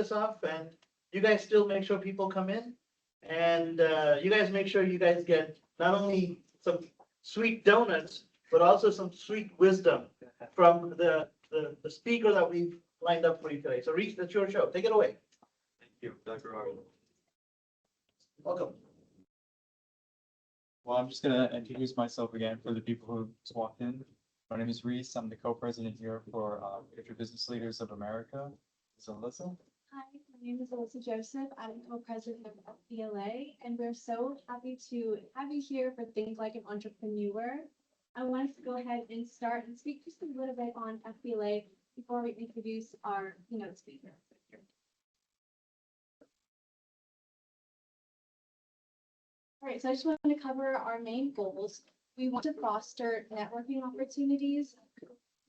this off and you guys still make sure people come in. And you guys make sure you guys get not only some sweet donuts, but also some sweet wisdom from the speaker that we've lined up for you today. So Reese, that's your show. Take it away. Thank you, Dr. Arnold. Welcome. Well, I'm just gonna introduce myself again for the people who just walked in. My name is Reese. I'm the co-president here for Future Business Leaders of America. So Alyssa. Hi, my name is Alyssa Joseph. I'm co-president of FBLA, and we're so happy to have you here for things like an entrepreneur. I wanted to go ahead and start and speak just a little bit on FBLA before we introduce our keynote speaker. All right, so I just wanted to cover our main goals. We want to foster networking opportunities,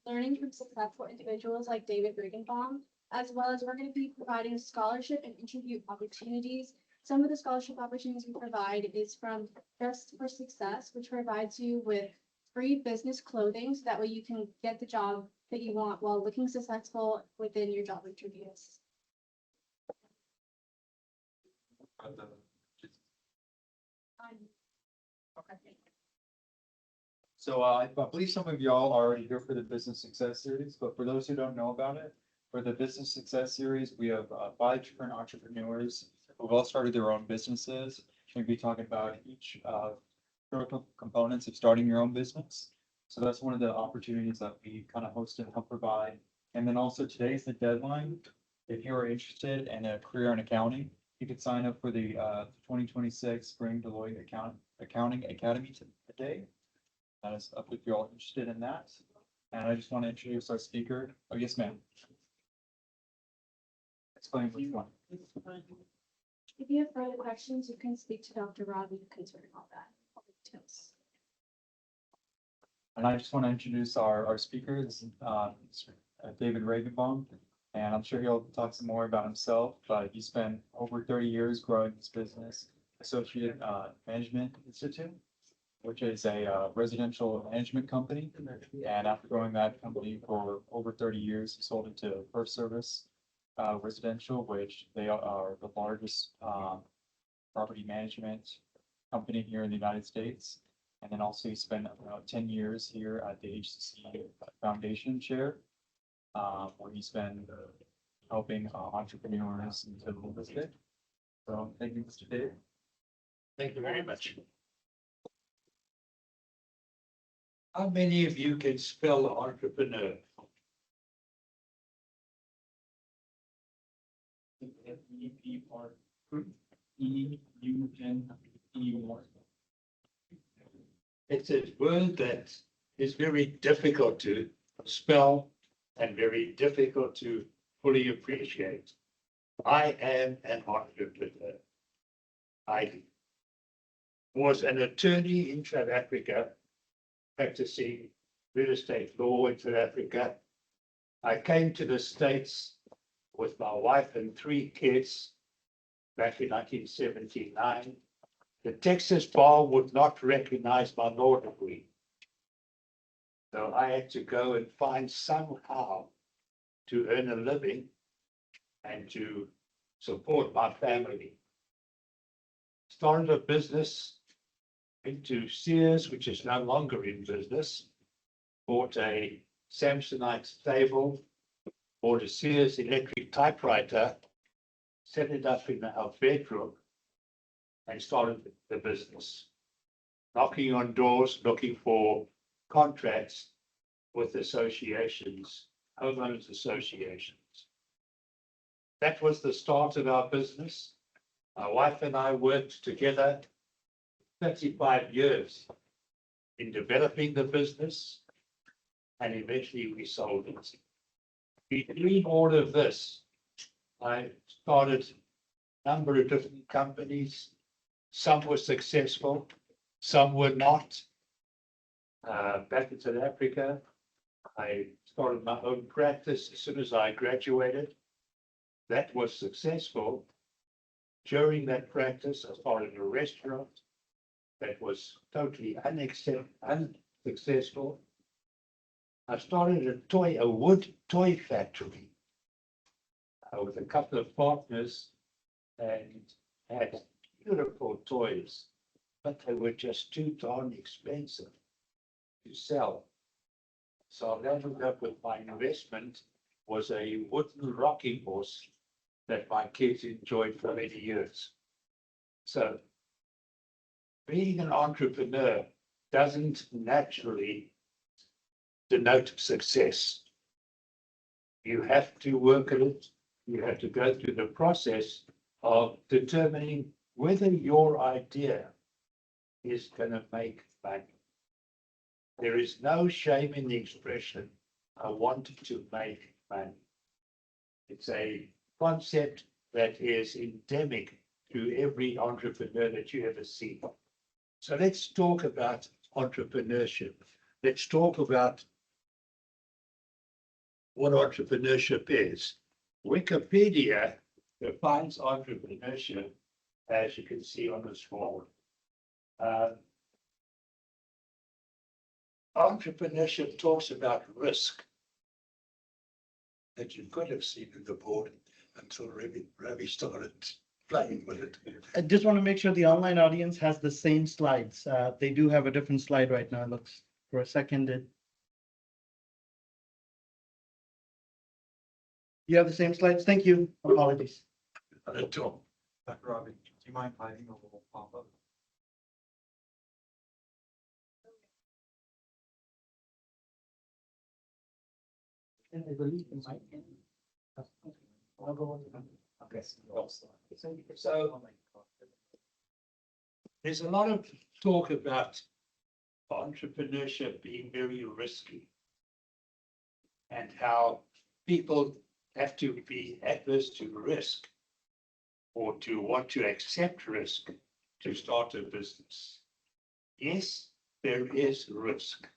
learning from successful individuals like David Regenbaum, as well as we're going to be providing scholarship and interview opportunities. Some of the scholarship opportunities we provide is from Dress for Success, which provides you with free business clothing, so that way you can get the job that you want while looking successful within your job interviews. So I believe some of y'all are already here for the Business Success Series, but for those who don't know about it, for the Business Success Series, we have 5 different entrepreneurs who've all started their own businesses. We'll be talking about each critical components of starting your own business. So that's one of the opportunities that we kind of host and help provide. And then also today's the deadline. If you are interested in a career in accounting, you could sign up for the 2026 Spring Deloitte Accounting Academy today. That is up if you're all interested in that. And I just want to introduce our speaker. Oh, yes, ma'am. Explain which one. If you have further questions, you can speak to Dr. Robbie concerning all that. And I just want to introduce our speaker. This is David Regenbaum. And I'm sure he'll talk some more about himself, but he spent over 30 years growing his business, Associate Management Institute, which is a residential management company. And after growing that company for over 30 years, he sold it to First Service Residential, which they are the largest property management company here in the United States. And then also he spent about 10 years here at the HCC Foundation Chair, where he's been helping entrepreneurs into real estate. So thank you, Mr. Dave. Thank you very much. How many of you can spell entrepreneur? It's a word that is very difficult to spell and very difficult to fully appreciate. I am an entrepreneur. I was an attorney in South Africa, practicing real estate law in South Africa. I came to the States with my wife and 3 kids back in 1979. The Texas bar would not recognize my law degree. So I had to go and find somehow to earn a living and to support my family. Started a business into Sears, which is no longer in business. Bought a Samsonite table, bought a Sears electric typewriter, set it up in our bedroom, and started the business. Knocking on doors, looking for contracts with associations, homeowners associations. That was the start of our business. My wife and I worked together 35 years in developing the business, and eventually we sold it. Between all of this, I started a number of different companies. Some were successful, some were not. Back in South Africa, I started my own practice as soon as I graduated. That was successful. During that practice, I started a restaurant that was totally unsuccessful. I started a wood toy factory. with a couple of partners and had beautiful toys, but they were just too darn expensive to sell. So I ended up with my investment was a wooden rocking horse that my kids enjoyed for many years. So being an entrepreneur doesn't naturally denote success. You have to work at it. You have to go through the process of determining whether your idea is going to make money. There is no shame in the expression, I wanted to make money. It's a concept that is endemic to every entrepreneur that you ever see. So let's talk about entrepreneurship. Let's talk about what entrepreneurship is. Wikipedia defines entrepreneurship, as you can see on this board. Entrepreneurship talks about risk. That you could have seen in the board until Ravi started playing with it. I just want to make sure the online audience has the same slides. They do have a different slide right now. It looks for a second. You have the same slides? Thank you. Apologies. At all. Dr. Robbie, do you mind hiding a little pop-up? Okay. So there's a lot of talk about entrepreneurship being very risky and how people have to be adverse to risk or to want to accept risk to start a business. Yes, there is risk.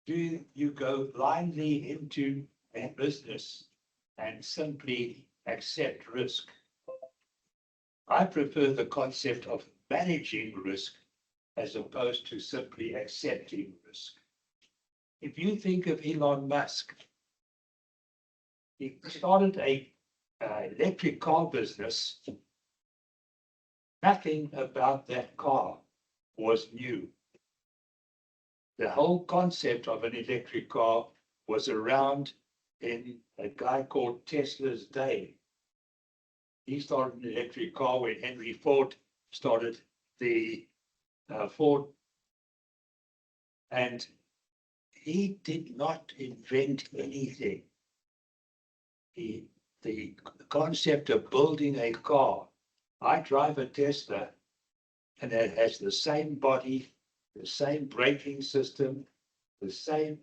Do you go blindly into a business and simply accept risk? I prefer the concept of managing risk as opposed to simply accepting risk. If you think of Elon Musk, he started a electric car business. Nothing about that car was new. The whole concept of an electric car was around in a guy called Tesla's day. He started an electric car when Henry Ford started the Ford, and he did not invent anything. The concept of building a car. I drive a Tesla and it has the same body, the same braking system, the same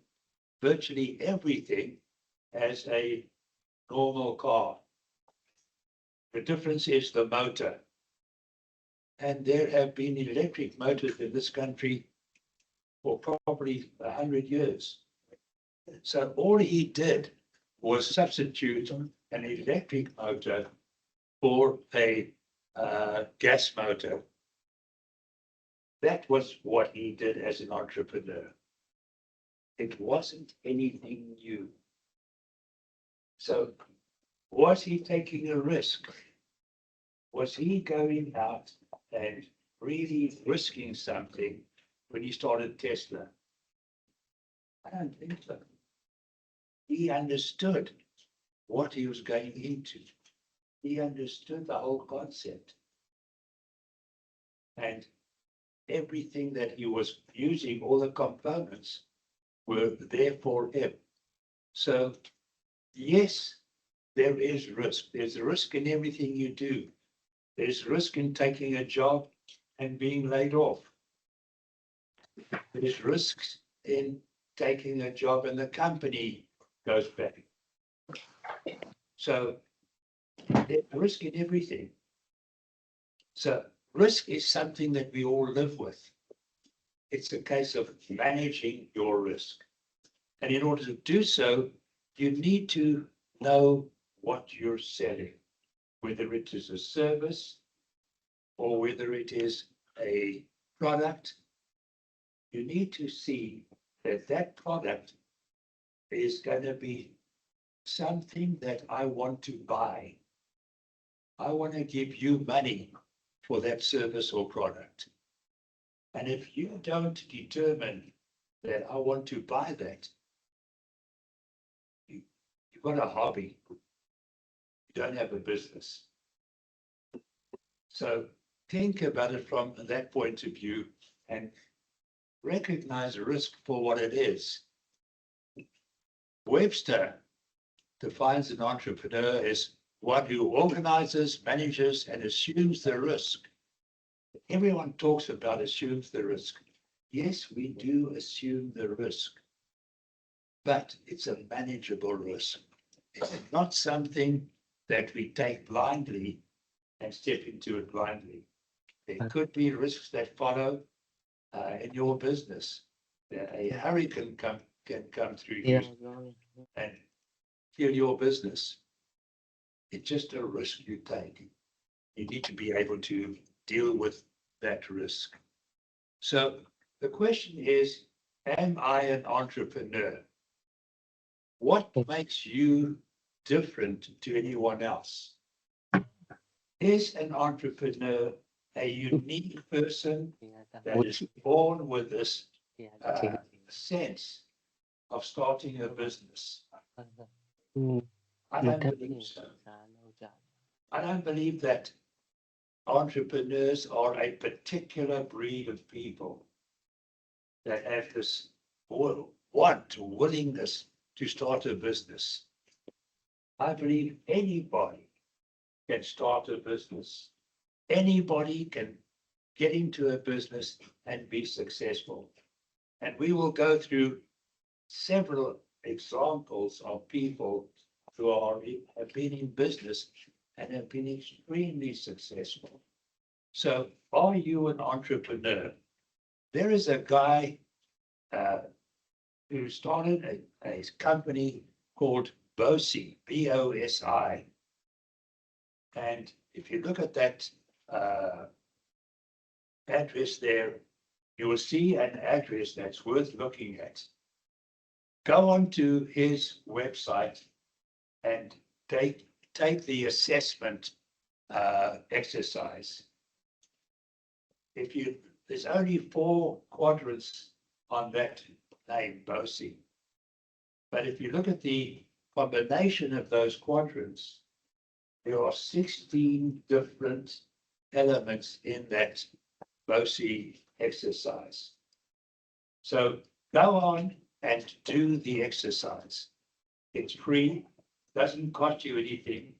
virtually everything as a normal car. The difference is the motor. And there have been electric motors in this country for probably 100 years. So all he did was substitute an electric motor for a gas motor. That was what he did as an entrepreneur. It wasn't anything new. So was he taking a risk? Was he going out and really risking something when he started Tesla? I don't think so. He understood what he was going into. He understood the whole concept. And everything that he was using, all the components, were there for him. So, yes, there is risk. There's a risk in everything you do. There's risk in taking a job and being laid off. There's risks in taking a job and the company goes back. So there's risk in everything. So risk is something that we all live with. It's a case of managing your risk. And in order to do so, you need to know what you're selling, whether it is a service or whether it is a product. You need to see that that product is going to be something that I want to buy. I want to give you money for that service or product. And if you don't determine that I want to buy that, you've got a hobby. You don't have a business. So think about it from that point of view and recognize risk for what it is. Webster defines an entrepreneur as one who organizes, manages, and assumes the risk. Everyone talks about assumes the risk. Yes, we do assume the risk, but it's a manageable risk. It's not something that we take blindly and step into it blindly. There could be risks that follow in your business. A hurricane can come through you and kill your business. It's just a risk you take. You need to be able to deal with that risk. So the question is, am I an entrepreneur? What makes you different to anyone else? Is an entrepreneur a unique person that is born with this sense of starting a business? I don't believe so. I don't believe that entrepreneurs are a particular breed of people that have this willingness to start a business. I believe anybody can start a business. Anybody can get into a business and be successful. And we will go through several examples of people who have been in business and have been extremely successful. So are you an entrepreneur? There is a guy who started a company called BOSI, B-O-S-I. And if you look at that address there, you will see an address that's worth looking at. Go on to his website and take the assessment exercise. There's only 4 quadrants on that name, BOSI. But if you look at the combination of those quadrants, there are 16 different elements in that BOSI exercise. So go on and do the exercise. It's free, doesn't cost you anything,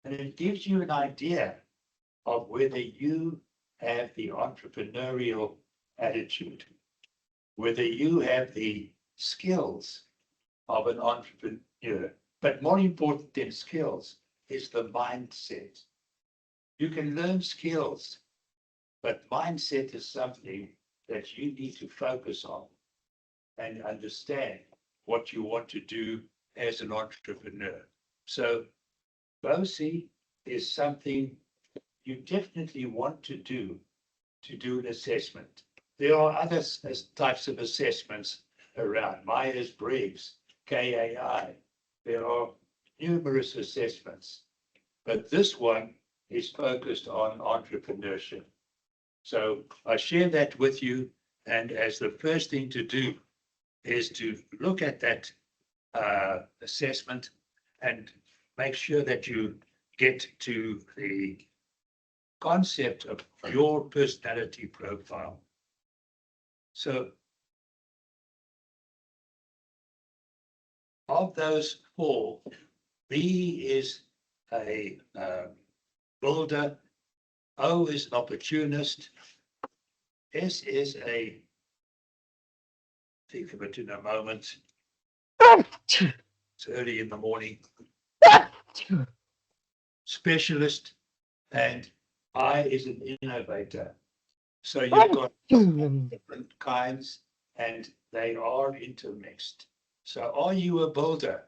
and it gives you an idea of whether you have the entrepreneurial attitude, whether you have the skills of an entrepreneur. But more important than skills is the mindset. You can learn skills, but mindset is something that you need to focus on and understand what you want to do as an entrepreneur. So BOSI is something you definitely want to do an assessment. There are other types of assessments around, Myers-Briggs, KAI. There are numerous assessments, but this one is focused on entrepreneurship. So I share that with you, and as the first thing to do is to look at that assessment and make sure that you get to the concept of your personality profile. So of those 4, B is a builder, O is an opportunist, S is think of it in a moment. It's early in the morning. Specialist, and I is an innovator. So you've got different kinds and they are intermixed. So are you a builder?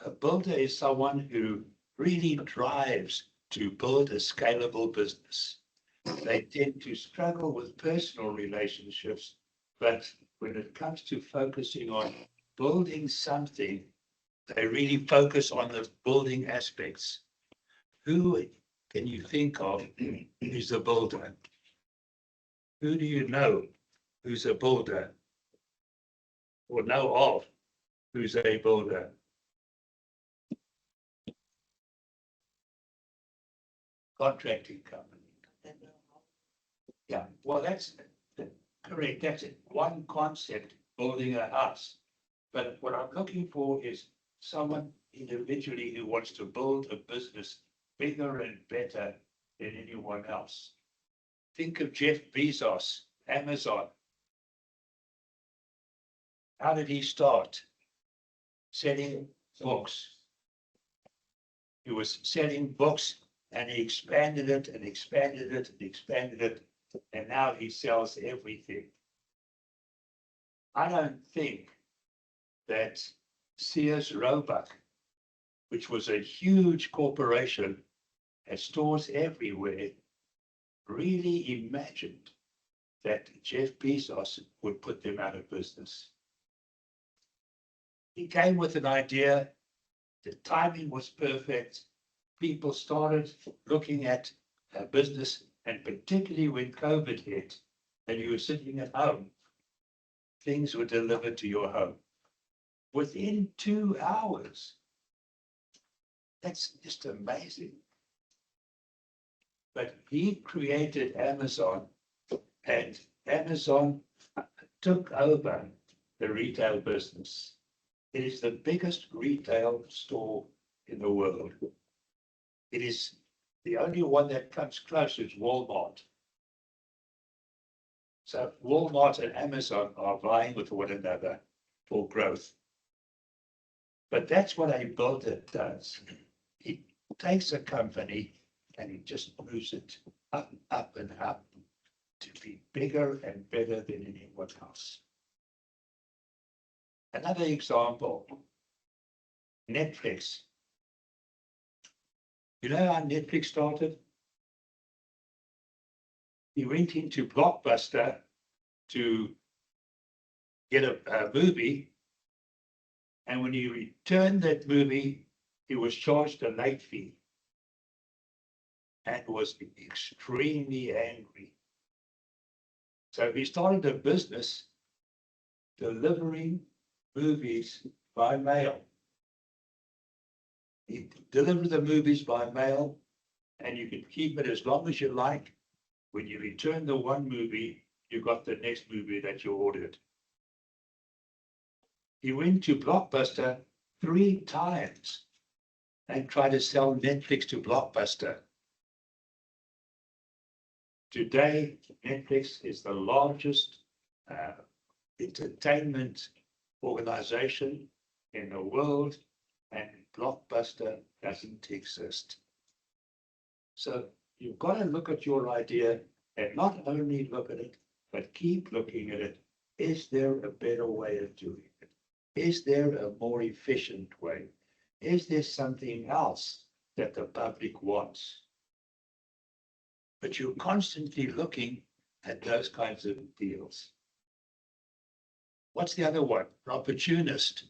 A builder is someone who really drives to build a scalable business. They tend to struggle with personal relationships, but when it comes to focusing on building something They really focus on the building aspects. Who can you think of who's a builder? Who do you know who's a builder? Or know of who's a builder? Contracting company. Yeah, well, that's correct. That's it. One concept, building a house. But what I'm looking for is someone individually who wants to build a business bigger and better than anyone else. Think of Jeff Bezos, Amazon. How did he start? Selling books. He was selling books and he expanded it and expanded it and expanded it. And now he sells everything. I don't think that Sears Roebuck, which was a huge corporation, had stores everywhere, really imagined that Jeff Bezos would put them out of business. He came with an idea, the timing was perfect. People started looking at a business, and particularly when COVID hit and you were sitting at home, things were delivered to your home within 2 hours. That's just amazing. But he created Amazon, and Amazon took over the retail business. It is the biggest retail store in the world. It is the only one that comes close is Walmart. So Walmart and Amazon are vying with one another for growth. But that's what a builder does. He takes a company and he just moves it up, up and up to be bigger and better than anyone else. Another example, Netflix. You know how Netflix started? He went into Blockbuster to get a movie, and when he returned that movie, he was charged a late fee and was extremely angry. So he started a business delivering movies by mail. He delivered the movies by mail, and you can keep it as long as you like. When you return the one movie, you got the next movie that you ordered. He went to Blockbuster 3 times and tried to sell Netflix to Blockbuster. Today, Netflix is the largest entertainment organization in the world, and Blockbuster doesn't exist. So you've got to look at your idea and not only look at it, but keep looking at it. Is there a better way of doing it? Is there a more efficient way? Is there something else that the public wants? But you're constantly looking at those kinds of deals. What's the other one? An opportunist.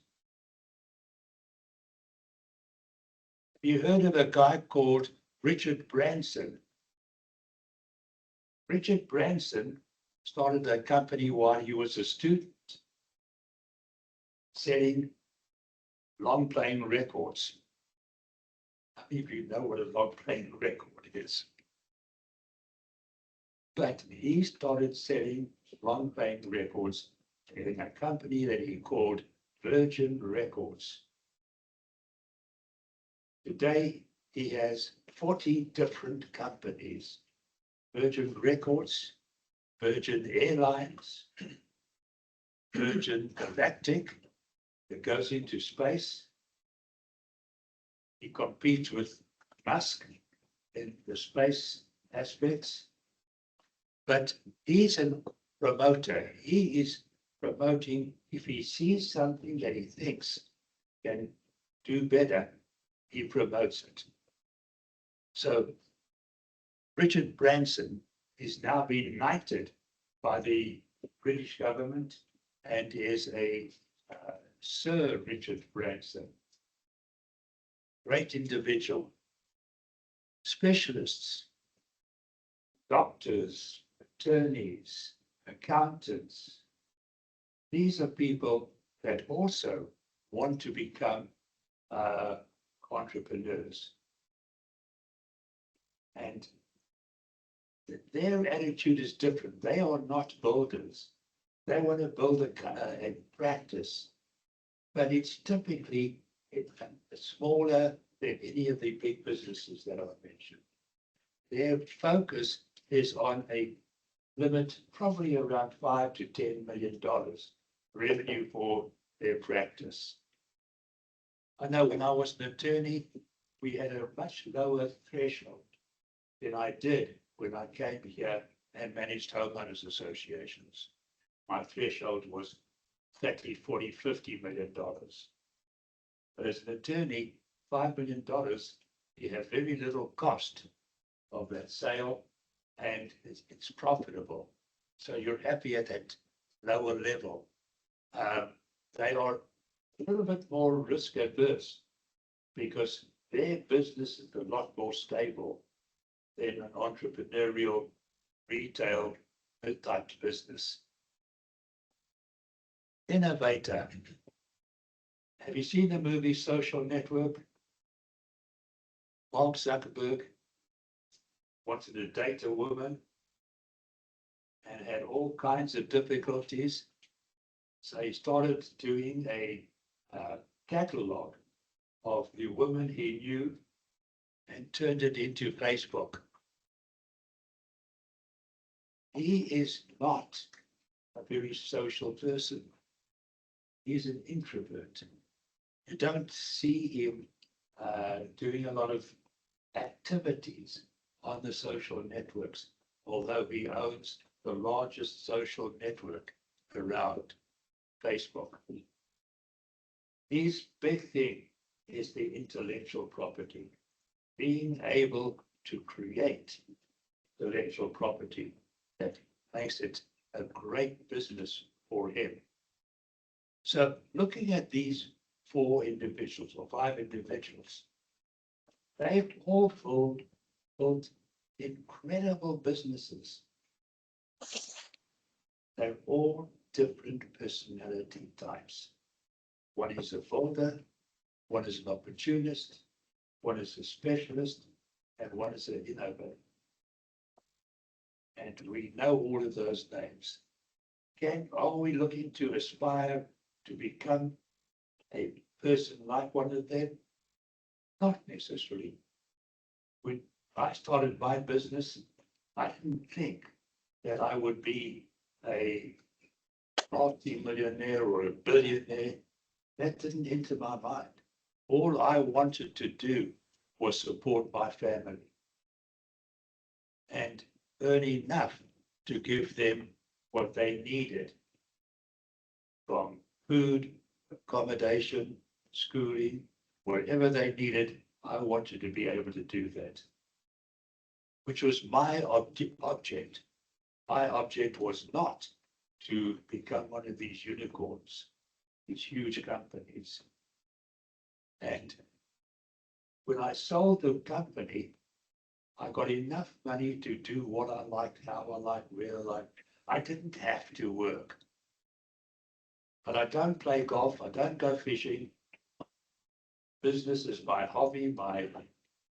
Have you heard of a guy called Richard Branson? Richard Branson started a company while he was a student, selling long-playing records. How many of you know what a long-playing record is? But he started selling long-playing records in a company that he called Virgin Records. Today, he has 40 different companies: Virgin Records, Virgin Airlines, Virgin Galactic, that goes into space. He competes with Musk in the space aspects, but he's a promoter. He is promoting. If he sees something that he thinks can do better, he promotes it. So Richard Branson is now being knighted by the British government and is a Sir Richard Branson. great individual. Specialists, doctors, attorneys, accountants. These are people that also want to become entrepreneurs. And their attitude is different. They are not builders. They want to build a practice, but it's typically smaller than any of the big businesses that I've mentioned. Their focus is on a limit, probably around $5 to $10 million revenue for their practice. I know when I was an attorney, we had a much lower threshold than I did when I came here and managed homeowners associations. My threshold was 30, 40, $50 million. But as an attorney, $5 million, you have very little cost of that sale and it's profitable. So you're happy at that lower level. They are a little bit more risk averse because their business is a lot more stable than an entrepreneurial retail type business. Innovator. Have you seen the movie Social Network? Mark Zuckerberg wanted to date a woman and had all kinds of difficulties. So he started doing a catalog of the women he knew and turned it into Facebook. He is not a very social person. He's an introvert. You don't see him doing a lot of activities on the social networks, although he owns the largest social network around, Facebook. His big thing is the intellectual property, being able to create intellectual property that makes it a great business for him. So looking at these 4 individuals or 5 individuals, they've all built incredible businesses. They're all different personality types. One is a builder, one is an opportunist, one is a specialist, and one is an innovator. And we know all of those names. Are we looking to aspire to become a person like one of them? Not necessarily. When I started my business, I didn't think that I would be a multi-millionaire or a billionaire. That didn't enter my mind. All I wanted to do was support my family and earn enough to give them what they needed from food, accommodation, schooling, whatever they needed. I wanted to be able to do that, which was my object. My object was not to become one of these unicorns, these huge companies. And when I sold the company, I got enough money to do what I liked, how I liked, where I liked. I didn't have to work. But I don't play golf, I don't go fishing. Business is my hobby, my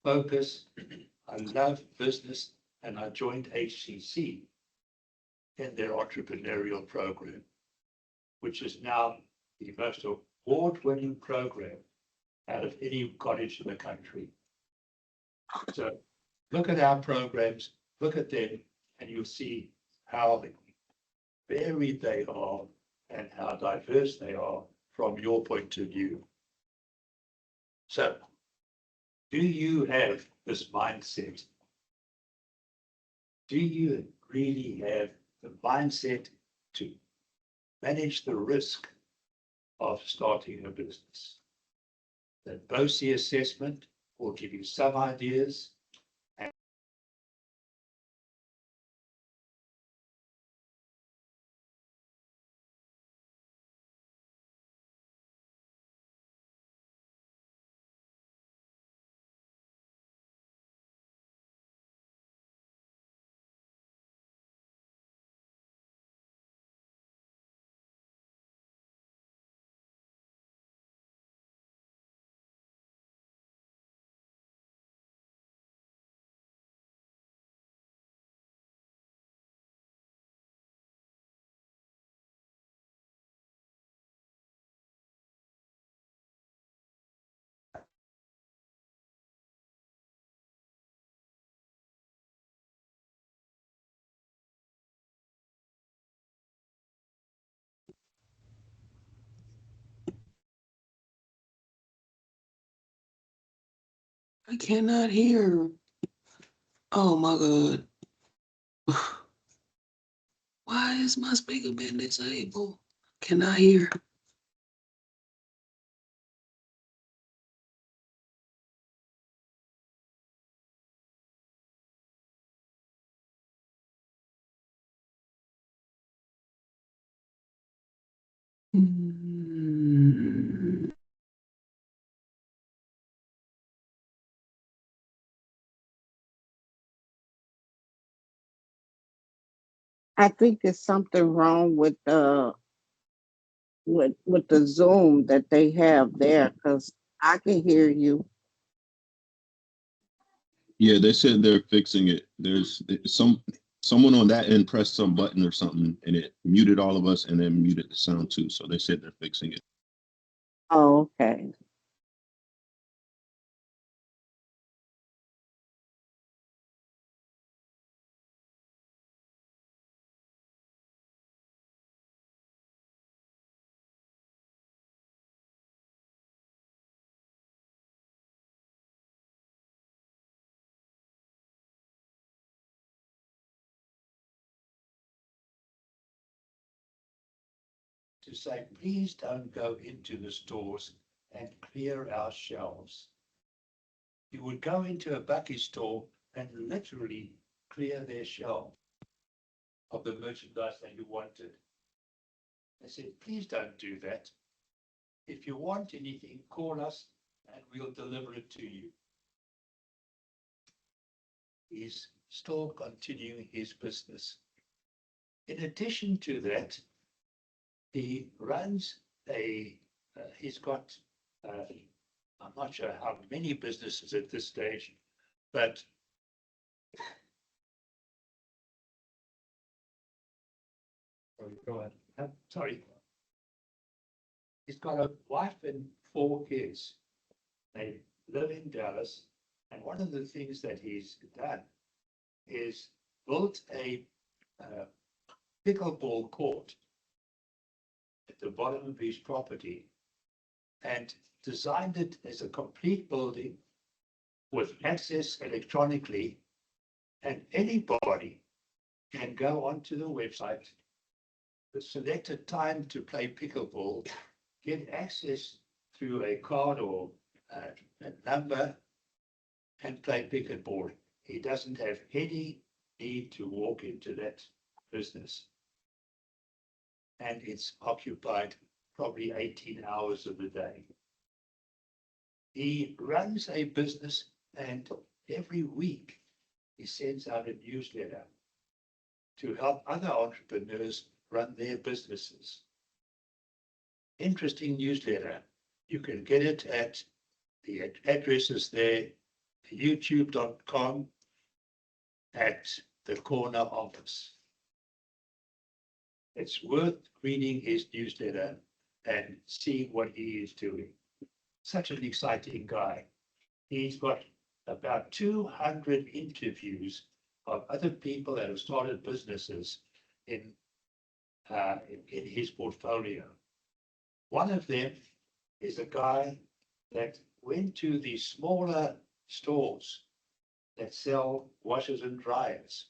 focus. I love business, and I joined HCC in their entrepreneurial program, which is now the most award-winning program out of any college in the country. So look at our programs, look at them, and you'll see how varied they are and how diverse they are from your point of view. So, do you have this mindset? Do you really have the mindset to manage the risk of starting a business? The BOCI assessment will give you some ideas I cannot hear. Oh my God. Why is my speaker been disabled? Cannot hear. Mm. I think there's something wrong with the Zoom that they have there, because I can hear you. Yeah, they said they're fixing it. There's someone on that end pressed some button or something and it muted all of us and then muted the sound too. So they said they're fixing it. Oh, okay. To say, please don't go into the stores and clear our shelves. You would go into a Bucky store and literally clear their shelf of the merchandise that you wanted. I said, please don't do that. If you want anything, call us and we'll deliver it to you. He's still continuing his business. In addition to that, he runs he's got, I'm not sure how many businesses at this stage, but Go ahead. sorry. He's got a wife and 4 kids. They live in Dallas. And one of the things that he's done is built a pickleball court at the bottom of his property and designed it as a complete building with access electronically, and anybody can go onto the website, select a time to play pickleball, get access through a card or a number, and play pickleball. He doesn't have any need to walk into that business. And it's occupied probably 18 hours of the day. He runs a business, and every week he sends out a newsletter to help other entrepreneurs run their businesses. Interesting newsletter. You can get it at the address is there, youtube.com at the corner office. It's worth reading his newsletter and seeing what he is doing. Such an exciting guy. He's got about 200 interviews of other people that have started businesses in his portfolio. One of them is a guy that went to the smaller stores that sell washers and dryers,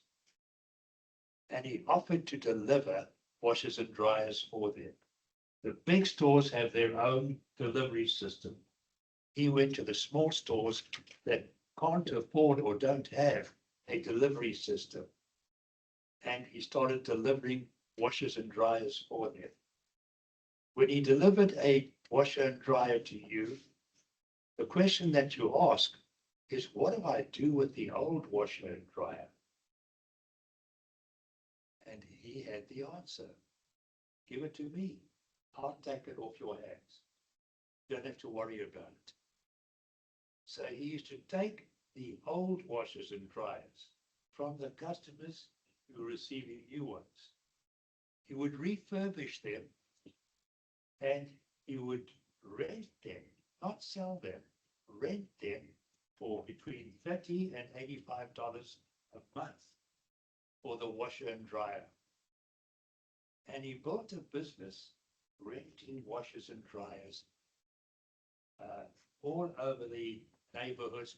and he offered to deliver washers and dryers for them. The big stores have their own delivery system. He went to the small stores that can't afford or don't have a delivery system, and he started delivering washers and dryers for them. When he delivered a washer and dryer to you, the question that you ask is, what do I do with the old washer and dryer? And he had the answer. Give it to me. I'll take it off your hands. You don't have to worry about it. So he used to take the old washers and dryers from the customers who were receiving new ones. He would refurbish them and he would rent them, not sell them, rent them for between $30 and $85 a month for the washer and dryer. And he built a business renting washers and dryers all over the neighborhoods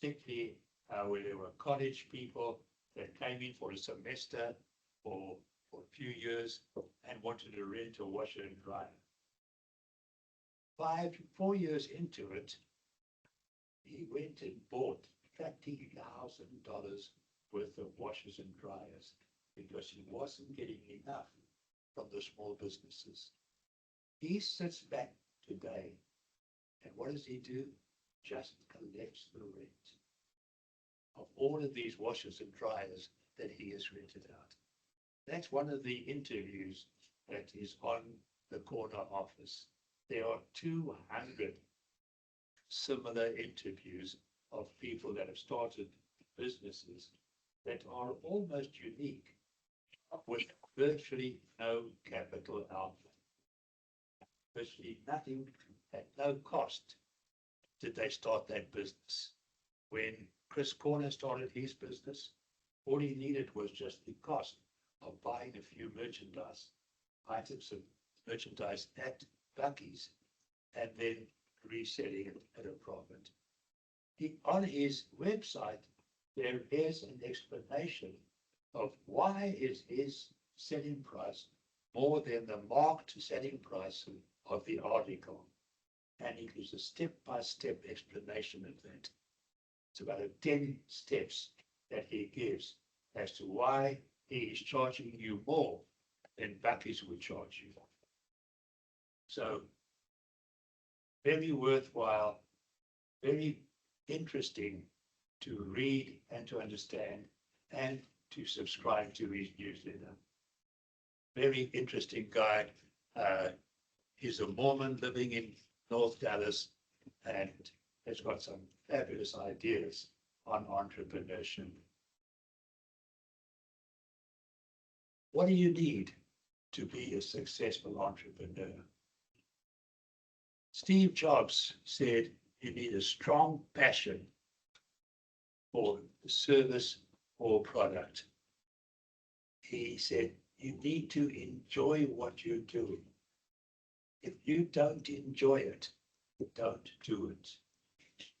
particularly where there were college people that came in for a semester or for a few years and wanted to rent a washer and dryer. 4 years into it, he went and bought $30,000 worth of washers and dryers because he wasn't getting enough from the small businesses. He sits back today, and what does he do? Just collects the rent of all of these washers and dryers that he has rented out. That's one of the interviews that is on the corner office. There are 200 similar interviews of people that have started businesses that are almost unique with virtually no capital outlay. Virtually nothing, at no cost did they start that business. When Chris Corner started his business, all he needed was just the cost of buying a few items of merchandise at Bucky's and then reselling it at a profit. On his website, there is an explanation of why is his selling price more than the marked selling price of the article. And it gives a step-by-step explanation of that. It's about 10 steps that he gives as to why he is charging you more than Bucky's would charge you. So, very worthwhile, very interesting to read and to understand and to subscribe to his newsletter. Very interesting guy. He's a Mormon living in North Dallas and has got some fabulous ideas on entrepreneurship. What do you need to be a successful entrepreneur? Steve Jobs said you need a strong passion for the service or product. He said you need to enjoy what you're doing. If you don't enjoy it, don't do it.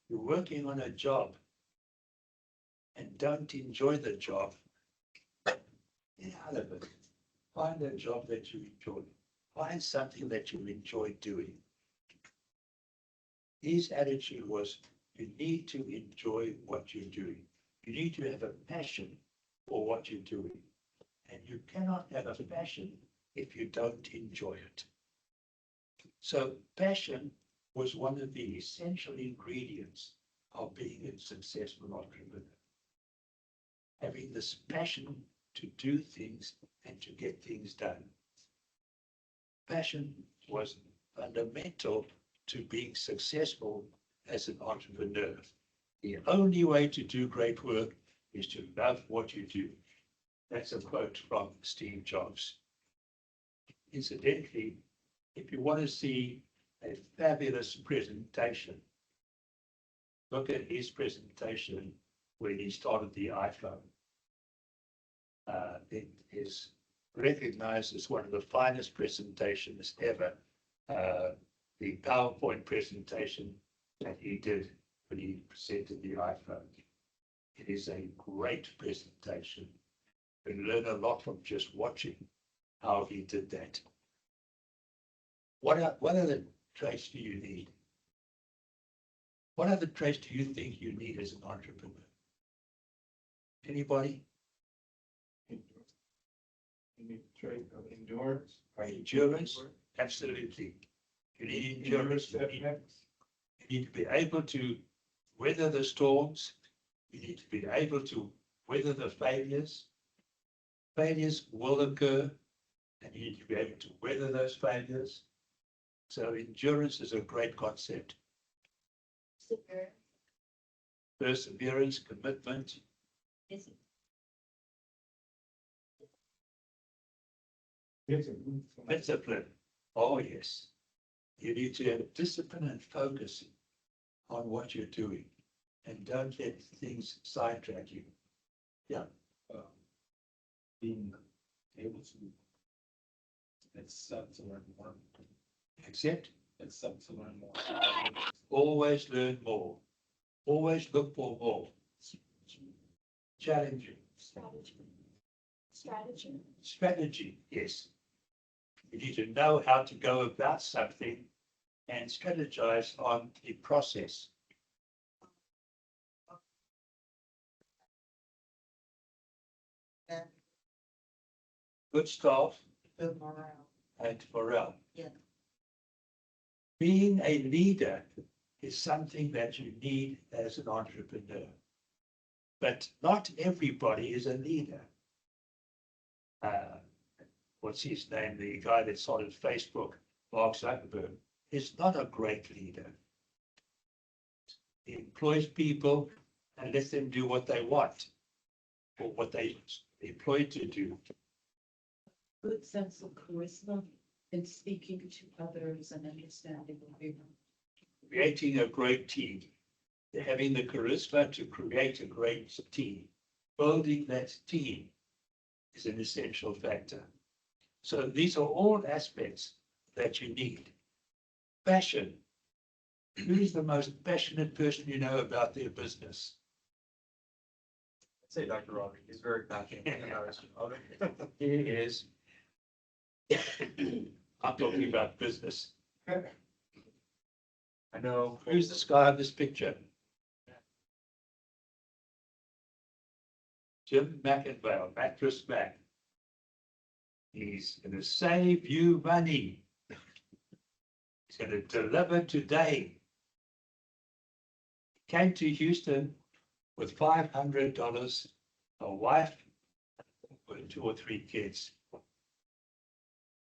You're working on a job and don't enjoy the job, get out of it. Find a job that you enjoy. Find something that you enjoy doing. His attitude was, you need to enjoy what you're doing. You need to have a passion for what you're doing. And you cannot have a passion if you don't enjoy it. So passion was one of the essential ingredients of being a successful entrepreneur. Having this passion to do things and to get things done. Passion was fundamental to being successful as an entrepreneur. The only way to do great work is to love what you do. That's a quote from Steve Jobs. Incidentally, if you want to see a fabulous presentation, look at his presentation when he started the iPhone. It is recognized as one of the finest presentations ever. The PowerPoint presentation that he did when he presented the iPhone. It is a great presentation. You can learn a lot from just watching how he did that. What other traits do you need? What other traits do you think you need as an entrepreneur? Anybody? You need a trait of endurance. Endurance, absolutely. You need endurance. You need to be able to weather the storms. You need to be able to weather the failures. Failures will occur, and you need to be able to weather those failures. So endurance is a great concept. Perseverance, commitment. Discipline. Oh, yes. You need to have discipline and focus on what you're doing and don't let things sidetrack you. Yeah. Being able to accept to learn more. Accept, Accept to learn more. always learn more. Always look for more. Challenging. Strategy, yes. You need to know how to go about something and strategize on the process. Good staff Good morale. and morale. Yeah. Being a leader is something that you need as an entrepreneur. But not everybody is a leader. What's his name? The guy that started Facebook, Mark Zuckerberg, is not a great leader. He employs people and lets them do what they want or what they employed to do. Good sense of charisma in speaking to others and understanding what they want. Creating a great team, having the charisma to create a great team, building that team is an essential factor. So these are all aspects that you need. Passion. Who is the most passionate person you know about their business? I'd say Dr. Roderick, he's very passionate about his job. He is. I'm talking about business. I know. Who's this guy in this picture? Jim McInvale, Mattress Mac. He's going to save you money. He's going to deliver today. Came to Houston with $500, a wife, with 2 or 3 kids.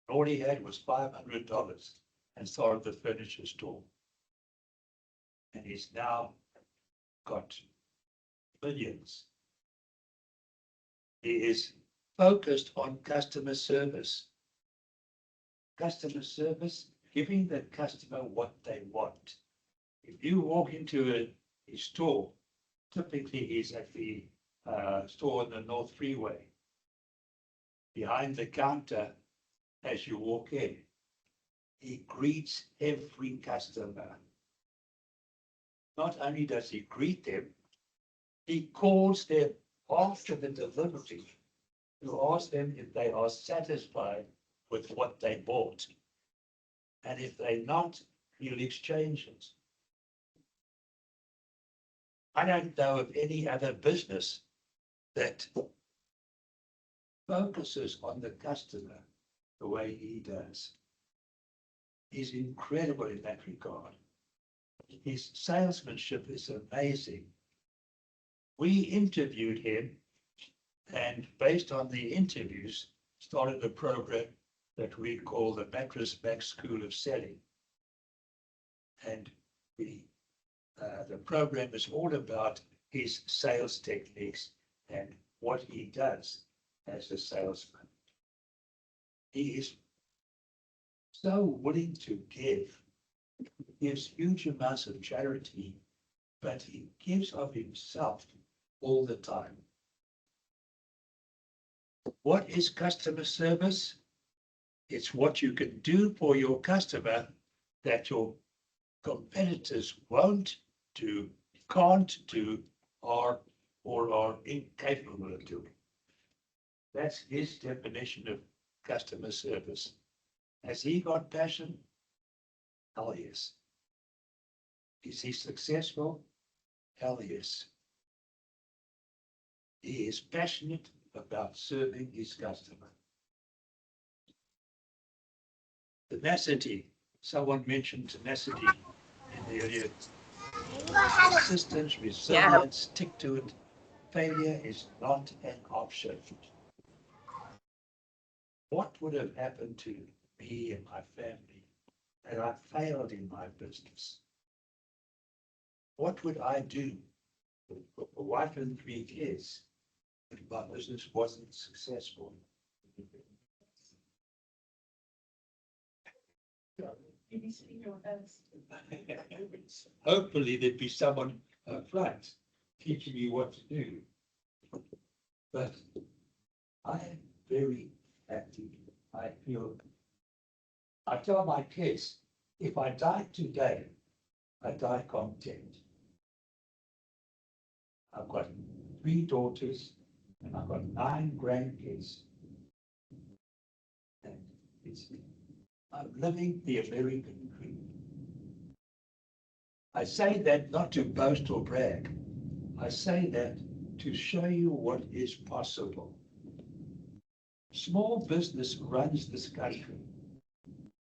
All he had was $500 and started the furniture store. And he's now got millions. He is focused on customer service. Customer service, giving the customer what they want. If you walk into a store, typically he's at the store on the North Freeway. Behind the counter, as you walk in, he greets every customer. Not only does he greet them, he calls them after the delivery to ask them if they are satisfied with what they bought. And if they're not, he'll exchange it. I don't know of any other business that focuses on the customer the way he does. He's incredible in that regard. His salesmanship is amazing. We interviewed him and based on the interviews, started a program that we call the Mattress Mac School of Selling. And the program is all about his sales techniques and what he does as a salesman. He is so willing to give. He gives huge amounts of charity, but he gives of himself all the time. What is customer service? It's what you can do for your customer that your competitors won't do, can't do, or are incapable of doing. That's his definition of customer service. Has he got passion? Hell yes. Is he successful? Hell yes. He is passionate about serving his customer. Tenacity. Someone mentioned tenacity in the earlier. Persistence, resilience, stick to it. Failure is not an option. What would have happened to me and my family had I failed in my business? What would I do with a wife and 3 kids if my business wasn't successful? Hopefully there'd be someone up front teaching me what to do. But I am very happy. I tell my kids, if I die today, I die content. I've got 3 daughters and I've got 9 grandkids. And I'm living the American dream. I say that not to boast or brag. I say that to show you what is possible. Small business runs this country.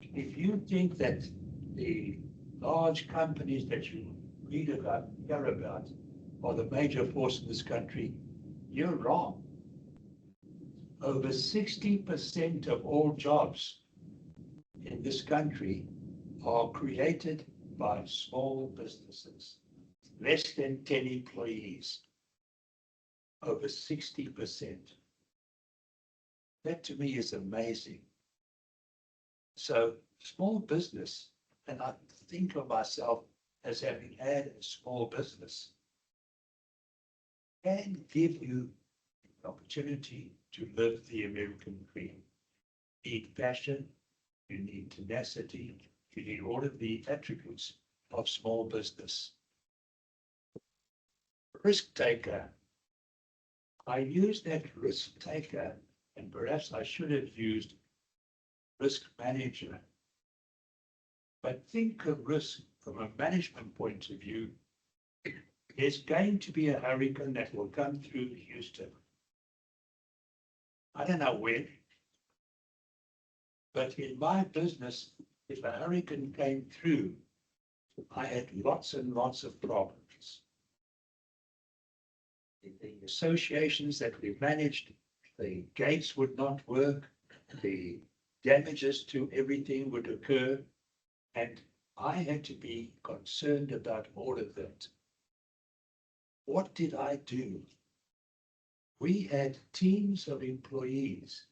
If you think that the large companies that you read about, hear about, are the major force in this country, you're wrong. Over 60% of all jobs in this country are created by small businesses, less than 10 employees, over 60%. That to me is amazing. So small business, and I think of myself as having had a small business, can give you the opportunity to live the American dream. You need passion, you need tenacity, you need all of the attributes of small business. Risk taker. I use that risk taker, and perhaps I should have used risk manager. But think of risk from a management point of view. There's going to be a hurricane that will come through Houston. I don't know when, but in my business, if a hurricane came through, I had lots and lots of problems. In the associations that we managed, the gates would not work, the damages to everything would occur, and I had to be concerned about all of that. What did I do? We had teams of employees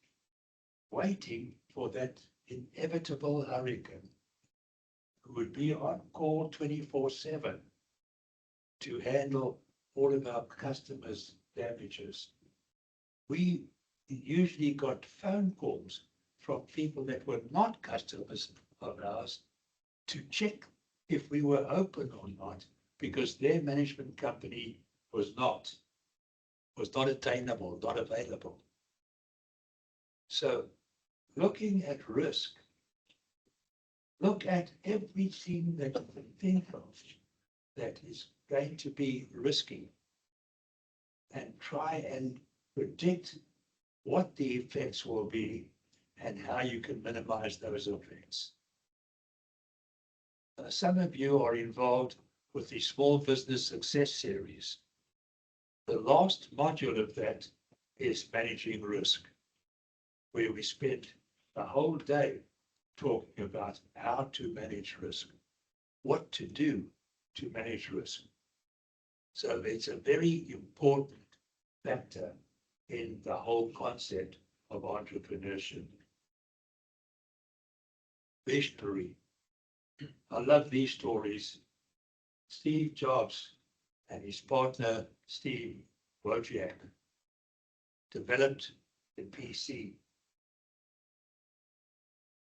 waiting for that inevitable hurricane, who would be on call 24/7 to handle all of our customers' damages. We usually got phone calls from people that were not customers of ours to check if we were open or not, because their management company was not attainable, not available. So looking at risk, look at everything that you can think of that is going to be risky and try and predict what the effects will be and how you can minimize those effects. Some of you are involved with the Small Business Success Series. The last module of that is managing risk, where we spent the whole day talking about how to manage risk, what to do to manage risk. So it's a very important factor in the whole concept of entrepreneurship. Visionary. I love these stories. Steve Jobs and his partner, Steve Wozniak, developed the PC.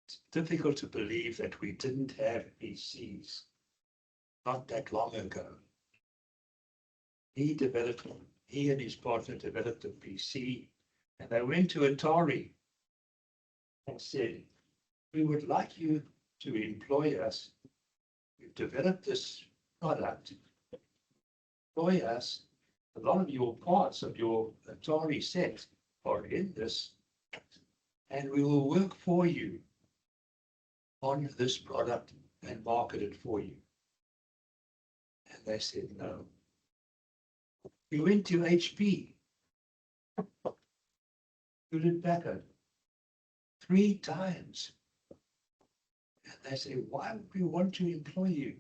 It's difficult to believe that we didn't have PCs not that long ago. He and his partner developed a PC, and they went to Atari and said, we would like you to employ us. We've developed this product. Employ us. A lot of your parts of your Atari set are in this, and we will work for you on this product and market it for you. And they said no. We went to HP, Hewlett-Packard, 3 times. And they say, why would we want to employ you?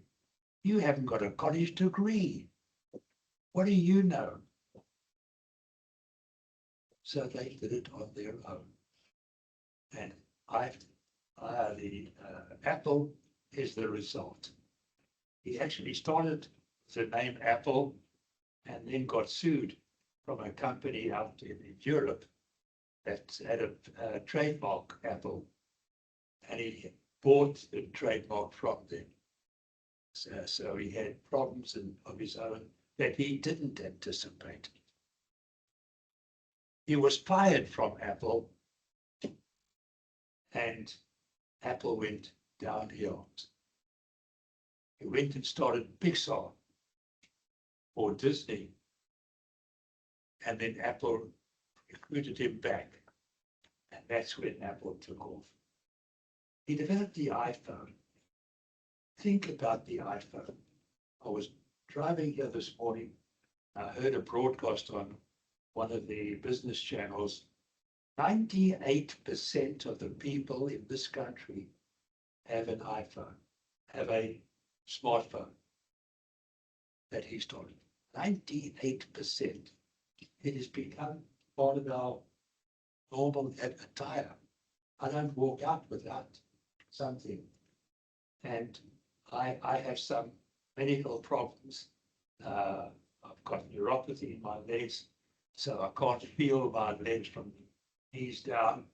You haven't got a college degree. What do you know? So they did it on their own. And Apple is the result. He actually started the name Apple and then got sued from a company out in Europe that had a trademark Apple, and he bought the trademark from them. So he had problems of his own that he didn't anticipate. He was fired from Apple, and Apple went downhill. He went and started Pixar or Disney, and then Apple recruited him back, and that's when Apple took off. He developed the iPhone. Think about the iPhone. I was driving here this morning. I heard a broadcast on one of the business channels. 98% of the people in this country have an iPhone, have a smartphone that he started. 98%. It has become part of our normal attire. I don't walk out without something. And I have some medical problems. I've got neuropathy in my legs, so I can't feel my legs from the knees down,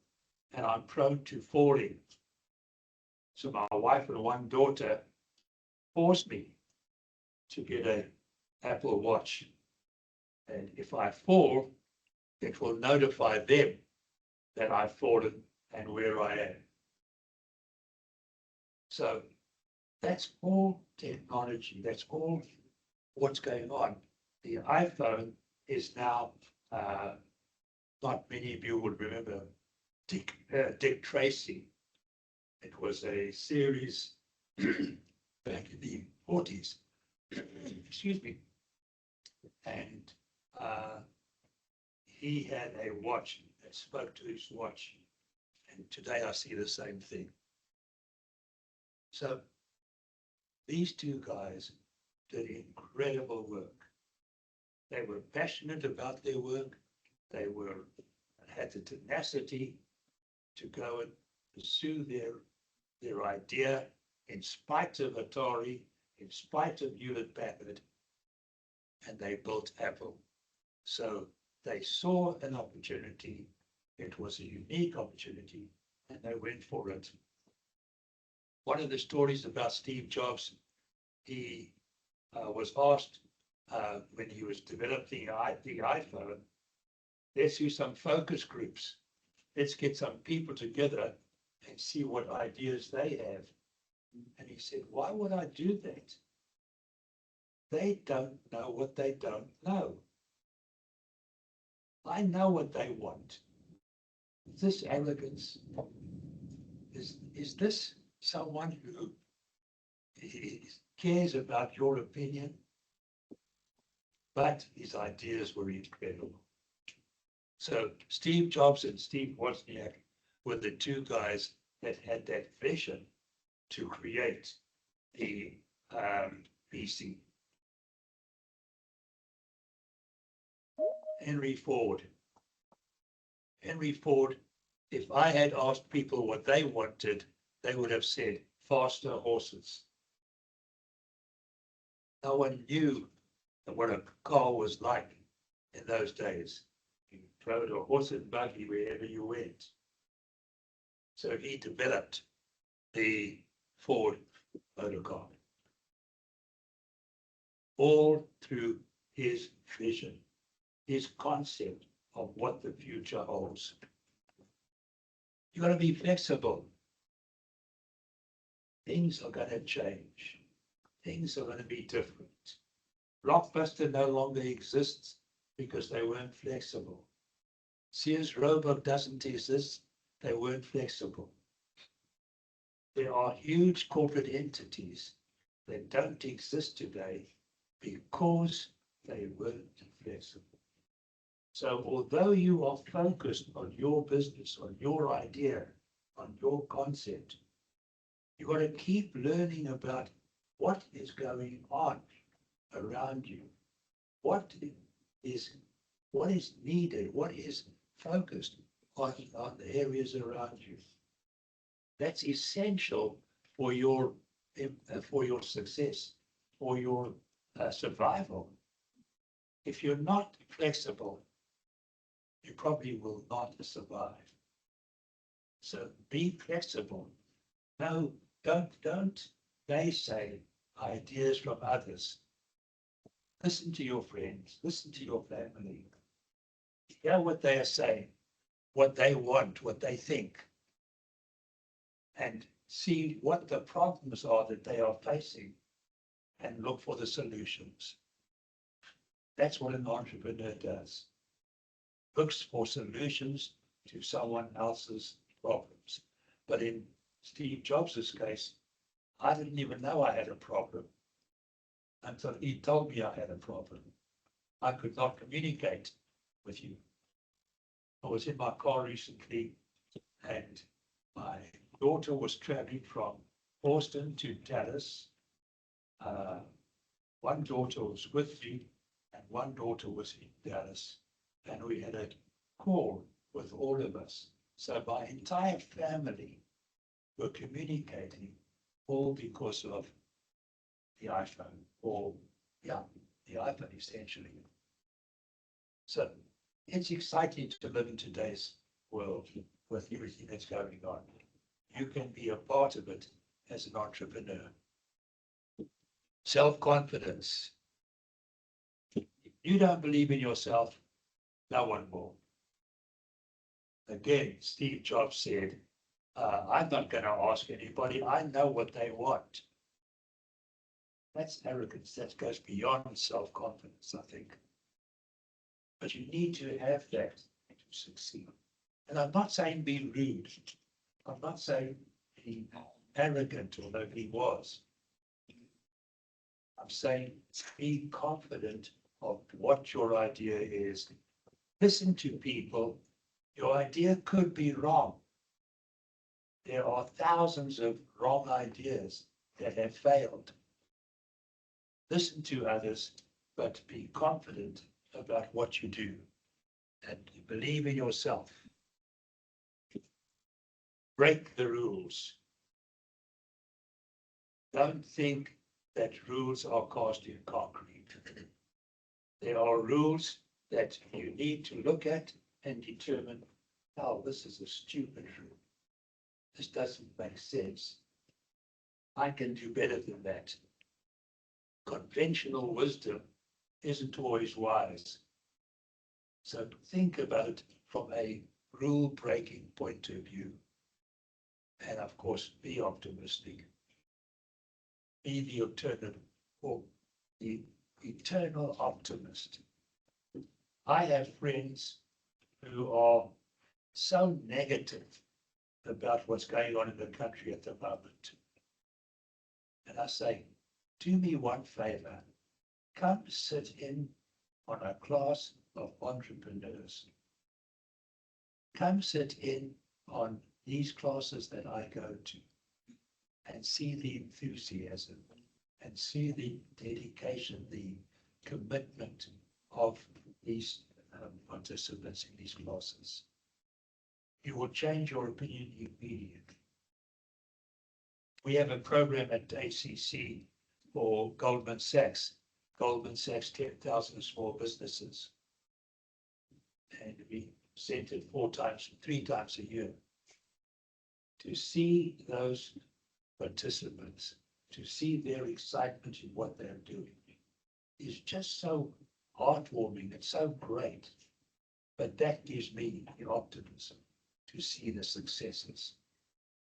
and I'm prone to falling. So my wife and one daughter forced me to get an Apple Watch. And if I fall, it will notify them that I've fallen and where I am. So that's all technology. That's all what's going on. The iPhone is now, not many of you would remember Dick Tracy. It was a series back in the 40s. Excuse me. And he had a watch that spoke to his watch. And today I see the same thing. So these two guys did incredible work. They were passionate about their work. They had the tenacity to go and pursue their idea in spite of Atari, in spite of Hewlett Packard, and they built Apple. So they saw an opportunity. It was a unique opportunity, and they went for it. One of the stories about Steve Jobs, he was asked when he was developing the iPhone, let's do some focus groups. Let's get some people together and see what ideas they have. And he said, why would I do that? They don't know what they don't know. I know what they want. Is this arrogance? Is this someone who cares about your opinion? But his ideas were incredible. So Steve Jobs and Steve Wozniak were the two guys that had that vision to create the PC. Henry Ford, if I had asked people what they wanted, they would have said faster horses. No one knew what a car was like in those days. You rode a horse and buggy wherever you went. So he developed the Ford motor car, all through his vision, his concept of what the future holds. You got to be flexible. Things are going to change. Things are going to be different. Blockbuster no longer exists because they weren't flexible. Sears Roebuck doesn't exist. They weren't flexible. There are huge corporate entities that don't exist today because they weren't flexible. So although you are focused on your business, on your idea, on your concept, you've got to keep learning about what is going on around you. What is needed? What is focused on the areas around you? That's essential for your success, for your survival. If you're not flexible, you probably will not survive. So be flexible. No, don't naysay ideas from others. Listen to your friends, listen to your family. Hear what they are saying, what they want, what they think. And see what the problems are that they are facing and look for the solutions. That's what an entrepreneur does. Looks for solutions to someone else's problems. But in Steve Jobs' case, I didn't even know I had a problem until he told me I had a problem. I could not communicate with you. I was in my car recently and my daughter was traveling from Boston to Dallas. One daughter was with me and one daughter was in Dallas. And we had a call with all of us. So my entire family were communicating, all because of the iPhone, or the iPhone essentially. So it's exciting to live in today's world with everything that's going on. You can be a part of it as an entrepreneur. Self-confidence. If you don't believe in yourself, no one will. Again, Steve Jobs said, I'm not going to ask anybody. I know what they want. That's arrogance. That goes beyond self-confidence, I think. But you need to have that to succeed. And I'm not saying be rude. I'm not saying be arrogant, although he was. I'm saying be confident of what your idea is. Listen to people. Your idea could be wrong. There are thousands of wrong ideas that have failed. Listen to others, but be confident about what you do and believe in yourself. Break the rules. Don't think that rules are cast in concrete. There are rules that you need to look at and determine, oh, this is a stupid rule. This doesn't make sense. I can do better than that. Conventional wisdom isn't always wise. So think about it from a rule-breaking point of view. And of course, be optimistic. Be the alternative or the eternal optimist. I have friends who are so negative about what's going on in the country at the moment. And I say, do me one favor, come sit in on a class of entrepreneurs. Come sit in on these classes that I go to and see the enthusiasm and see the dedication, the commitment of these participants in these classes. You will change your opinion immediately. We have a program at ACC for Goldman Sachs. Goldman Sachs 10,000 small businesses. And we sent it 3 times a year. To see those participants, to see their excitement in what they're doing is just so heartwarming. It's so great. But that gives me the optimism to see the successes.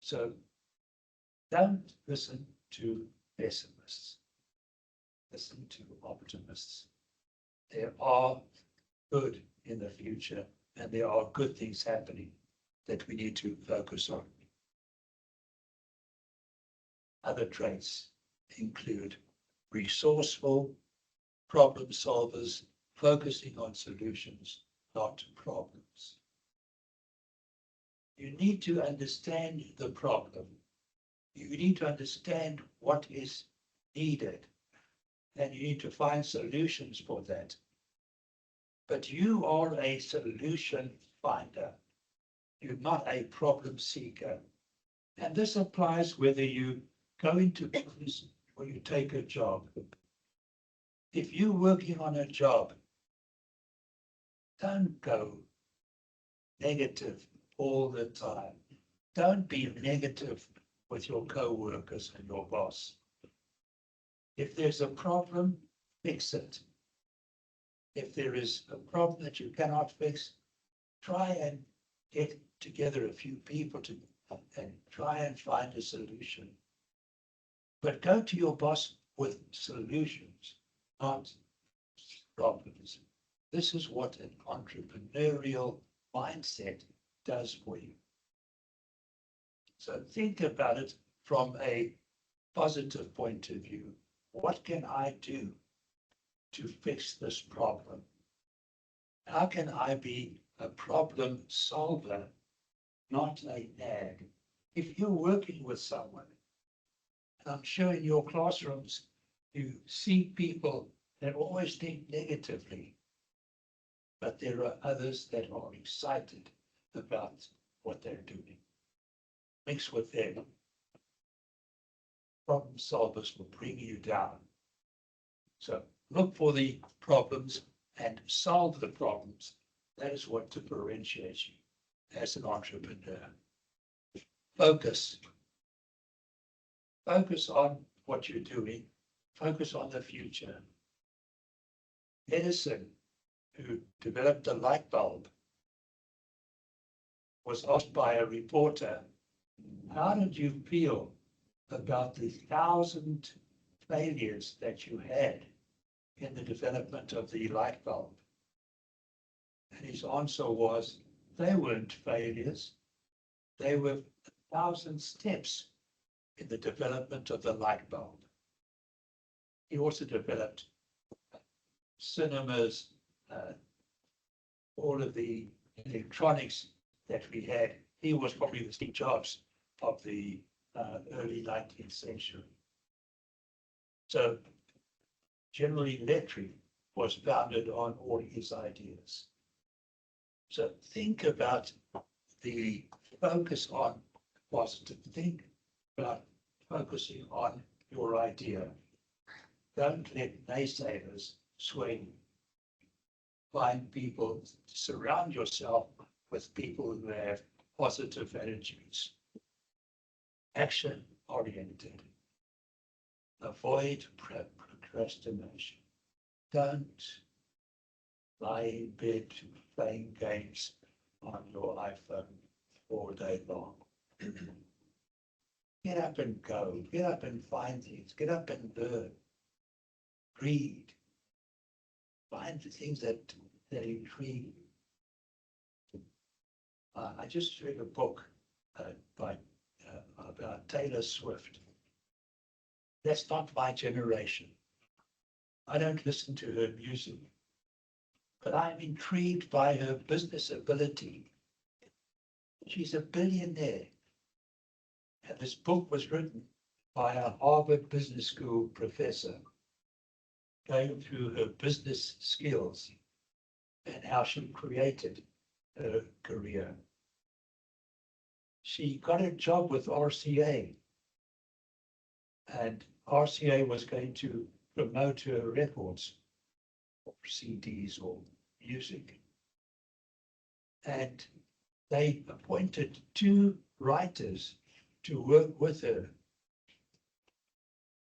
So don't listen to pessimists. Listen to optimists. There are good in the future and there are good things happening that we need to focus on. Other traits include resourceful, problem solvers, focusing on solutions, not problems. You need to understand the problem. You need to understand what is needed, and you need to find solutions for that. But you are a solution finder. You're not a problem seeker. And this applies whether you go into business or you take a job. If you're working on a job, don't go negative all the time. Don't be negative with your co-workers and your boss. If there's a problem, fix it. If there is a problem that you cannot fix, try and get together a few people to, and try and find a solution. But go to your boss with solutions, not problems. This is what an entrepreneurial mindset does for you. So think about it from a positive point of view. What can I do to fix this problem? How can I be a problem solver, not a nag? If you're working with someone, and I'm sure in your classrooms, you see people that always think negatively, but there are others that are excited about what they're doing. Mix with them. Problem solvers will bring you down. So look for the problems and solve the problems. That is what differentiates you as an entrepreneur. Focus. Focus on what you're doing. Focus on the future. Edison, who developed the light bulb, was asked by a reporter, how did you feel about the 1,000 failures that you had in the development of the light bulb? And his answer was, they weren't failures. They were 1,000 steps in the development of the light bulb. He also developed cinemas, all of the electronics that we had. He was probably the Steve Jobs of the early 19th century. So General Electric was founded on all his ideas. So think about the focus on positive. Think about focusing on your idea. Don't let naysayers sway you. Find people, surround yourself with people who have positive attitudes. Action oriented. Avoid procrastination. Don't lie in bed playing games on your iPhone all day long. Get up and go. Get up and find things. Get up and learn. Read. Find the things that intrigue you. I just read a book about Taylor Swift. That's not my generation. I don't listen to her music, but I'm intrigued by her business ability. She's a billionaire. And this book was written by a Harvard Business School professor, going through her business skills and how she created her career. She got a job with RCA, and RCA was going to promote her records or CDs or music. And they appointed 2 writers to work with her.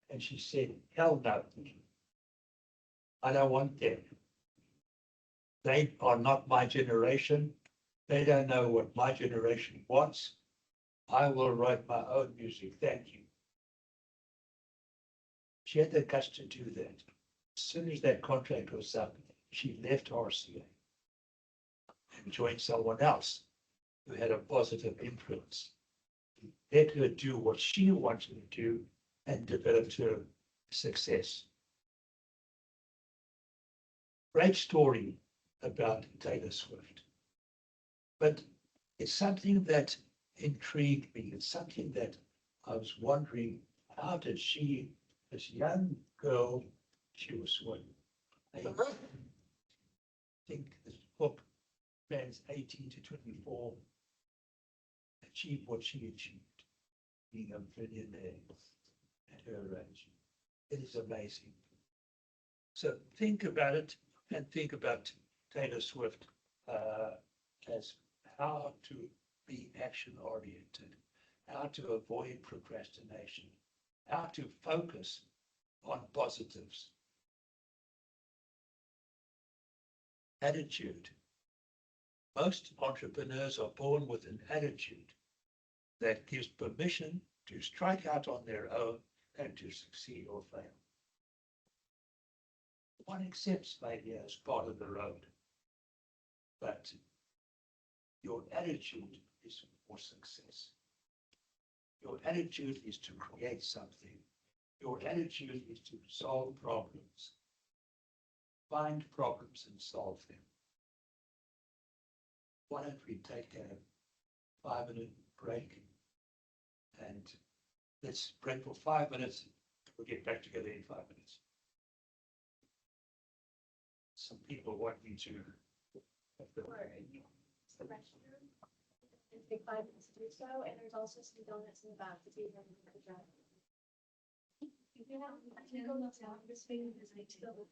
And she said, hell no, I don't want them. They are not my generation. They don't know what my generation wants. I will write my own music, thank you. She had the guts to do that. As soon as that contract was up, she left RCA and joined someone else who had a positive influence. Let her do what she wanted to do and developed her success. Great story about Taylor Swift. But it's something that intrigued me. It's something that I was wondering, how did she, this young girl, she was what, I think this book spans 18 to 24, achieve what she achieved, being a billionaire at her age. It is amazing. So think about it, and think about Taylor Swift as how to be action oriented, how to avoid procrastination, how to focus on positives. attitude. Most entrepreneurs are born with an attitude that gives permission to strike out on their own and to succeed or fail. One accepts failure as part of the road, but your attitude is for success. Your attitude is to create something. Your attitude is to solve problems. Find problems and solve them. Why don't we take a 5-minute break? And let's break for 5 minutes. We'll get back together in 5 minutes. Some people want me to. It's the restroom. It'll take 5 minutes to do so, and there's also some donuts in the back to be able to drive. You can go down this way and visit to the.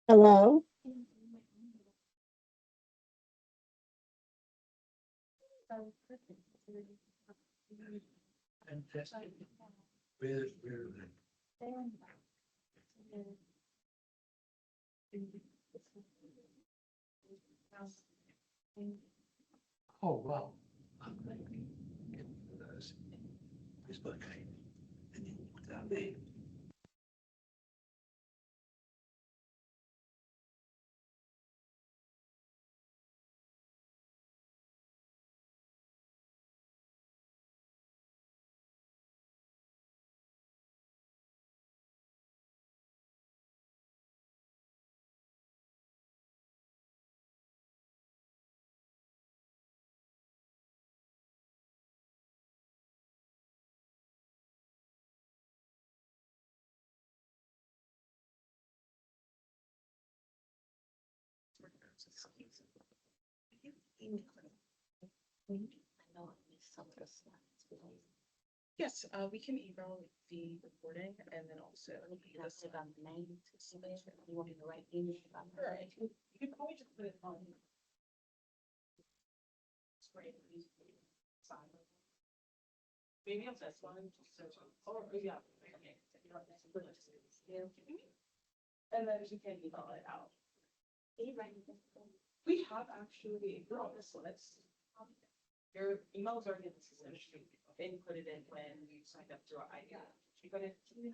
Hello? Fantastic. Where oh, wow. I'm going to get those. This book, and then without name. Yes, we can email the recording and then also. Sure, you can probably just put it on. Maybe on this one, just so, or, yeah. And then you can email it out. We have actually, we're on this list. Your emails are in the system. They put it in when you signed up through our ID. You got it? Okay.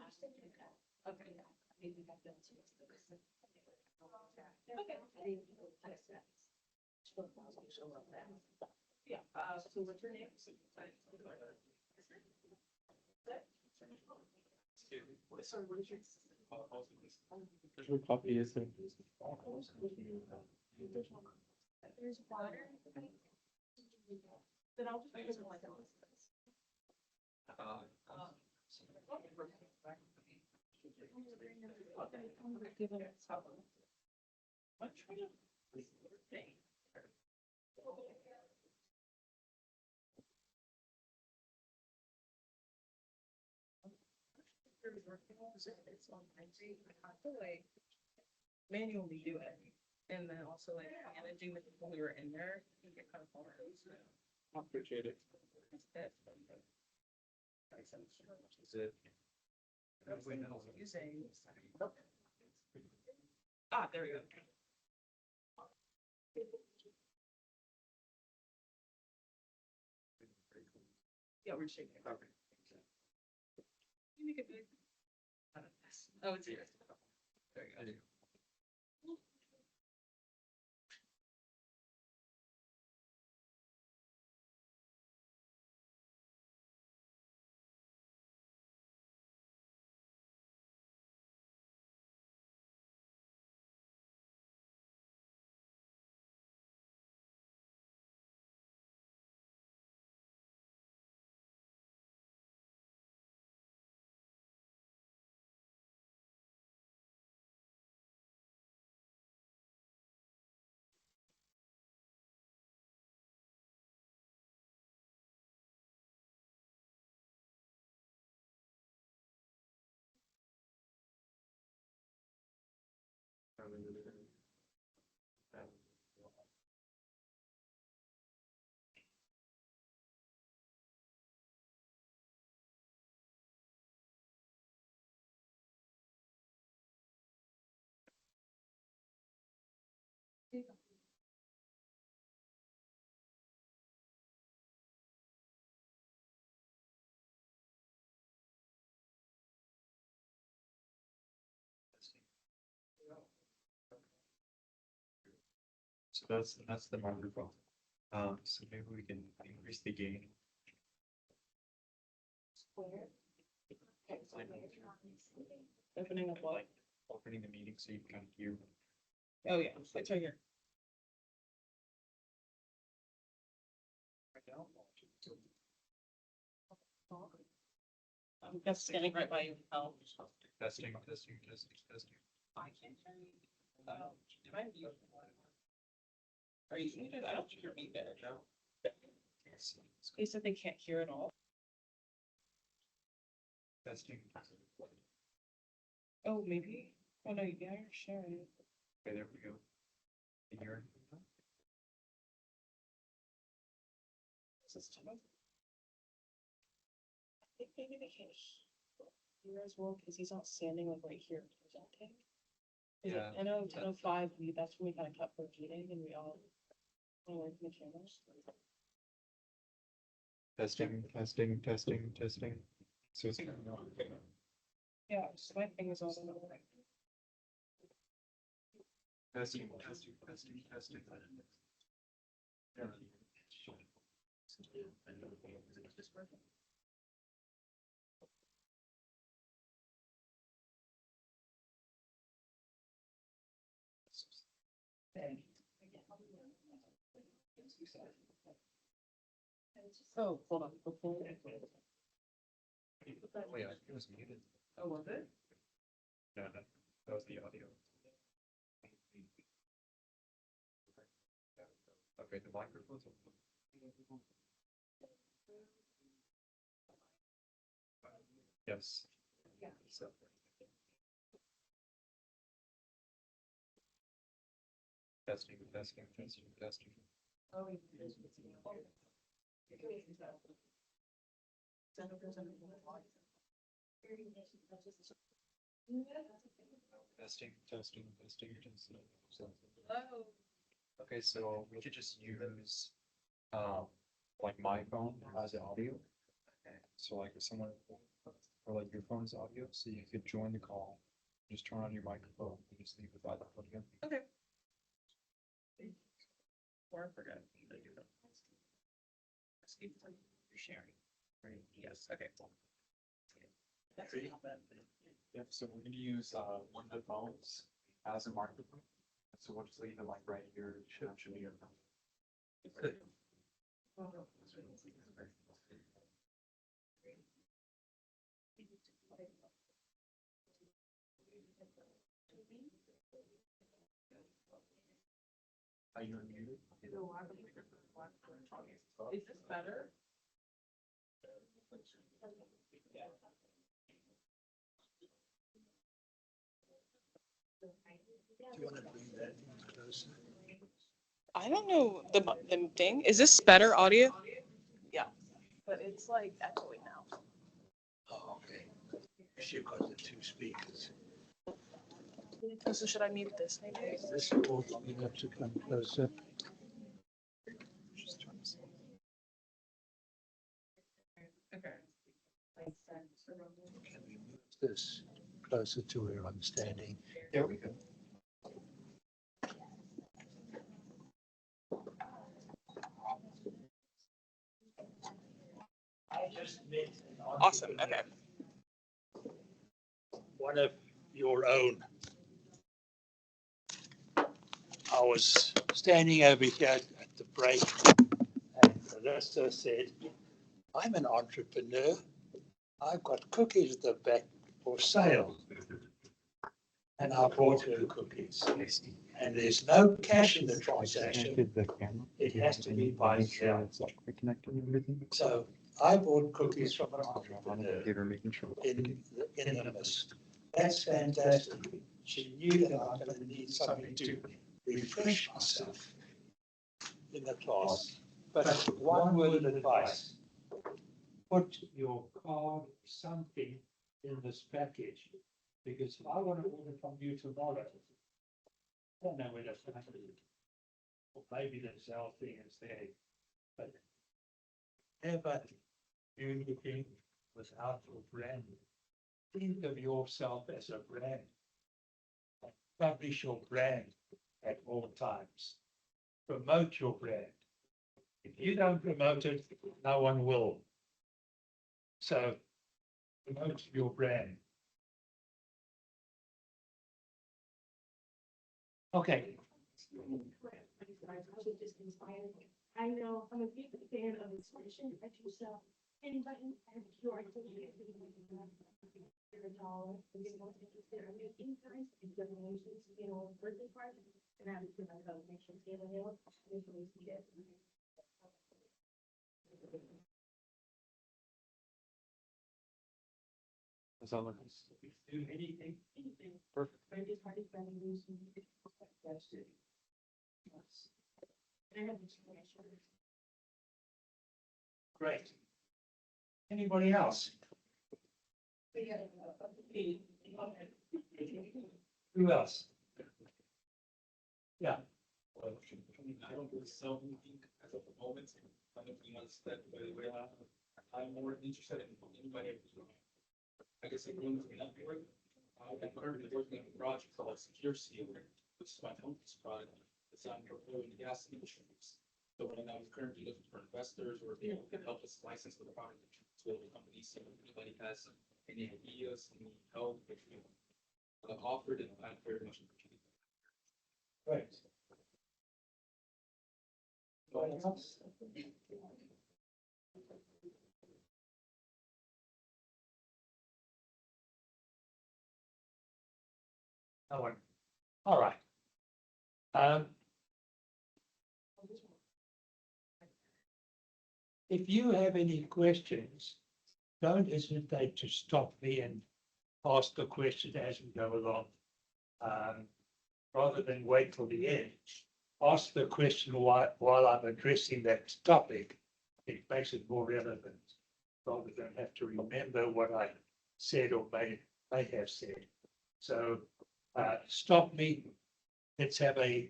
Yeah, so what's your name? Sorry, what is your? What copy is it? There's water. Then I'll just make it like. I'm trying to. It's on my feet. I have to like manually do it. And then also like managing the people who are in there, you get kind of hard. I appreciate it. Is it? Using. Ah, there we go. Yeah, we're shaking. You make it big. Oh, it's yours. There you go. So that's the microphone. So maybe we can increase the gain. Opening up what? Opening the meeting so you can kind of hear. Oh, yeah, it's right here. I'm just standing right by you. Oh. Testing, testing, testing, testing. I can't hear you. Am I muted? Are you muted? I don't think you're muted. They said they can't hear at all. Testing. Oh, maybe. Oh, no, yeah, you're sharing. Okay, there we go. Can you hear? Is this Tim? I think maybe they can't hear as well because he's not standing like right here presenting. 'Cause Yeah. I know 10:05, that's when we kind of cut for meeting and we all went away from the cameras. Testing, testing, testing, testing. So it's. Yeah, so my thing is also. Testing, testing, testing, testing. Oh, hold on. Before. Oh, yeah, it was muted. Oh, was it? No, no, that was the audio. Okay, the microphone's open. Yes. Yeah. So. Testing, testing, testing, testing. Oh, Testing, testing, testing, testing. Hello. Okay, so we could just use, like my phone as audio. So like if someone, or like your phone's audio, so you could join the call, just turn on your microphone, and just leave without that plug in. Okay. Or I forgot. You're sharing. Right? Yes, okay. That's Yep, so we're gonna use, one of the phones as a microphone. So we'll just leave it like right here, should be enough. Are you unmuted? Is this better? I don't know the thing. Is this better audio? Yeah, but it's like echoing now. Oh, okay. Issue because of two speakers. So should I mute this maybe? This will you have to come closer. Okay. Can we move this closer to where I'm standing. There we go. I just met. Awesome. Okay. One of your own. I was standing over here at the break and Melissa said, I'm an entrepreneur. I've got cookies at the back for sale. And I bought her cookies. And there's no cash in the transaction. It has to be by Zelle. So I bought cookies from an entrepreneur in the mist. That's fantastic. She knew that I'm going to need something to refresh myself in the class. But one word of advice, put your card, something in this package, because if I want to order from you tomorrow, I don't know where that's going to be. Or maybe the Zelle thing is there, but never do anything without your brand. Think of yourself as a brand. Publish your brand at all times. Promote your brand. If you don't promote it, no one will. So promote your brand. Okay. I know, I'm a big fan of inspiration. I do sell anybody and QR code. $1, if you're most interested in making cards and donations, birthday party, and I would do my donation table here. Usually see it. Do anything. Perfect. Birthday party, graduation. That's it. And I have information. Great. Anybody else? Who else? Yeah. I don't really sell anything as of the moment. I don't think once that way I'm more interested in anybody. I guess I'm going to be working. I'm currently working on a project called Secure Seal, which is my company's product. It's on oil and gas industries. So right now, I'm currently looking for investors or people who can help us license the product to other companies. So if anybody has any ideas, any help, if you offered it, I'd very much appreciate it. Great. Anybody else? No one. All right. If you have any questions, don't hesitate to stop me and ask the question as we go along. Rather than wait till the end, ask the question while I'm addressing that topic. It makes it more relevant, rather than have to remember what I said or may have said. So stop me. Let's have a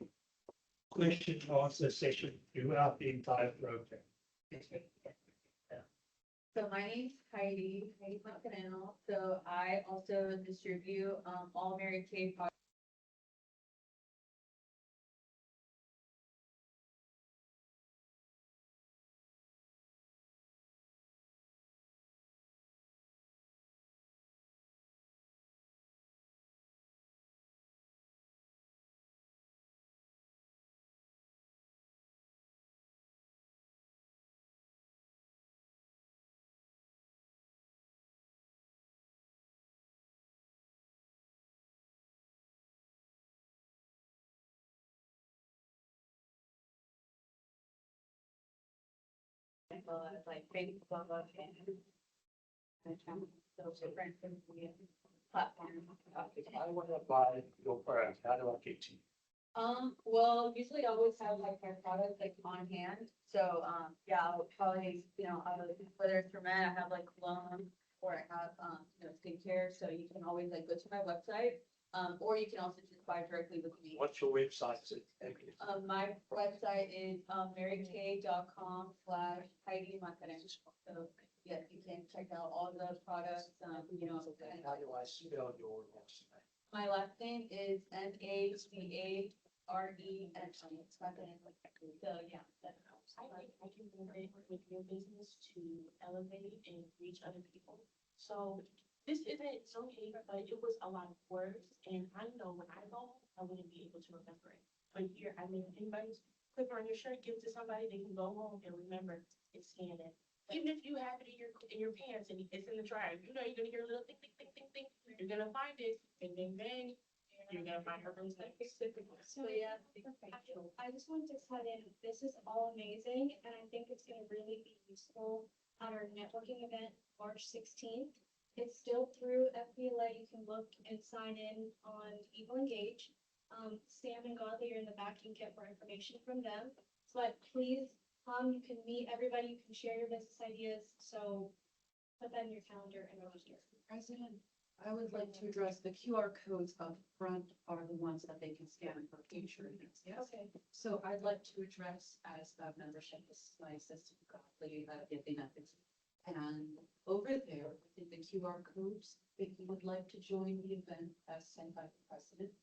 question and answer session throughout the entire program. So my name's Heidi Montanaro. So I also distribute all Mary Kay products. As well as like Facebook and those different platforms. If I want to buy your product, how do I get to you? Well, usually I always have like my products like on hand. So, yeah, I'll probably, whether it's for men, I have like cologne or I have, skincare. So you can always like go to my website. Or you can also just buy directly with me. What's your website? My website is marykay.com/Heidi Montanaro. So yeah, you can check out all the products, you know. How do I spell your last name? My last name is Macare. It's my name. So, yeah, that's. I can move it with your business to elevate and reach other people. So this isn't so okay, but it was a lot of words, and I know when I go home, I wouldn't be able to remember it. But here, I mean, anybody's clipper on your shirt, give it to somebody, they can go home and remember and scan it. Even if you have it in your pants and it's in the dryer, you know you're gonna hear a little ting, ting, ting, ting, ting. You're gonna find it, and then bang, you're gonna find her room next. So, yeah, I just wanted to cut in, this is all amazing, and I think it's gonna really be useful at our networking event, March 16th. It's still through FBLA, you can look and sign in on Eagle Engage. Sam and Godly are in the back, you can get more information from them, but please, you can meet everybody, you can share your business ideas, so put that in your calendar and register. President, I would like to address the QR codes up front are the ones that they can scan for future events. Yes. Okay. So I'd like to address as a membership, this is my assistant, Godly, giving ethics. And over there, within the QR codes, if you would like to join the event as sent by the president,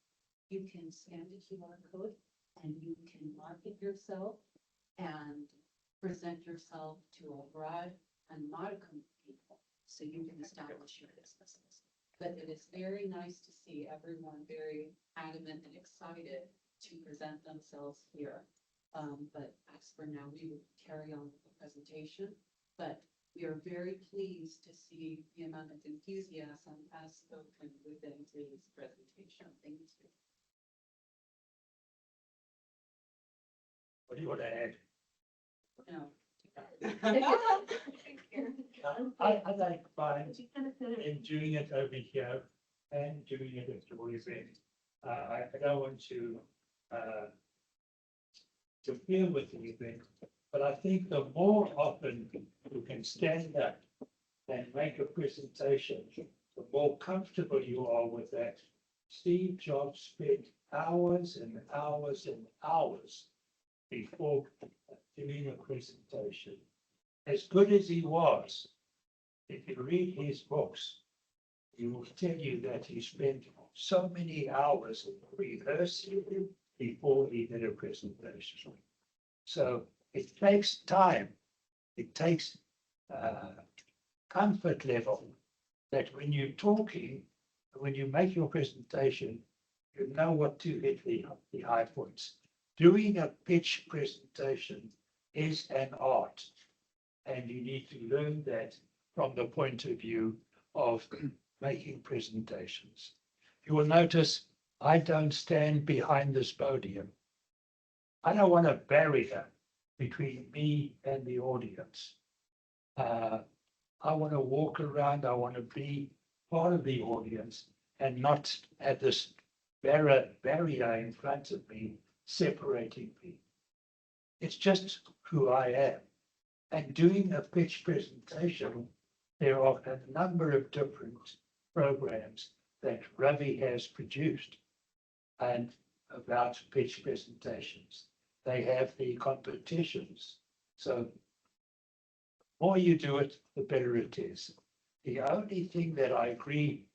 you can scan the QR code and you can market yourself and present yourself to a broad and modicum of people, so you can establish your businesses. But it is very nice to see everyone very adamant and excited to present themselves here. But as for now, we will carry on with the presentation, but we are very pleased to see the amount of enthusiasm as spoken within today's presentation. Thank you. What do you want to add? No. I like mine in doing it over here and doing it at your event. I don't want to interfere with the event, but I think the more often you can stand up and make a presentation, the more comfortable you are with that. Steve Jobs spent hours and hours and hours before doing a presentation. As good as he was, if you read his books, he will tell you that he spent so many hours rehearsing before he did a presentation. So it takes time. It takes comfort level that when you're talking, when you make your presentation, you know what to hit the high points. Doing a pitch presentation is an art, and you need to learn that from the point of view of making presentations. You will notice I don't stand behind this podium. I don't want a barrier between me and the audience. I want to walk around, I want to be part of the audience and not have this barrier in front of me separating me. It's just who I am. And doing a pitch presentation, there are a number of different programs that Ravi has produced and about pitch presentations. They have the competitions. So the more you do it, the better it is. The only thing that I agree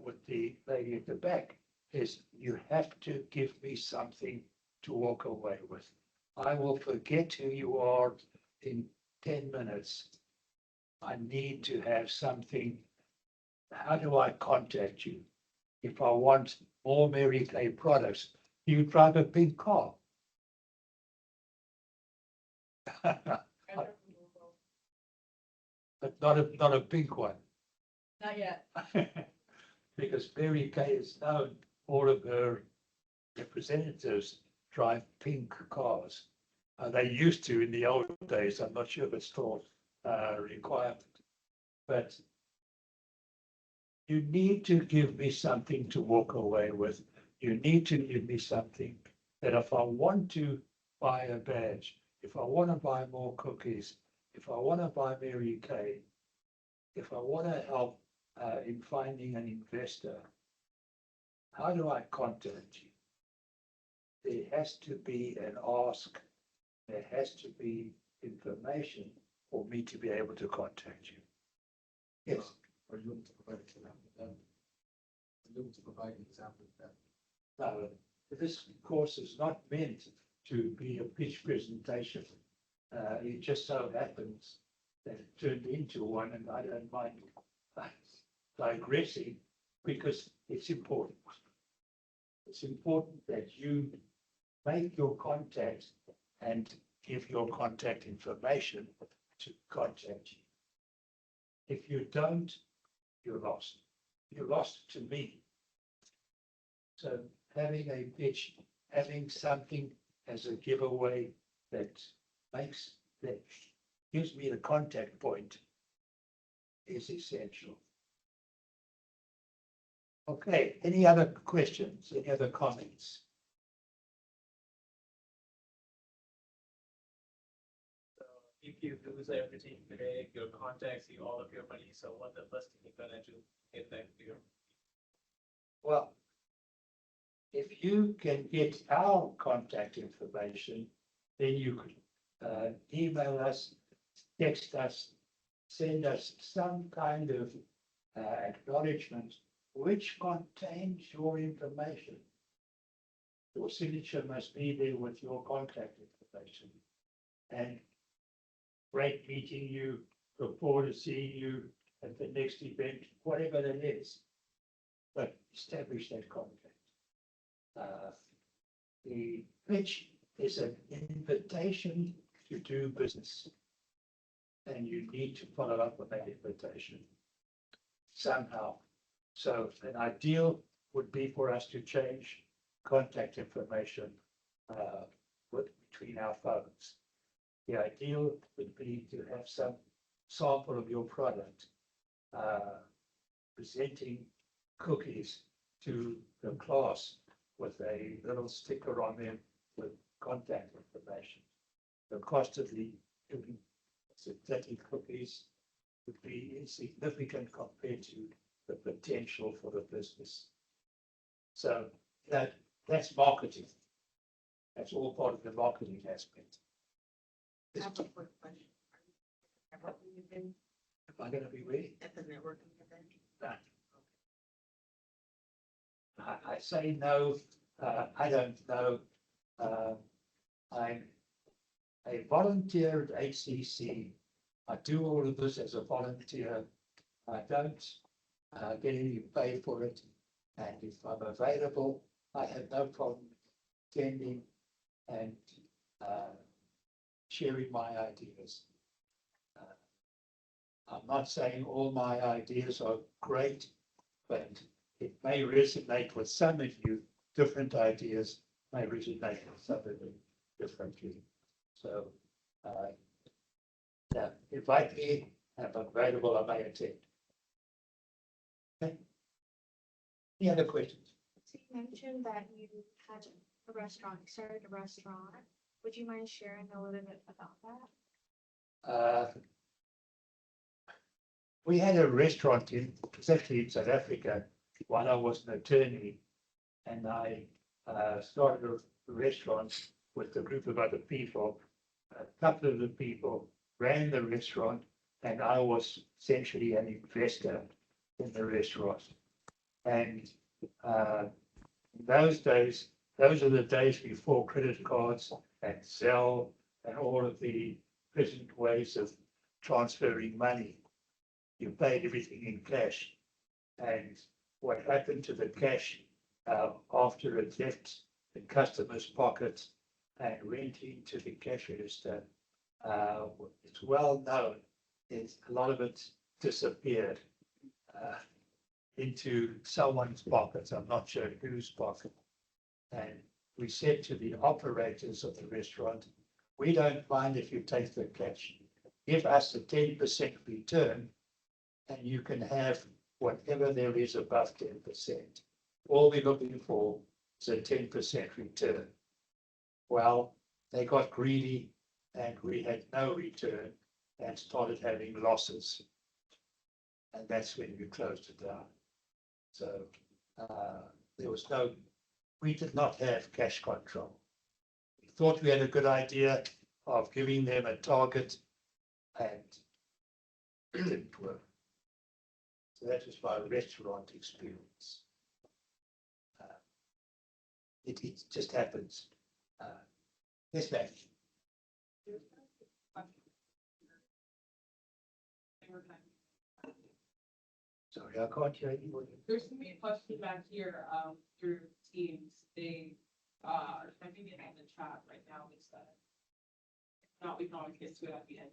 with the lady at the back is you have to give me something to walk away with. I will forget who you are in 10 minutes. I need to have something. How do I contact you? If I want more Mary Kay products, you drive a pink car. But not a pink one. Not yet. Because Mary Kay is known, all of her representatives drive pink cars. They used to in the old days. I'm not sure if it's still a requirement. But you need to give me something to walk away with. You need to give me something that if I want to buy a badge, if I want to buy more cookies, if I want to buy Mary Kay, if I want to help in finding an investor, how do I contact you? There has to be an ask. There has to be information for me to be able to contact you. Yes. Are you able to provide an example of that? Are you able to provide an example of that? No, this course is not meant to be a pitch presentation. It just so happens that it turned into one, and I don't mind digressing because it's important. It's important that you make your contact and give your contact information to contact you. If you don't, you're lost. You're lost to me. So having a pitch, having something as a giveaway that gives me the contact point is essential. Okay, any other questions, any other comments? If you lose everything today, your contacts, you all of your money, so what the first thing you're gonna do, get back to your. Well, if you can get our contact information, then you could email us, text us, send us some kind of acknowledgement which contains your information. Your signature must be there with your contact information. And great meeting you, look forward to seeing you at the next event, whatever that is. But establish that contact. The pitch is an invitation to do business. And you need to follow up with that invitation somehow. So an ideal would be for us to change contact information between our phones. The ideal would be to have some sample of your product, presenting cookies to the class with a little sticker on them with contact information. The cost of the 30 cookies would be insignificant compared to the potential for the business. So that's marketing. That's all part of the marketing aspect. I have a quick question. Am I going to be ready? at the networking event? No. I say no, I don't know. I'm a volunteer at HCC. I do all of this as a volunteer. I don't get any pay for it. And if I'm available, I have no problem attending and sharing my ideas. I'm not saying all my ideas are great, but it may resonate with some of you. Different ideas may resonate with some of you differently. So, yeah, invite me, and if I'm available, I may attend. Okay. Any other questions? So you mentioned that you had a restaurant, you started a restaurant. Would you mind sharing a little bit about that? We had a restaurant it's actually in South Africa, while I was an attorney, and I started a restaurant with a group of other people. A couple of the people ran the restaurant, and I was essentially an investor in the restaurant. And in those days, those are the days before credit cards and Zelle and all of the present ways of transferring money. You paid everything in cash. And what happened to the cash after it left the customer's pocket and went into the cash register, it's well known. A lot of it disappeared into someone's pockets. I'm not sure whose pocket. And we said to the operators of the restaurant, we don't mind if you take the cash. Give us a 10% return, and you can have whatever there is above 10%. All we're looking for is a 10% return. Well, they got greedy and we had no return and started having losses. And that's when we closed it down. So we did not have cash control. We thought we had a good idea of giving them a target and brilliant work. So that was my restaurant experience. It just happens. Yes, ma'am. Sorry, I can't hear anybody. There's gonna be a question back here, through Teams, they, are typing it in the chat right now, Lisa. If not, we can always get to it at the end.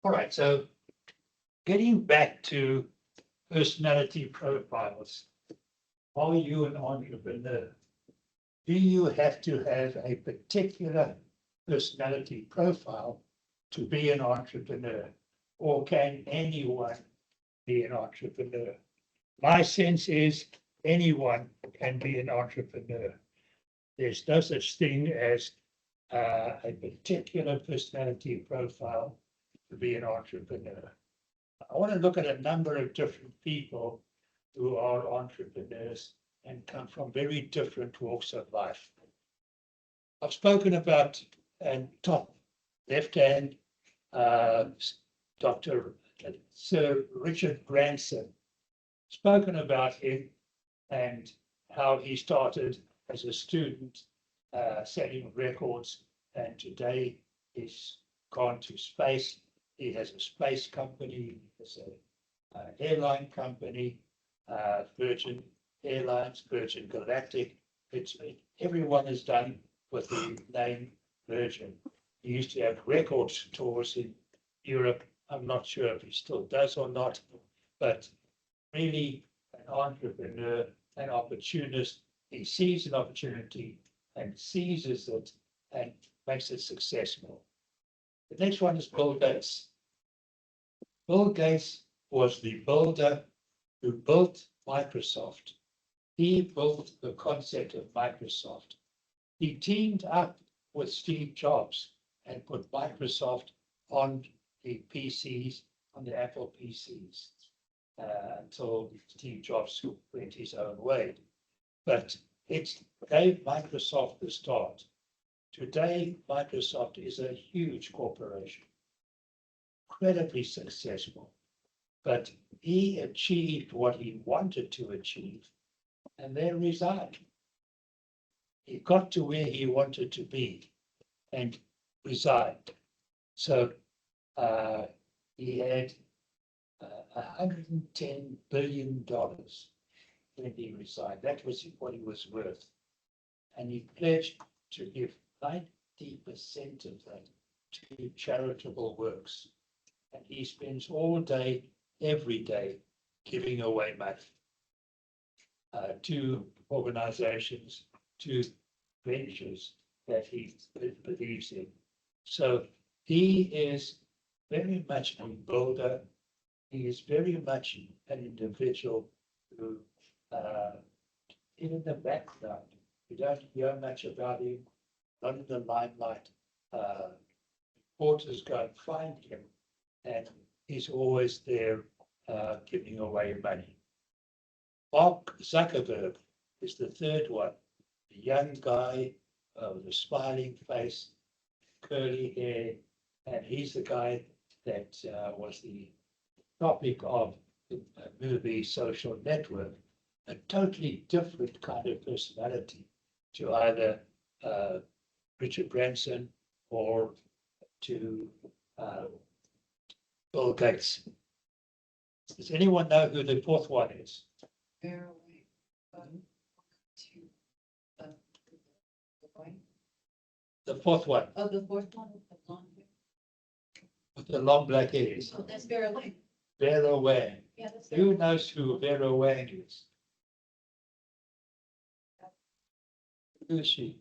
All right, so getting back to personality profiles. Are you an entrepreneur? Do you have to have a particular personality profile to be an entrepreneur? Or can anyone be an entrepreneur? My sense is anyone can be an entrepreneur. There's no such thing as a particular personality profile to be an entrepreneur. I want to look at a number of different people who are entrepreneurs and come from very different walks of life. I've spoken about, and top left hand, Dr. Sir Richard Branson, spoken about him and how he started as a student setting records, and today he's gone to space. He has a space company, he has an airline company, Virgin Airlines, Virgin Galactic. Everyone is done with the name Virgin. He used to have record tours in Europe. I'm not sure if he still does or not, but really an entrepreneur, an opportunist. He sees an opportunity and seizes it and makes it successful. The next one is Bill Gates. Bill Gates was the builder who built Microsoft. He built the concept of Microsoft. He teamed up with Steve Jobs and put Microsoft on the PCs, on the Apple PCs, until Steve Jobs went his own way. But it gave Microsoft the start. Today, Microsoft is a huge corporation, incredibly successful, but he achieved what he wanted to achieve and then resigned. He got to where he wanted to be and resigned. So he had $110 billion when he resigned. That was what he was worth. And he pledged to give 90% of that to charitable works. And he spends all day, every day, giving away money to organizations, to ventures that he believes in. So he is very much a builder. He is very much an individual who, in the background, you don't hear much about him, not in the limelight. Reporters go and find him, and he's always there giving away money. Mark Zuckerberg is the third one, the young guy with a smiling face, curly hair, and he's the guy that was the topic of the movie Social Network, a totally different kind of personality to either Richard Branson or to Bill Gates. Does anyone know who the fourth one is? The fourth one. Oh, the fourth one with the blonde hair. With the long black hairs. Oh, that's Vera Wang. Vera Wang. Yeah, that's Who knows who Vera Wang is? Who is she?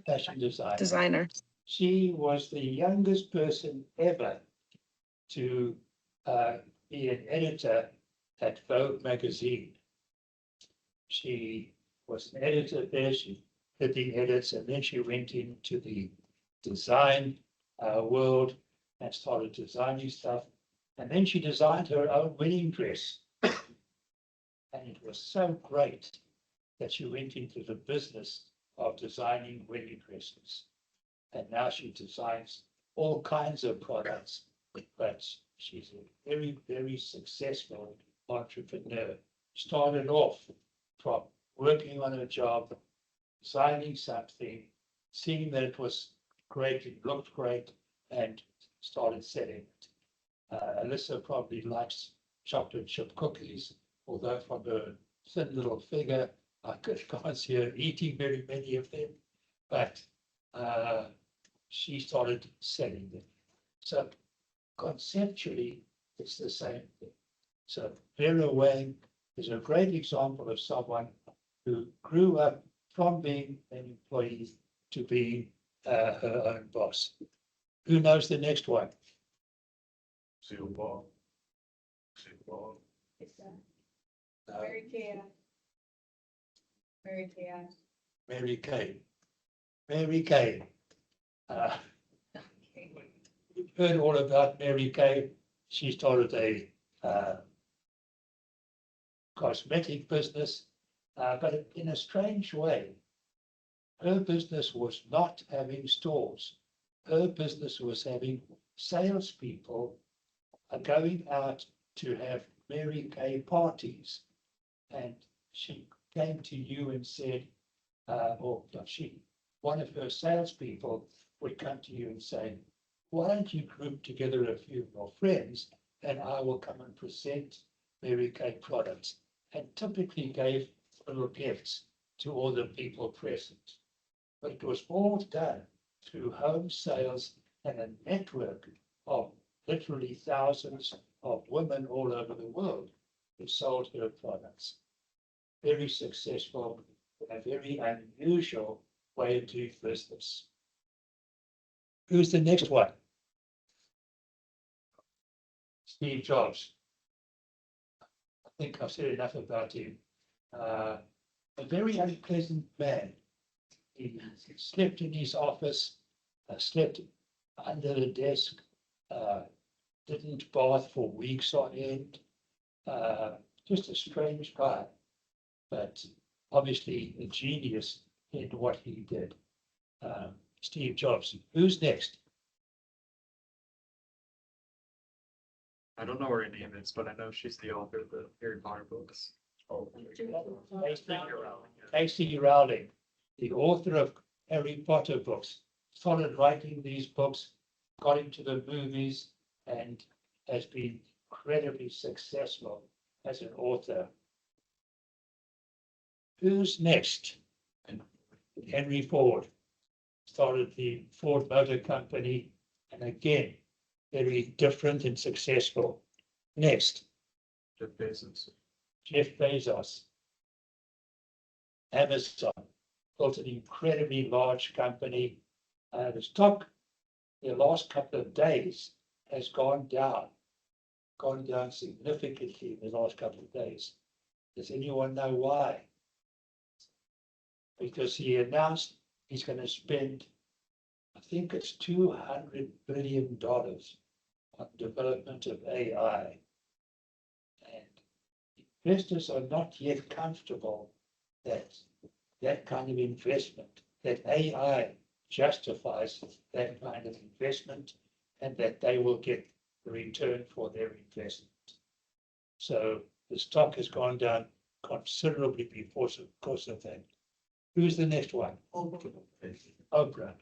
Fashion designer. Designer. She was the youngest person ever to be an editor at Vogue magazine. She was an editor there. She did the edits, and then she went into the design world and started designing stuff. And then she designed her own wedding dress. And it was so great that she went into the business of designing wedding dresses. And now she designs all kinds of products, but she's a very, very successful entrepreneur. Started off from working on a job, designing something, seeing that it was great, it looked great, and started selling it. Alyssa probably likes chocolate chip cookies, although from her thin little figure, I can't see her eating very many of them, but she started selling them. So conceptually, it's the same thing. So Vera Wang is a great example of someone who grew up from being an employee to being her own boss. Who knows the next one? It's Mary Kay. Mary Kay. Mary Kay. Mary Kay. You've heard all about Mary Kay. She started a cosmetic business, but in a strange way. Her business was not having stores. Her business was having salespeople going out to have Mary Kay parties. And she came to you and said, one of her salespeople would come to you and say, why don't you group together a few of your friends and I will come and present Mary Kay products, and typically gave little gifts to all the people present. But it was all done through home sales and a network of literally thousands of women all over the world who sold her products. Very successful, a very unusual way of doing business. Who's the next one? Steve Jobs. I think I've said enough about him. A very unpleasant man. He slept in his office, slept under the desk, didn't bath for weeks on end. Just a strange guy, but obviously a genius in what he did. Steve Jobs. Who's next? I don't know her name is, but I know she's the author of the Harry Potter books. Casey Rowling, the author of Harry Potter books, started writing these books, got into the movies, and has been incredibly successful as an author. Who's next? Henry Ford started the Ford Motor Company, and again, very different and successful. Next. Jeff Bezos. Jeff Bezos. Amazon built an incredibly large company. The stock, the last couple of days, has gone down significantly in the last couple of days. Does anyone know why? Because he announced he's going to spend, I think it's $200 billion on development of AI. And investors are not yet comfortable that that kind of investment, that AI justifies that kind of investment, and that they will get the return for their investment. So the stock has gone down considerably because of that. Who's the next one? Oprah.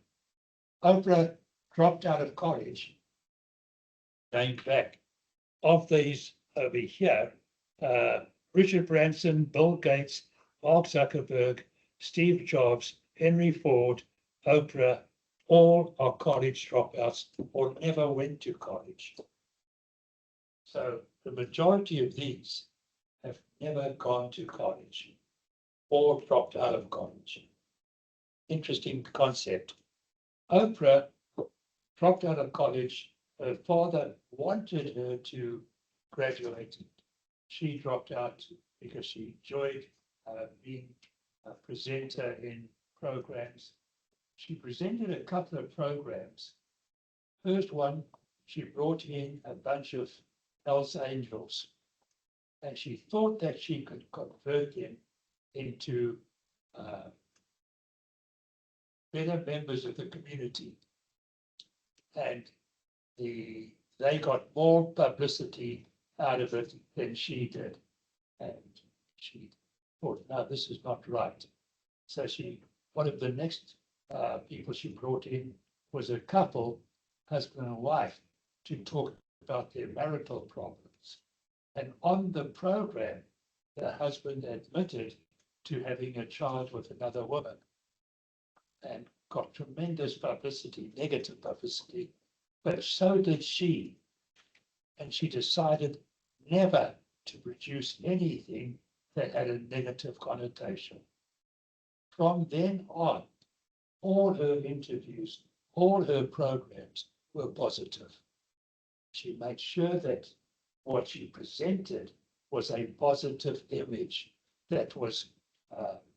Oprah dropped out of college. Going back, of these over here, Richard Branson, Bill Gates, Mark Zuckerberg, Steve Jobs, Henry Ford, Oprah, all are college dropouts or never went to college. So the majority of these have never gone to college or dropped out of college. Interesting concept. Oprah dropped out of college. Her father wanted her to graduate. She dropped out because she enjoyed being a presenter in programs. She presented a couple of programs. First one, she brought in a bunch of Hells Angels, and she thought that she could convert them into better members of the community. And they got more publicity out of it than she did. And she thought, no, this is not right. So one of the next people she brought in was a couple, husband and wife, to talk about their marital problems. And on the program, the husband admitted to having a child with another woman and got tremendous publicity, negative publicity, but so did she. And she decided never to produce anything that had a negative connotation. From then on, all her interviews, all her programs were positive. She made sure that what she presented was a positive image that was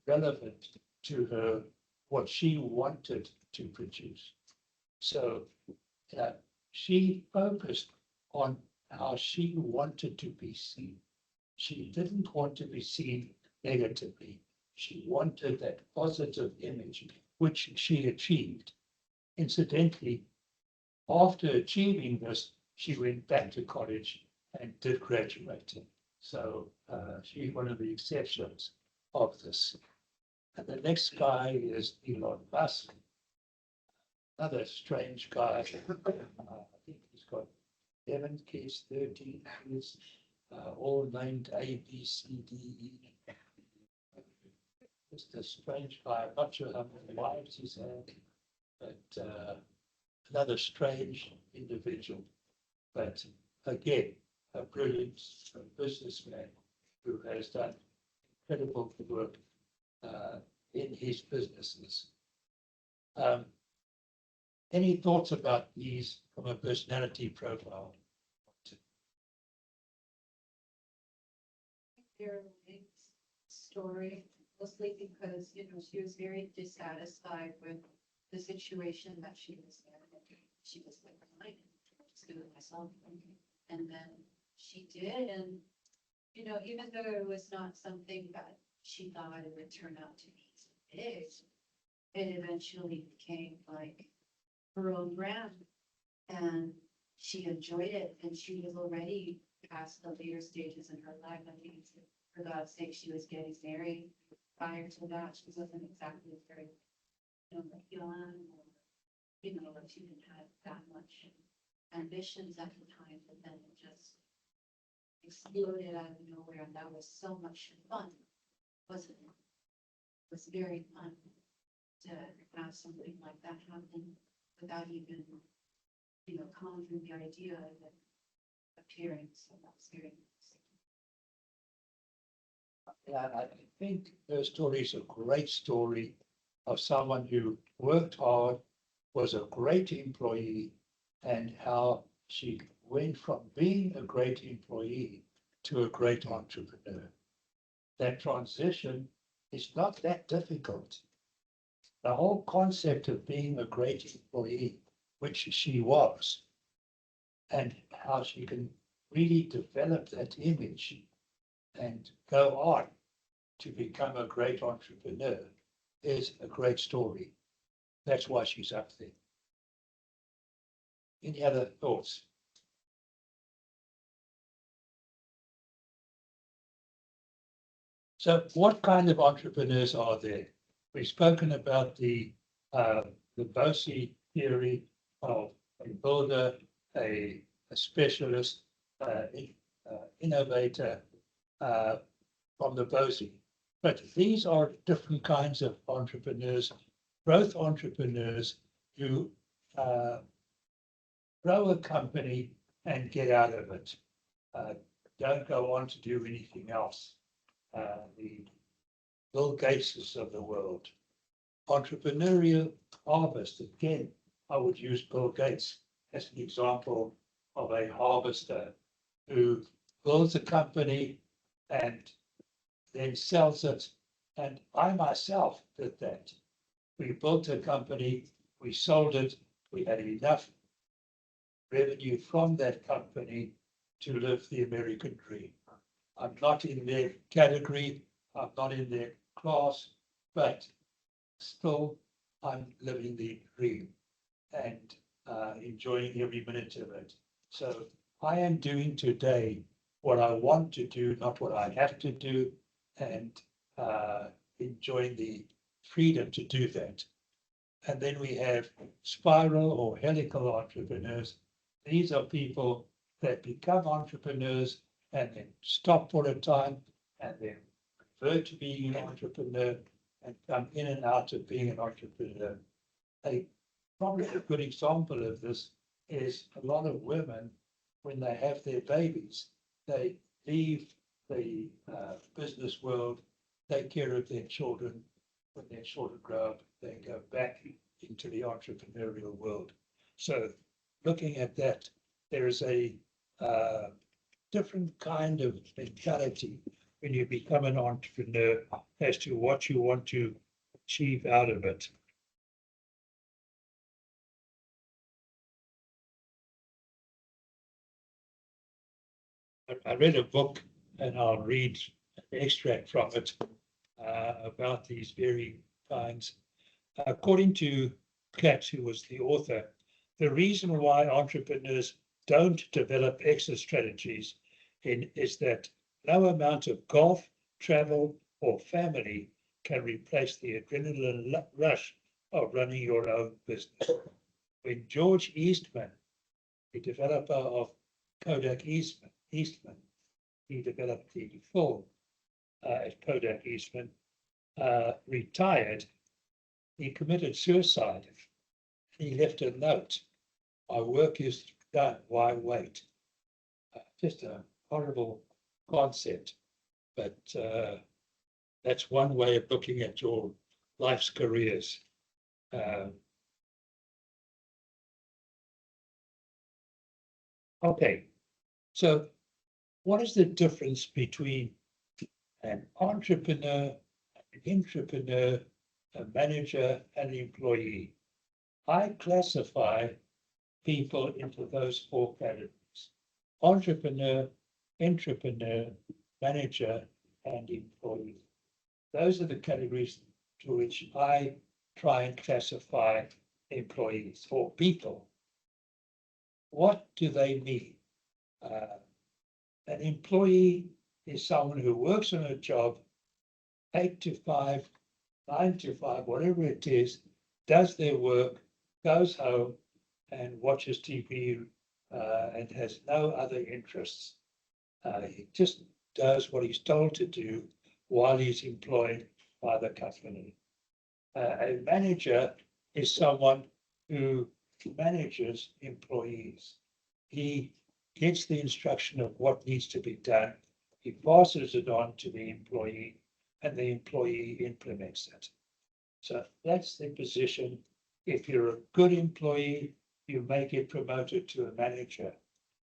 relevant to her, what she wanted to produce. So she focused on how she wanted to be seen. She didn't want to be seen negatively. She wanted that positive image, which she achieved. Incidentally, after achieving this, she went back to college and did graduating. So she's one of the exceptions of this. And the next guy is Elon Musk, another strange guy. I think he's got 11 kids, 13 kids, all named A, B, C, D, E. Just a strange guy. I'm not sure how many wives he's had, but another strange individual. But again, a brilliant businessman who has done incredible work in his businesses. Any thoughts about these from a personality profile? Caroline's story, mostly because, she was very dissatisfied with the situation that she was in. She was like, I'm just doing it myself. And then she did, and, even though it was not something that she thought it would turn out to be big, it eventually became like her own brand. And she enjoyed it, and she was already past the later stages in her life. I think, for God's sake, she was getting married. Prior to that, she wasn't exactly very, young, or, she didn't have that much ambitions at the time, but then it just exploded out of nowhere, and that was so much fun, wasn't it? It was very fun to have something like that happen without even, conjuring the idea of it appearing. So that's very nice. Yeah, I think her story is a great story of someone who worked hard, was a great employee, and how she went from being a great employee to a great entrepreneur. That transition is not that difficult. The whole concept of being a great employee, which she was, and how she can really develop that image and go on to become a great entrepreneur, is a great story. That's why she's up there. Any other thoughts? So what kind of entrepreneurs are there? We've spoken about the BOSI theory of a builder, a specialist, innovator from the BOSI. But these are different kinds of entrepreneurs, growth entrepreneurs who grow a company and get out of it. Don't go on to do anything else. The Bill Gateses of the world. Entrepreneurial harvest. Again, I would use Bill Gates as an example of a harvester who builds a company and then sells it. And I myself did that. We built a company, we sold it, we had enough revenue from that company to live the American dream. I'm not in their category. I'm not in their class, but still I'm living the dream and enjoying every minute of it. So I am doing today what I want to do, not what I have to do, and enjoying the freedom to do that. And then we have spiral or helical entrepreneurs. These are people that become entrepreneurs and then stop for a time and then revert to being an entrepreneur and come in and out of being an entrepreneur. Probably a good example of this is a lot of women, when they have their babies, they leave the business world, take care of their children. When their children grow up, they go back into the entrepreneurial world. So looking at that, there is a different kind of mentality when you become an entrepreneur as to what you want to achieve out of it. I read a book and I'll read an extract from it about these very kinds. According to Katz, who was the author, the reason why entrepreneurs don't develop exit strategies is that no amount of golf, travel, or family can replace the adrenaline rush of running your own business. When George Eastman, the developer of Kodak Eastman, he developed the film at Kodak Eastman, retired, he committed suicide. He left a note, my work is done, why wait? Just a horrible concept, but that's one way of looking at your life's careers. Okay, so what is the difference between an entrepreneur, an intrapreneur, a manager, and an employee? I classify people into those four categories: entrepreneur, intrapreneur, manager, and employee. Those are the categories to which I try and classify employees or people. What do they mean? An employee is someone who works on a job 8 to 5, 9 to 5, whatever it is, does their work, goes home and watches TV and has no other interests. He just does what he's told to do while he's employed by the company. A manager is someone who manages employees. He gets the instruction of what needs to be done. He passes it on to the employee and the employee implements it. So that's the position. If you're a good employee, you may get promoted to a manager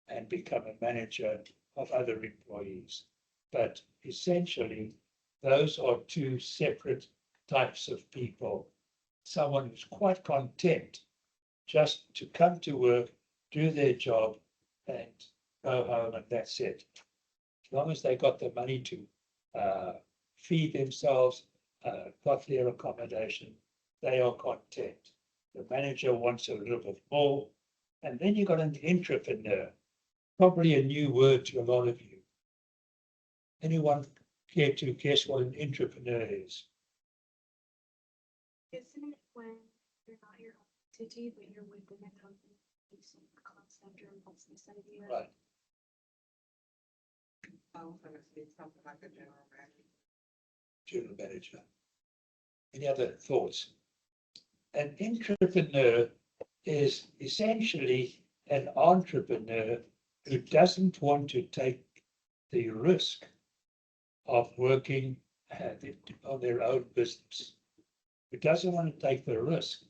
and become a manager of other employees. But essentially, those are two separate types of people. Someone who's quite content just to come to work, do their job, and go home, and that's it. As long as they got the money to feed themselves, got their accommodation, they are content. The manager wants a little bit more. And then you got an intrapreneur, probably a new word to a lot of you. Anyone care to guess what an intrapreneur is? Isn't it when you're not your own entity, but you're within a company, some concept or business idea? Right. Something like a general manager. General manager. Any other thoughts? An intrapreneur is essentially an entrepreneur who doesn't want to take the risk of working on their own business. Who doesn't want to take the risk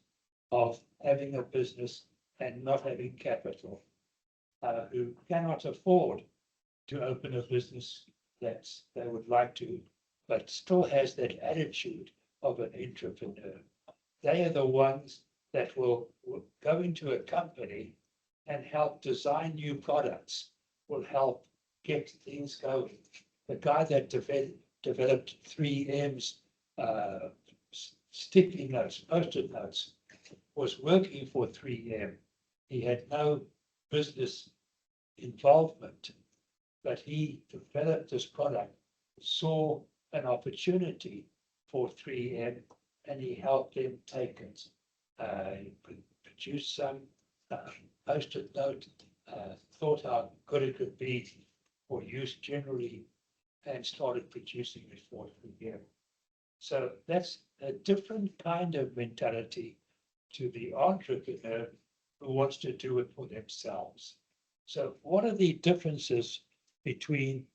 of having a business and not having capital. Who cannot afford to open a business that they would like to, but still has that attitude of an entrepreneur. They are the ones that will go into a company and help design new products, will help get things going. The guy that developed 3M's sticky notes, post-it notes, was working for 3M. He had no business involvement, but he developed this product, saw an opportunity for 3M, and he helped them take it. He produced some post-it note, thought how good it could be for use generally, and started producing it for 3M. So that's a different kind of mentality to the entrepreneur who wants to do it for themselves. So what are the differences between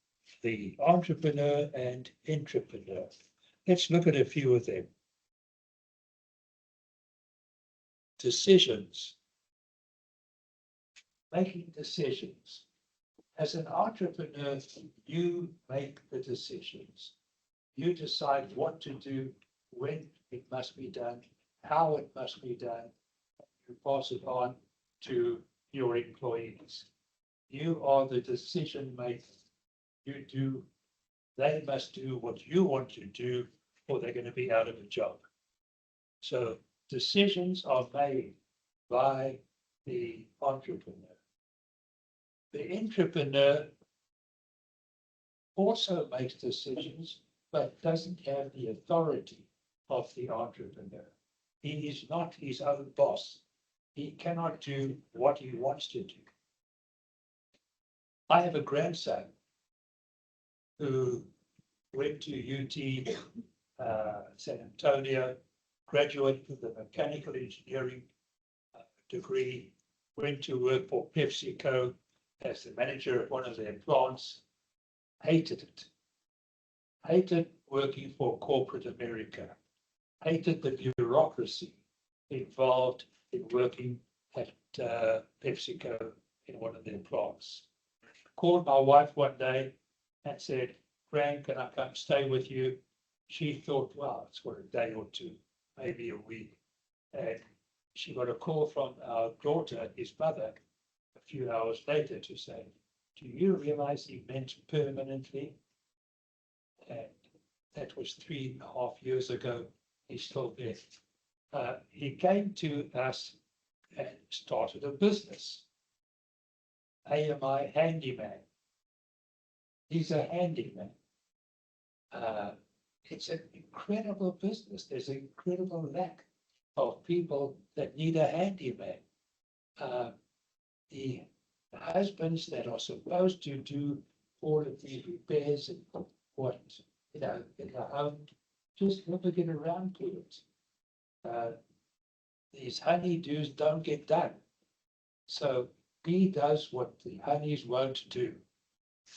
the entrepreneur and intrapreneur? Let's look at a few of them. Decisions. Making decisions. As an entrepreneur, you make the decisions. You decide what to do, when it must be done, how it must be done. You pass it on to your employees. You are the decision maker. They must do what you want to do, or they're going to be out of a job. So decisions are made by the entrepreneur. The entrepreneur also makes decisions, but doesn't have the authority of the entrepreneur. He is not his own boss. He cannot do what he wants to do. I have a grandson who went to UT San Antonio, graduated with a mechanical engineering degree, went to work for PepsiCo as the manager of one of their plants, hated it. Hated working for corporate America, hated the bureaucracy involved in working at PepsiCo in one of their plants. Called my wife one day and said, "Fran, can I come stay with you?" She thought, well, it's for a day or two, maybe a week. And she got a call from our daughter, his mother, a few hours later to say, "Do you realize he meant permanently?" And that was 3.5 years ago. He's still there. He came to us and started a business. AMI Handyman. He's a handyman. It's an incredible business. There's an incredible lack of people that need a handyman. The husbands that are supposed to do all of these repairs and what, in the home, just never get around to it. These honeydews don't get done. So he does what the honeys won't do.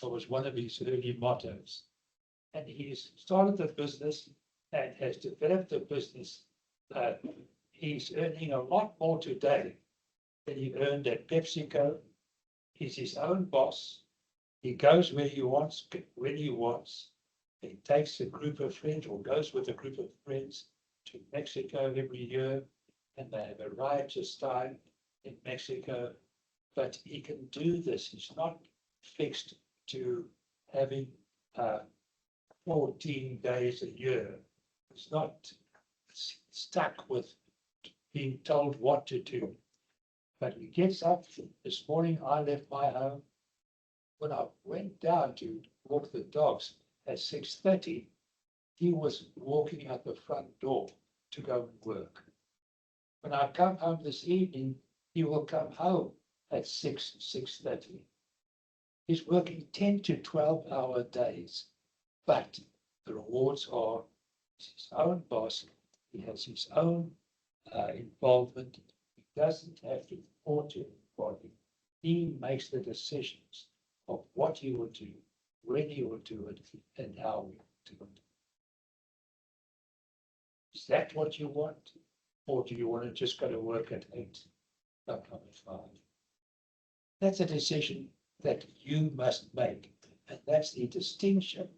That was one of his early mottos. And he's started the business and has developed the business. He's earning a lot more today than he earned at PepsiCo. He's his own boss. He goes where he wants, when he wants. He takes a group of friends or goes with a group of friends to Mexico every year, and they have a riotous time in Mexico. But he can do this. He's not fixed to having 14 days a year. He's not stuck with being told what to do. But he gets up. This morning I left my home. When I went down to walk the dogs at 6:30, he was walking out the front door to go and work. When I come home this evening, he will come home at 6:30. He's working 10 to 12-hour days, but the rewards are his own boss. He has his own involvement. He doesn't have to report to anybody. He makes the decisions of what he will do, when he will do it, and how he will do it. Is that what you want? Or do you want to just go to work at 8, come home at 5? That's a decision that you must make. And that's the distinction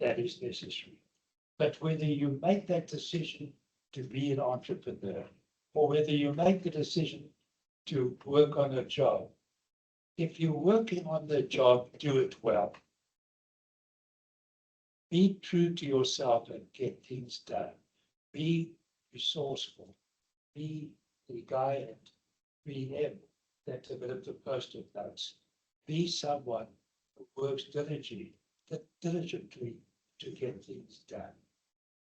that is necessary. But whether you make that decision to be an entrepreneur, or whether you make the decision to work on a job, if you're working on the job, do it well. Be true to yourself and get things done. Be resourceful. Be the guy at 3M that developed the post-it notes. Be someone who works diligently to get things done.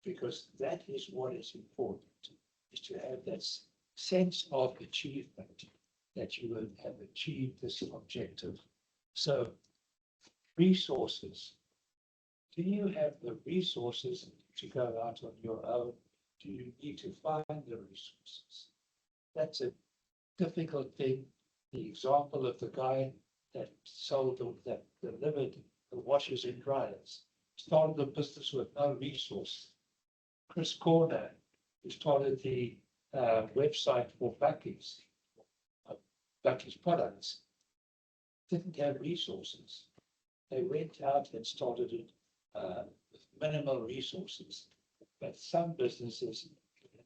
Because that is what is important, is to have that sense of achievement that you will have achieved this objective. So resources. Do you have the resources to go out on your own? Do you need to find the resources? That's a difficult thing. The example of the guy that that delivered the washers and dryers, started a business with no resource. Chris Corner, who started the website for Bucky's products, didn't have resources. They went out and started it with minimal resources, but some businesses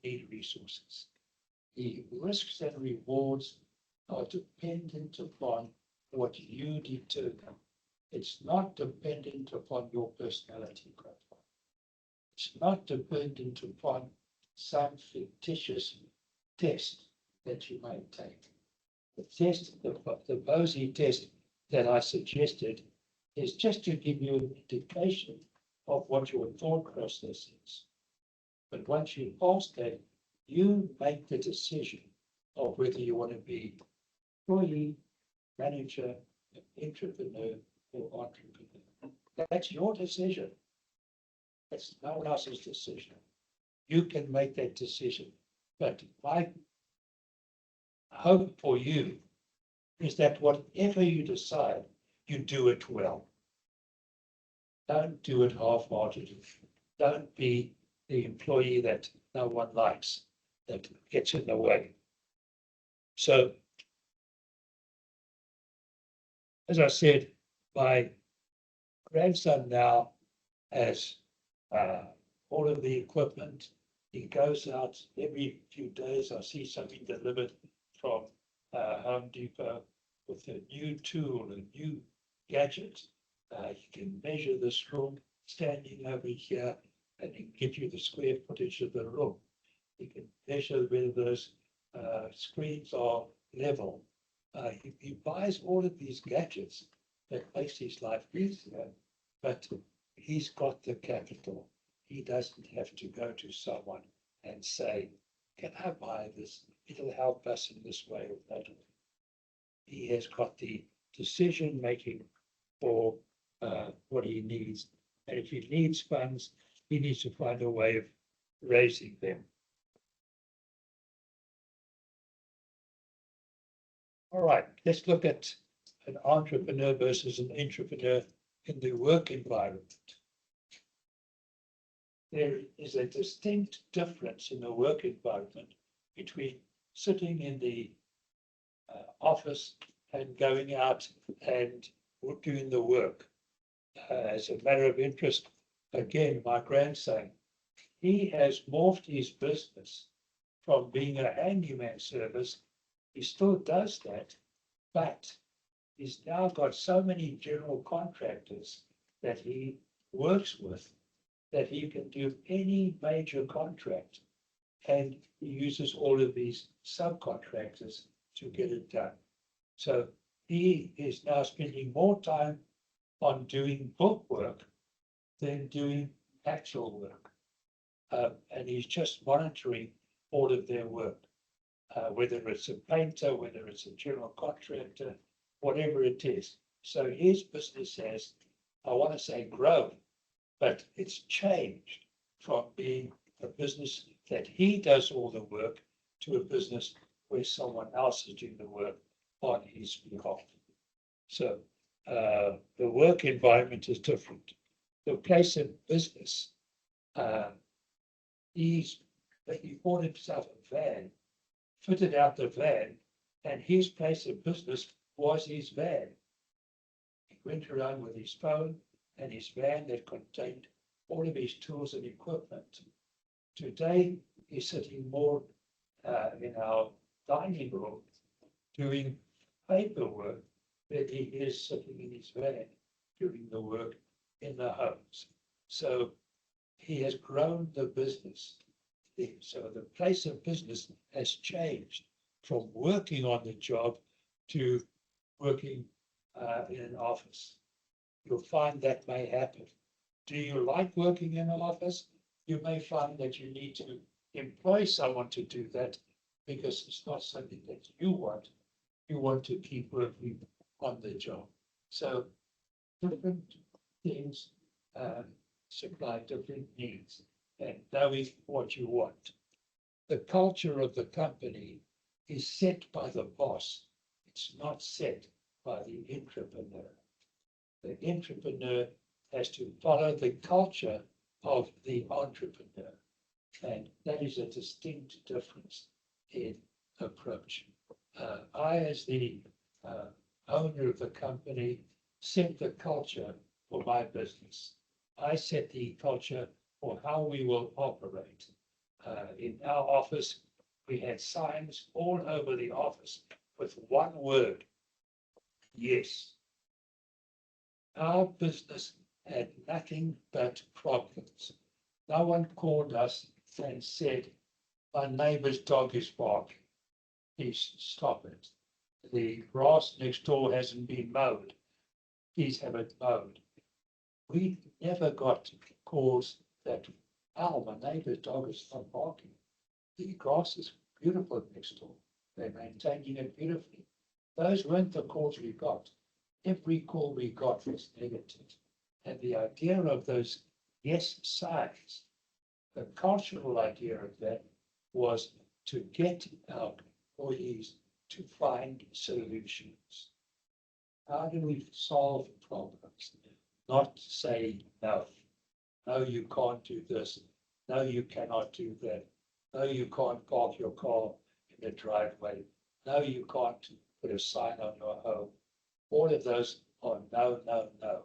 need resources. The risks and rewards are dependent upon what you determine. It's not dependent upon your personality profile. It's not dependent upon some fictitious test that you may take. The test, the Bosey test that I suggested, is just to give you an indication of what your thought process is. But once you pass that, you make the decision of whether you want to be employee, manager, entrepreneur, or entrepreneur. That's your decision. That's no one else's decision. You can make that decision. But my hope for you is that whatever you decide, you do it well. Don't do it half-heartedly. Don't be the employee that no one likes, that gets in the way. So, as I said, my grandson now has all of the equipment. He goes out every few days. I see something delivered from Home Depot with a new tool, a new gadget. He can measure this room standing over here, and he can give you the square footage of the room. He can measure whether those screens are level. He buys all of these gadgets that makes his life easier, but he's got the capital. He doesn't have to go to someone and say, can I buy this? It'll help us in this way or that. He has got the decision making for what he needs. And if he needs funds, he needs to find a way of raising them. All right, let's look at an entrepreneur versus an entrepreneur in the work environment. There is a distinct difference in the work environment between sitting in the office and going out and doing the work. As a matter of interest, again, my grandson, he has morphed his business from being a handyman service. He still does that, but he's now got so many general contractors that he works with that he can do any major contract, and he uses all of these subcontractors to get it done. So he is now spending more time on doing book work than doing actual work. And he's just monitoring all of their work, whether it's a painter, whether it's a general contractor, whatever it is. So his business has, I want to say, grown, but it's changed from being a business that he does all the work to a business where someone else is doing the work on his behalf. So the work environment is different. The place in business, he bought himself a van, fitted out the van, and his place of business was his van. He went around with his phone and his van that contained all of his tools and equipment. Today, he's sitting more in our dining room doing paperwork than he is sitting in his van doing the work in the homes. So he has grown the business. So the place of business has changed from working on the job to working in an office. You'll find that may happen. Do you like working in an office? You may find that you need to employ someone to do that because it's not something that you want. You want to keep working on the job. So different things supply different needs, and knowing what you want. The culture of the company is set by the boss. It's not set by the entrepreneur. The entrepreneur has to follow the culture of the entrepreneur. And that is a distinct difference in approach. I, as the owner of the company, set the culture for my business. I set the culture for how we will operate. In our office, we had signs all over the office with one word: yes. Our business had nothing but problems. No one called us and said, my neighbor's dog is barking. Please stop it. The grass next door hasn't been mowed. Please have it mowed. We never got calls that, oh, my neighbor's dog is not barking. The grass is beautiful next door. They're maintaining it beautifully. Those weren't the calls we got. Every call we got was negative. And the idea of those yes signs, the cultural idea of that was to get our employees to find solutions. How do we solve problems? Not say no. No, you can't do this. No, you cannot do that. No, you can't park your car in the driveway. No, you can't put a sign on your home. All of those are no, no, no.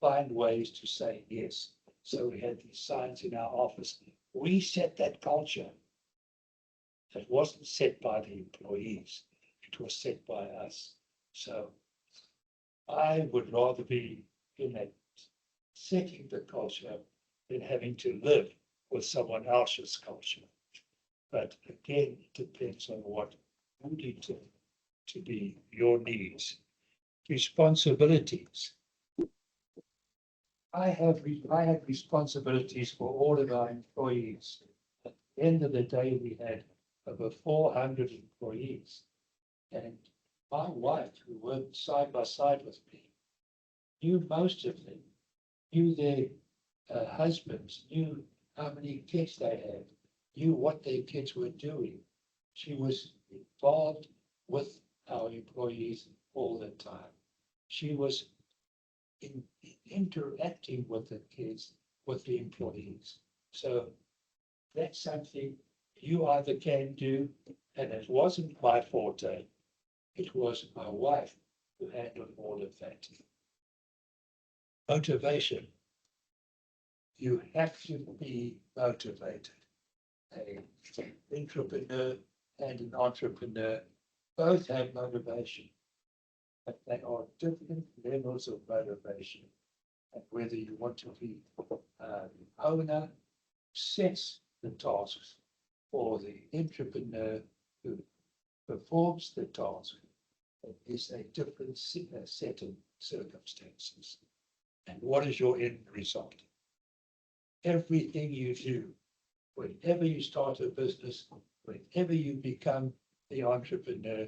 Find ways to say yes. So we had these signs in our office. We set that culture. It wasn't set by the employees. It was set by us. So I would rather be in that setting the culture than having to live with someone else's culture. But again, it depends on what you need to be your needs. Responsibilities. I had responsibilities for all of our employees. At the end of the day, we had over 400 employees. And my wife, who worked side by side with me, knew most of them, knew their husbands, knew how many kids they had, knew what their kids were doing. She was involved with our employees all the time. She was interacting with the kids, with the employees. So that's something you either can do, and it wasn't my forte. It was my wife who handled all of that. Motivation. You have to be motivated. An entrepreneur and an entrepreneur both have motivation, but they are different levels of motivation. And whether you want to be the owner sets the tasks, or the entrepreneur who performs the task, it is a different set of circumstances. And what is your end result? Everything you do, whenever you start a business, whenever you become the entrepreneur,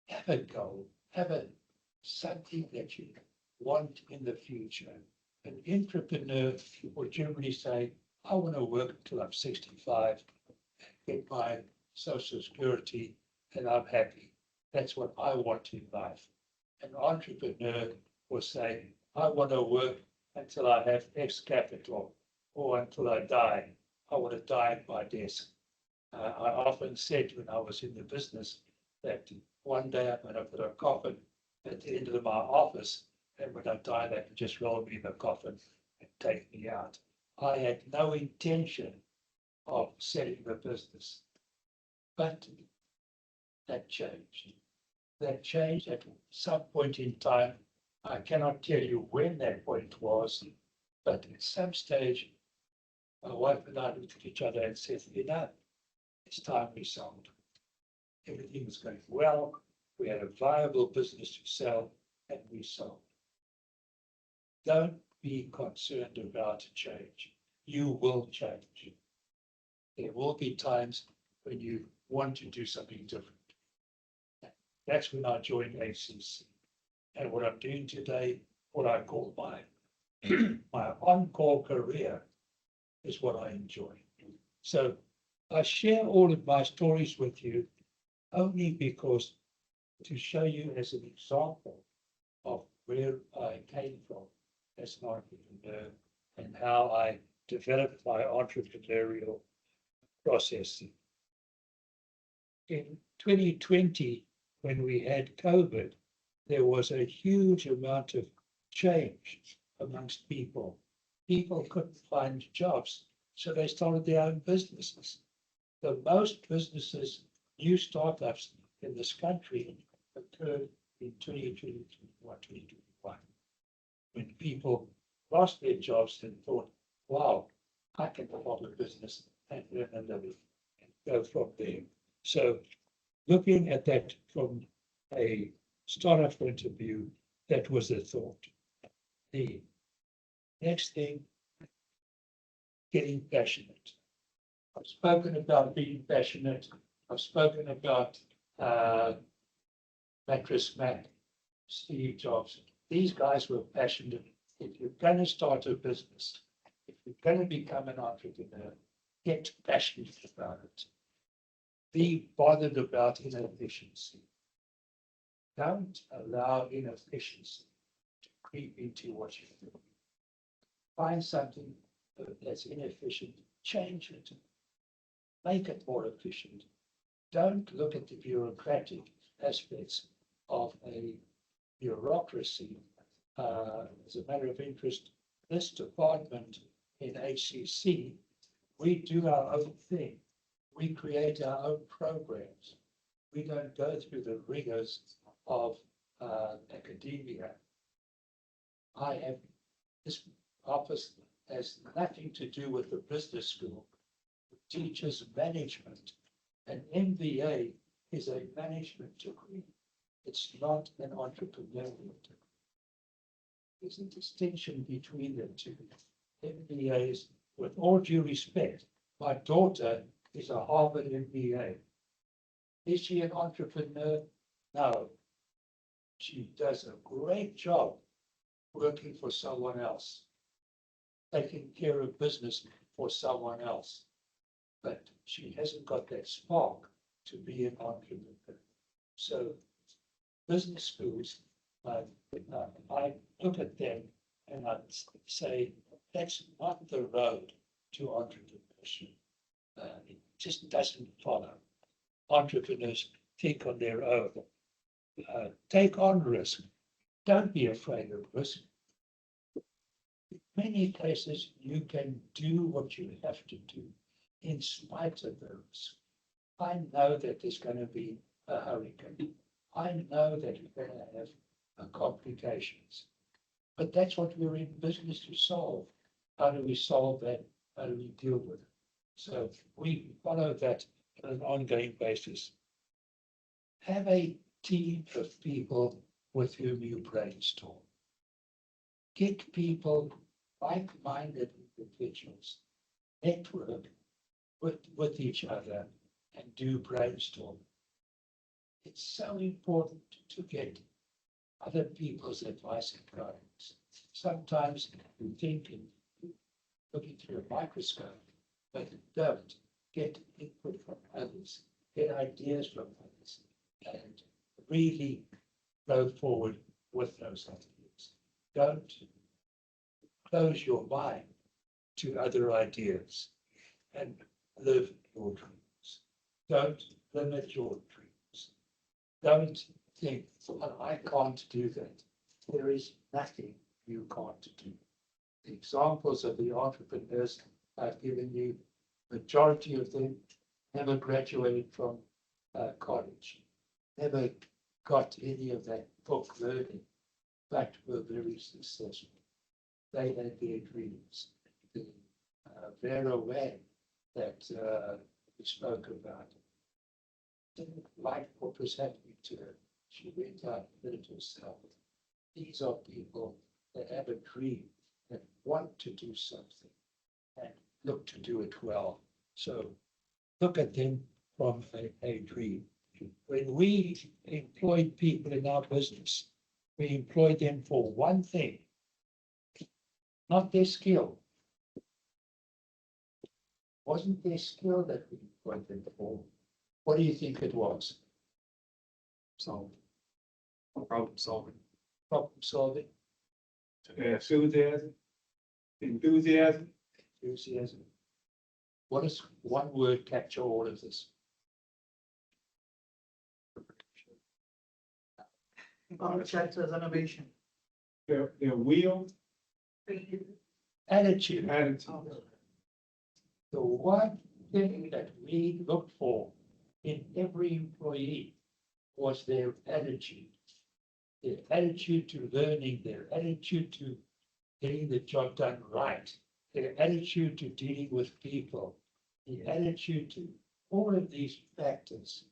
have a goal, have something that you want in the future. An entrepreneur will generally say, I want to work until I'm 65, get my Social Security, and I'm happy. That's what I want in life. An entrepreneur will say, I want to work until I have X capital, or until I die. I want to die at my desk. I often said when I was in the business that one day I'm going to put a coffin at the end of my office, and when I die, they can just roll me in the coffin and take me out. I had no intention of setting the business, but that changed. That changed at some point in time. I cannot tell you when that point was, But at some stage, my wife and I looked at each other and said, it's time we sold. Everything was going well. We had a viable business to sell, and we sold. Don't be concerned about change. You will change. There will be times when you want to do something different. That's when I joined ACC. And what I'm doing today, what I call my my on-call career, is what I enjoy. So I share all of my stories with you only because to show you as an example of where I came from as an entrepreneur and how I developed my entrepreneurial process. In 2020, when we had COVID, there was a huge amount of change amongst people. People couldn't find jobs, so they started their own businesses. The most businesses, new startups in this country occurred in 2021, when people lost their jobs and thought, wow, I can develop a business and earn a living and go from there. So looking at that from a startup point of view, that was a thought. The next thing, getting passionate. I've spoken about being passionate. I've spoken about Mattress Mac, Steve Jobs. These guys were passionate. If you're going to start a business, if you're going to become an entrepreneur, get passionate about it. Be bothered about inefficiency. Don't allow inefficiency to creep into what you're doing. Find something that's inefficient, change it, make it more efficient. Don't look at the bureaucratic aspects of a bureaucracy. As a matter of interest, this department in HCC, we do our own thing. We create our own programs. We don't go through the rigors of academia. This office has nothing to do with the business school. It teaches management. An MBA is a management degree. It's not an entrepreneurial degree. There's a distinction between the two. MBAs, with all due respect, my daughter is a Harvard MBA. Is she an entrepreneur? No. She does a great job working for someone else, taking care of business for someone else. But she hasn't got that spark to be an entrepreneur. So business schools, I look at them and I say, that's not the road to entrepreneurship. It just doesn't follow. Entrepreneurs think on their own. Take on risk. Don't be afraid of risk. In many places, you can do what you have to do in spite of the risk. I know that there's going to be a hurricane. I know that we're going to have complications. But that's what we're in business to solve. How do we solve that? How do we deal with it? So we follow that on an ongoing basis. Have a team of people with whom you brainstorm. Get people, like-minded individuals, network with each other and do brainstorm. It's so important to get other people's advice and guidance. Sometimes you think in looking through a microscope, but don't get input from others, get ideas from others, and really go forward with those ideas. Don't close your mind to other ideas and live your dreams. Don't limit your dreams. Don't think, well, I can't do that. There is nothing you can't do. The examples of the entrepreneurs I've given you, majority of them never graduated from college, never got any of that book learning, but were very successful. they had their dreams. The Vera Wang that we spoke about didn't like what was happening to her. She went out and did it herself. These are people that have a dream, that want to do something and look to do it well. So look at them from a dream. When we employed people in our business, we employed them for one thing, not their skill. Wasn't their skill that we employed them for? What do you think it was? So, problem solving. Problem solving, Enthusiasm. Enthusiasm. enthusiasm. What does one word capture all of this? Concept as innovation. Their will. Attitude. Attitude. The one thing that we looked for in every employee was their attitude. Their attitude to learning, their attitude to getting the job done right, their attitude to dealing with people, the attitude to all of these factors,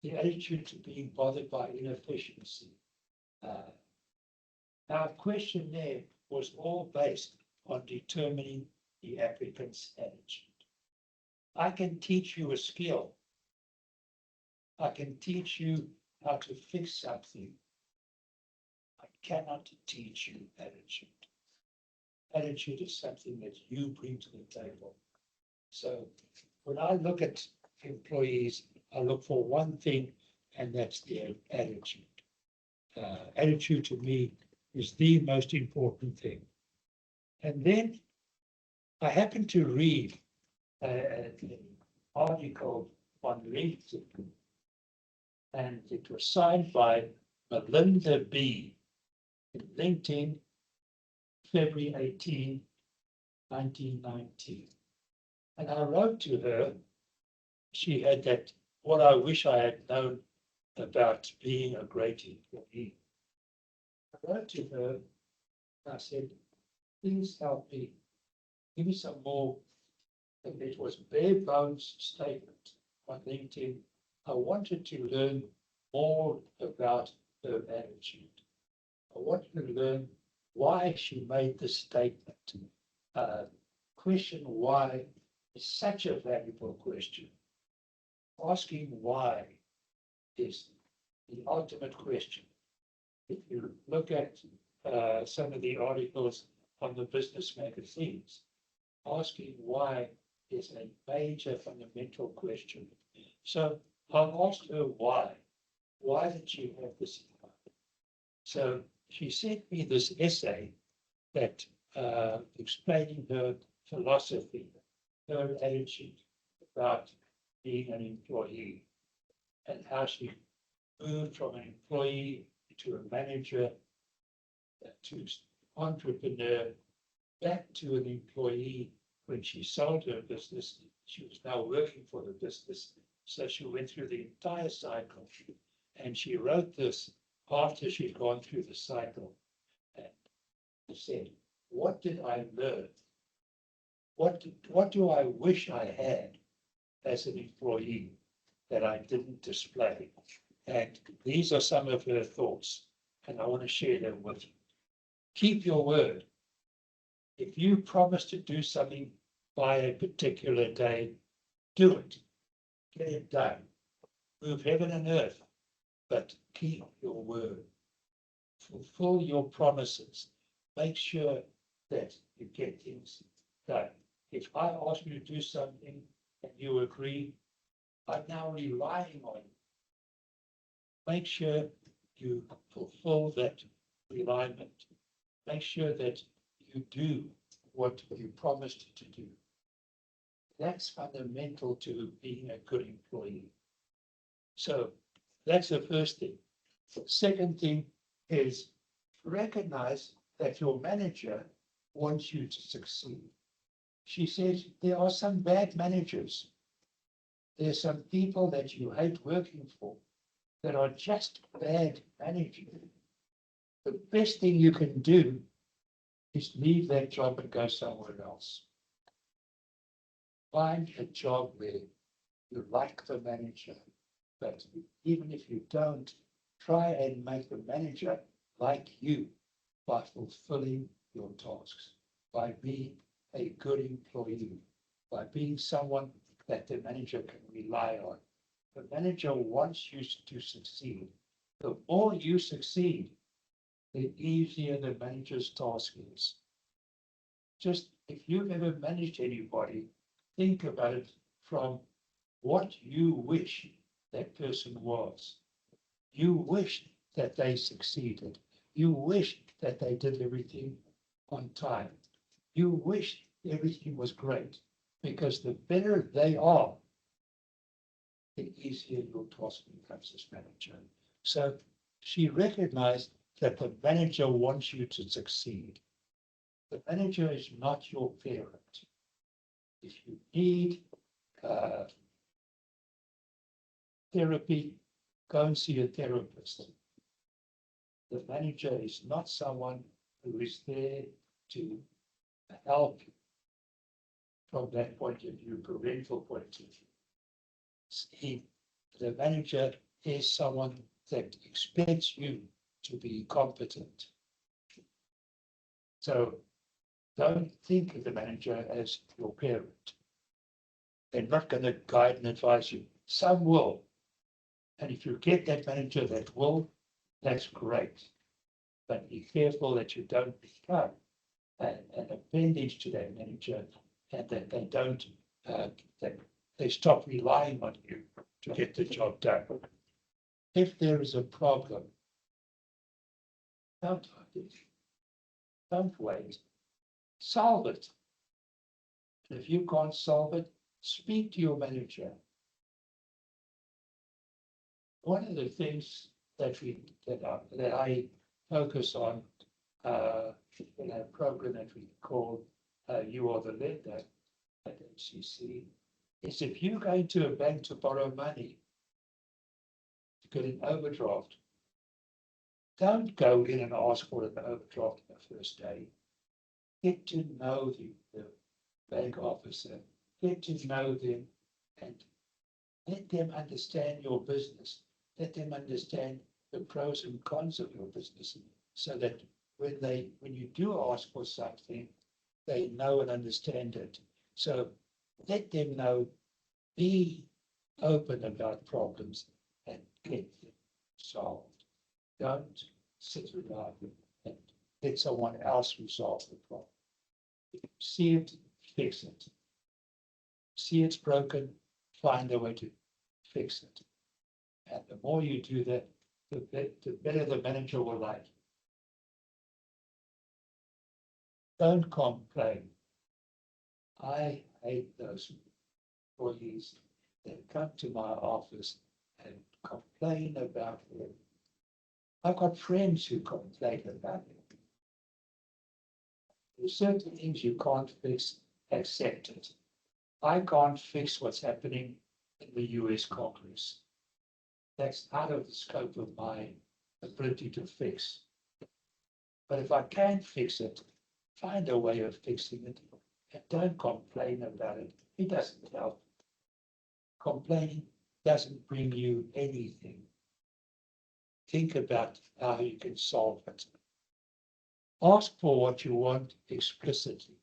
the attitude to being bothered by inefficiency. Our questionnaire was all based on determining the applicant's attitude. I can teach you a skill. I can teach you how to fix something. I cannot teach you attitude. Attitude is something that you bring to the table. So when I look at employees, I look for one thing, and that's their attitude. Attitude to me is the most important thing. And then I happened to read an article on LinkedIn, and it was signed by Melinda B. in LinkedIn, February 18, 1919. And I wrote to her, she had that, what I wish I had known about being a great employee. I wrote to her, I said, please help me, give me some more. And it was bare bones statement on LinkedIn. I wanted to learn more about her attitude. I wanted to learn why she made this statement. Question why is such a valuable question. Asking why is the ultimate question. If you look at some of the articles on the business magazines, asking why is a major fundamental question. So I asked her why. Why did she have this in mind? So she sent me this essay that explaining her philosophy, her attitude about being an employee, and how she moved from an employee to a manager, to entrepreneur, back to an employee. When she sold her business, she was now working for the business. So she went through the entire cycle, and she wrote this after she'd gone through the cycle, and said, what did I learn? What do I wish I had as an employee that I didn't display? And these are some of her thoughts, and I want to share them with you. Keep your word. If you promise to do something by a particular day, do it. Get it done. Move heaven and earth, but keep your word. Fulfill your promises. Make sure that you get things done. If I ask you to do something and you agree, I'm now relying on you. Make sure you fulfill that reliance. Make sure that you do what you promised to do. That's fundamental to being a good employee. So that's the first thing. The second thing is recognize that your manager wants you to succeed. She says there are some bad managers. There's some people that you hate working for that are just bad managers. The best thing you can do is leave that job and go somewhere else. Find a job where you like the manager, but even if you don't, try and make the manager like you by fulfilling your tasks, by being a good employee, by being someone that the manager can rely on. The manager wants you to succeed. The more you succeed, the easier the manager's task is. Just if you've ever managed anybody, think about it from what you wish that person was. You wish that they succeeded. You wish that they did everything on time. You wish everything was great, because the better they are, the easier your task becomes as manager. So she recognized that the manager wants you to succeed. The manager is not your parent. If you need therapy, go and see a therapist. The manager is not someone who is there to help you from that point of view, parental point of view. The manager is someone that expects you to be competent. So don't think of the manager as your parent. They're not going to guide and advise you. Some will. And if you get that manager that will, that's great. But be careful that you don't become an appendage to that manager, and that they don't, that they stop relying on you to get the job done. If there is a problem, don't wait. Solve it. And if you can't solve it, speak to your manager. One of the things that I focus on in a program that we call You Are the Lender at MCC is, if you're going to a bank to borrow money to get an overdraft, don't go in and ask for an overdraft on the first day. Get to know the bank officer, get to know them, and let them understand your business. Let them understand the pros and cons of your business, so that when you do ask for something, they know and understand it. So let them know, be open about problems and get them solved. Don't sit around and let someone else resolve the problem. If you see it, fix it. See it's broken, find a way to fix it. And the more you do that, the better the manager will like you. Don't complain. I hate those employees that come to my office and complain about it. I've got friends who complain about it. There's certain things you can't fix, accept it. I can't fix what's happening in the US Congress. That's out of the scope of my ability to fix. But if I can fix it, find a way of fixing it, and don't complain about it. It doesn't help. Complaining doesn't bring you anything. Think about how you can solve it. Ask for what you want explicitly.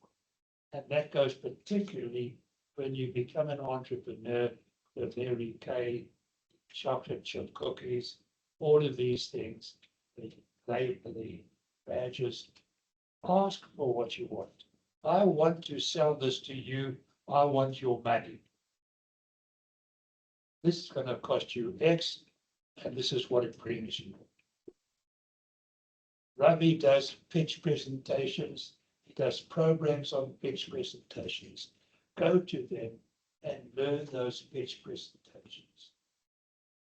And that goes particularly when you become an entrepreneur, the Mary Kay, chocolate chip cookies, all of these things, the badges. Ask for what you want. I want to sell this to you. I want your money. This is going to cost you X, and this is what it brings you. Ravi does pitch presentations. He does programs on pitch presentations. Go to them and learn those pitch presentations.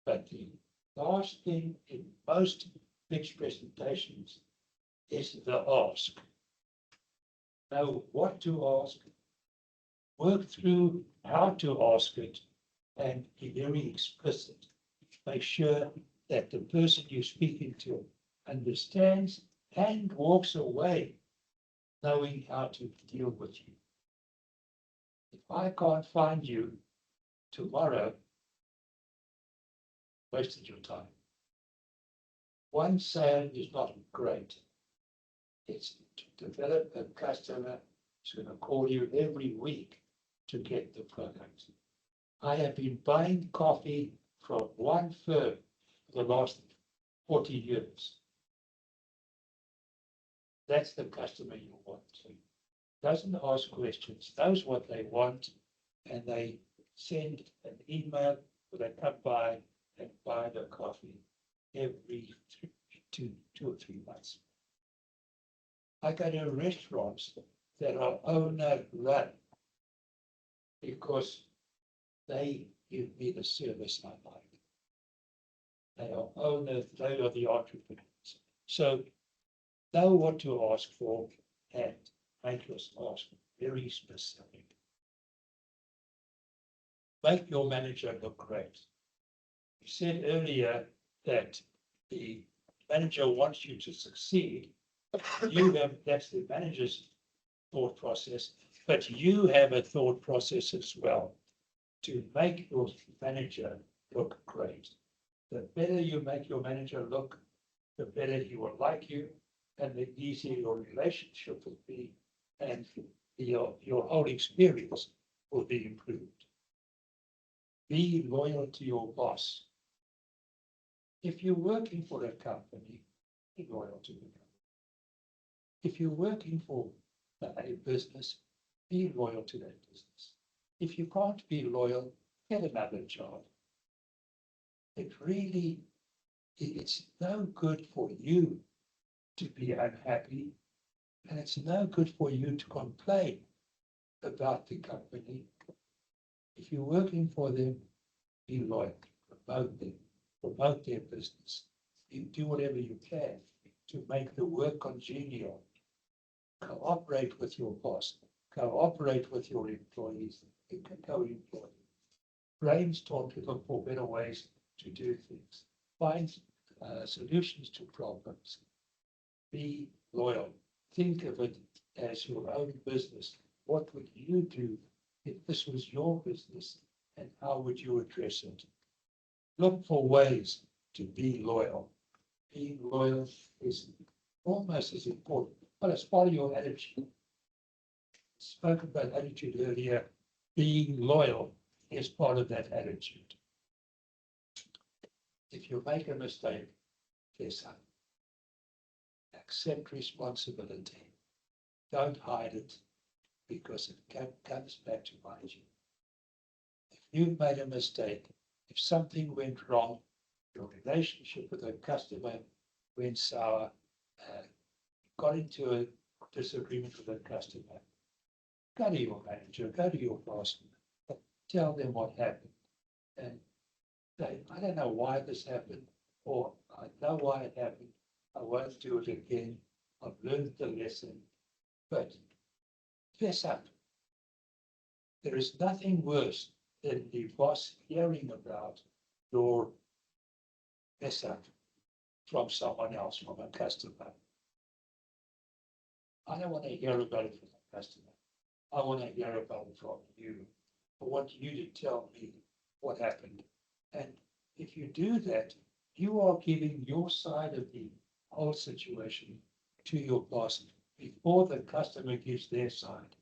But the last thing in most pitch presentations is the ask. Know what to ask, work through how to ask it, and be very explicit. Make sure that the person you're speaking to understands and walks away knowing how to deal with you. If I can't find you tomorrow, wasted your time. One sale is not great. It's to develop a customer who's going to call you every week to get the product. I have been buying coffee from one firm for the last 40 years. That's the customer you want. Doesn't ask questions, knows what they want, and they send an email or they come by and buy the coffee every two or 3 months. I go to restaurants that are owner run because they give me the service I like. They are owners, they are the entrepreneurs. So know what to ask for and make us ask very specific. Make your manager look great. You said earlier that the manager wants you to succeed. That's the manager's thought process, but you have a thought process as well to make your manager look great. The better you make your manager look, the better he will like you, and the easier your relationship will be, and your whole experience will be improved. Be loyal to your boss. If you're working for a company, be loyal to the company. If you're working for a business, be loyal to that business. If you can't be loyal, get another job. It's no good for you to be unhappy, and it's no good for you to complain about the company. If you're working for them, be loyal, promote them, promote their business. You do whatever you can to make the work congenial. Cooperate with your boss, cooperate with your employees, co-employees. Brainstorm to look for better ways to do things. Find solutions to problems. Be loyal. Think of it as your own business. What would you do if this was your business, and how would you address it? Look for ways to be loyal. Being loyal is almost as important, but it's part of your attitude. Spoke about attitude earlier. Being loyal is part of that attitude. If you make a mistake, fess up. Accept responsibility. Don't hide it, because it comes back to bite you. If you've made a mistake, if something went wrong, your relationship with a customer went sour, got into a disagreement with a customer, go to your manager, go to your boss, tell them what happened, and say, I don't know why this happened, or I know why it happened. I won't do it again. I've learned the lesson, but fess up. There is nothing worse than the boss hearing about your mess up from someone else, from a customer. I don't want to hear about it from a customer. I want to hear about it from you. I want you to tell me what happened. And if you do that, you are giving your side of the whole situation to your boss before the customer gives their side.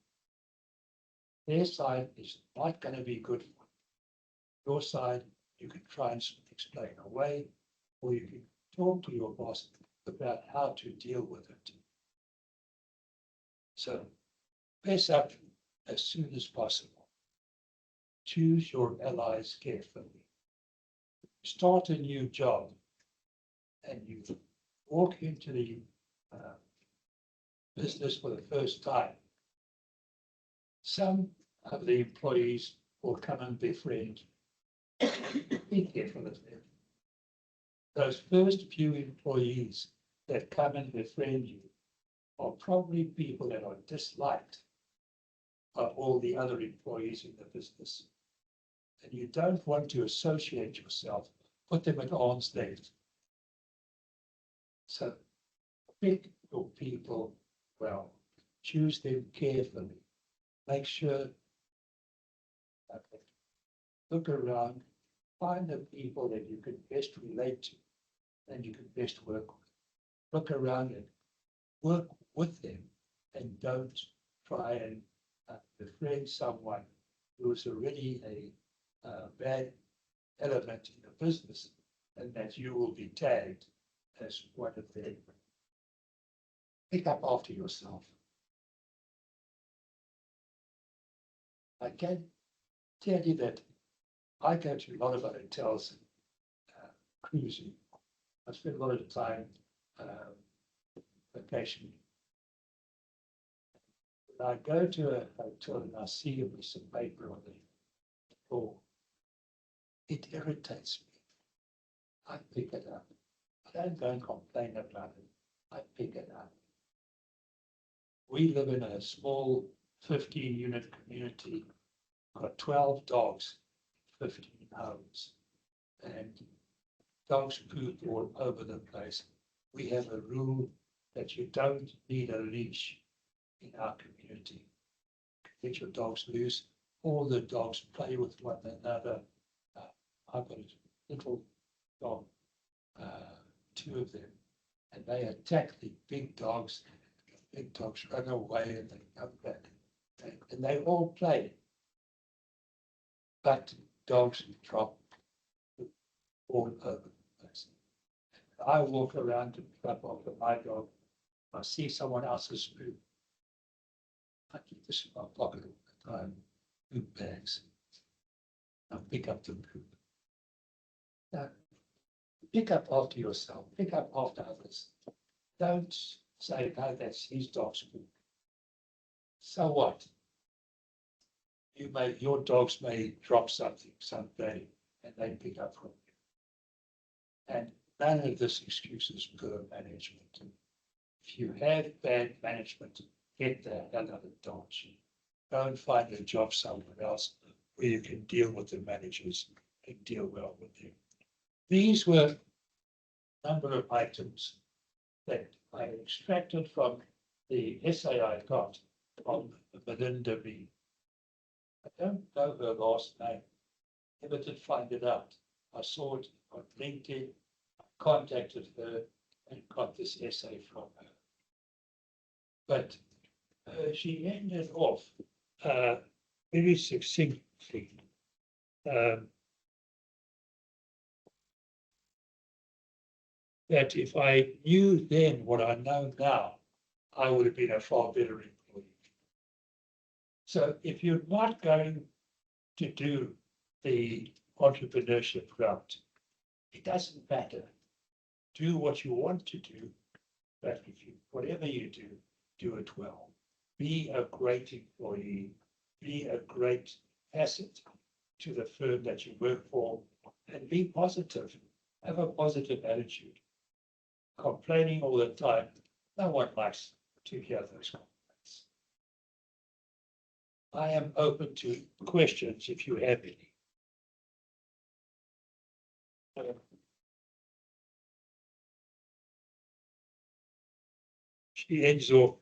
Their side is not going to be good for you. Your side, you can try and explain away, or you can talk to your boss about how to deal with it. So, fess up as soon as possible. Choose your allies carefully. Start a new job, and you walk into the business for the first time. Some of the employees will come and befriend. Be careful of them. Those first few employees that come and befriend you are probably people that are disliked by all the other employees in the business. And you don't want to associate yourself, put them at arm's length. So pick your people well. choose them carefully. Make sure. Okay. Look around, find the people that you can best relate to and you can best work with. Look around and work with them and don't try and befriend someone who is already a bad element in the business and that you will be tagged as one of them. Pick up after yourself. I can tell you that I go to a lot of hotels and cruising. I spend a lot of time vacationing. When I go to a hotel and I see a piece of paper on the floor, it irritates me. I pick it up. I don't go and complain about it. I pick it up. We live in a small 15-unit community, got 12 dogs, 15 homes, and dogs poop all over the place. We have a rule that you don't need a leash in our community. Let your dogs loose. All the dogs play with one another. I've got a little dog, 2 of them, and they attack the big dogs. The big dogs run away and they come back, and they all play. But dogs drop all over the place. I walk around to pick up after my dog. I see someone else's poop. I keep this in my pocket all the time. Poop bags. I pick up the poop. Now, pick up after yourself. Pick up after others. Don't say, no, that's his dog's poop. So what? Your dogs may drop something someday and they pick up from you. And none of this excuses poor management. If you have bad management, get the hell out of Dodge. Go and find a job somewhere else where you can deal with the managers and deal well with them. These were a number of items that I extracted from the essay I got on Melinda B. I don't know her last name. Never did find it out. I saw it on LinkedIn, contacted her and got this essay from her. But she ended off very succinctly. That if I knew then what I know now, I would have been a far better employee. So if you're not going to do the entrepreneurship route, it doesn't matter. Do what you want to do, but if you, whatever you do, do it well. Be a great employee, be a great asset to the firm that you work for, and be positive. Have a positive attitude. Complaining all the time, no one likes to hear those complaints. I am open to questions if you have any. She ends off,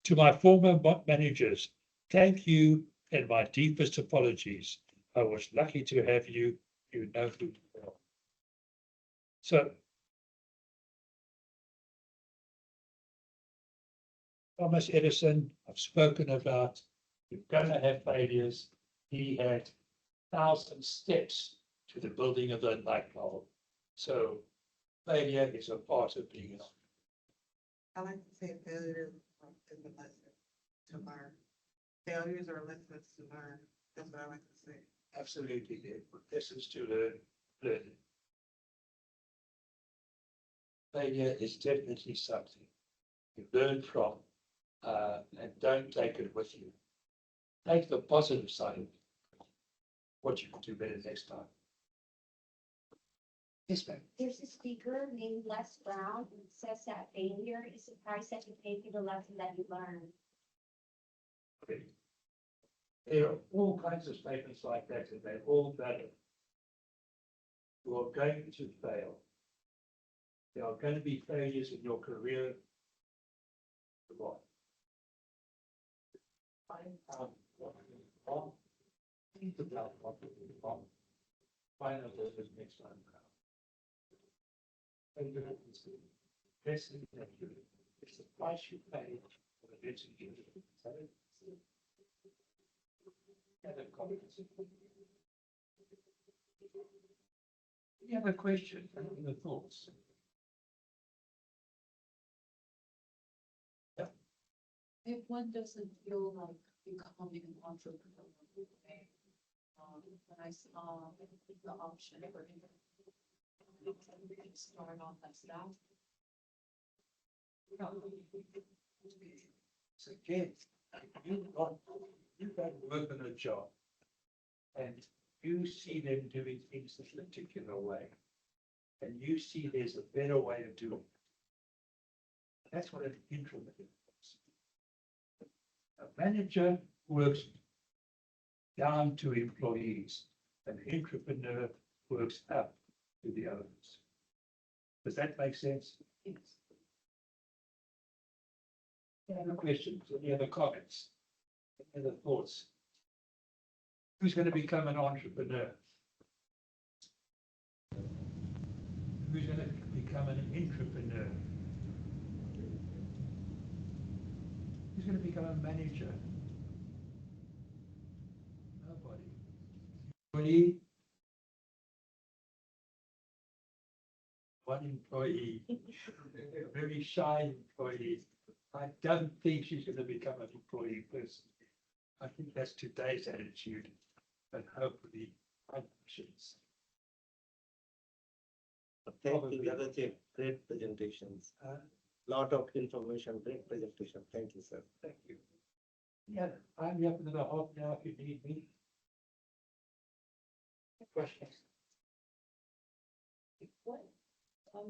to my former managers, thank you and my deepest apologies. I was lucky to have you, you know who you are. So, Thomas Edison, I've spoken about, you're going to have failures. He had 1,000 steps to the building of the light bulb. So failure is a part of being an entrepreneur. I like to say failure is a lesson to learn. Failures are lessons to learn. That's what I like to say. Absolutely, lessons to learn. Failure is definitely something you learn from, and don't take it with you. Take the positive side of it. What you can do better next time. Yes, ma'am. There's a speaker named Les Brown who says that failure is the price that you pay for the lesson that you learn. Okay. There are all kinds of statements like that, and they're all valid. You are going to fail. There are going to be failures in your career. Think about what we want. Find out what it makes one proud. And you have to see, best thing that you, it's the price you pay for the best you do. Other comments? Any other questions, any other thoughts? If one doesn't feel like becoming an entrepreneur, when I saw the option for start off as that. So again, you've got to work on a job. And you see them doing things a particular way. And you see there's a better way of doing it. That's what an intranet is. A manager works down to employees. An entrepreneur works up to the owners. Does that make sense? Yes. Any other questions? Any other comments? Any other thoughts? Who's going to become an entrepreneur? Who's going to become an entrepreneur? Who's going to become a manager? Nobody. Employee. One employee, a very shy employee. I don't think she's going to become an employee person. I think that's today's attitude, and hopefully, functions. Thank you, Brother Chief. Great presentations. Lot of information, great presentation. Thank you, sir. Thank you. Yeah, I'm here for another half an hour if you need me. Questions? What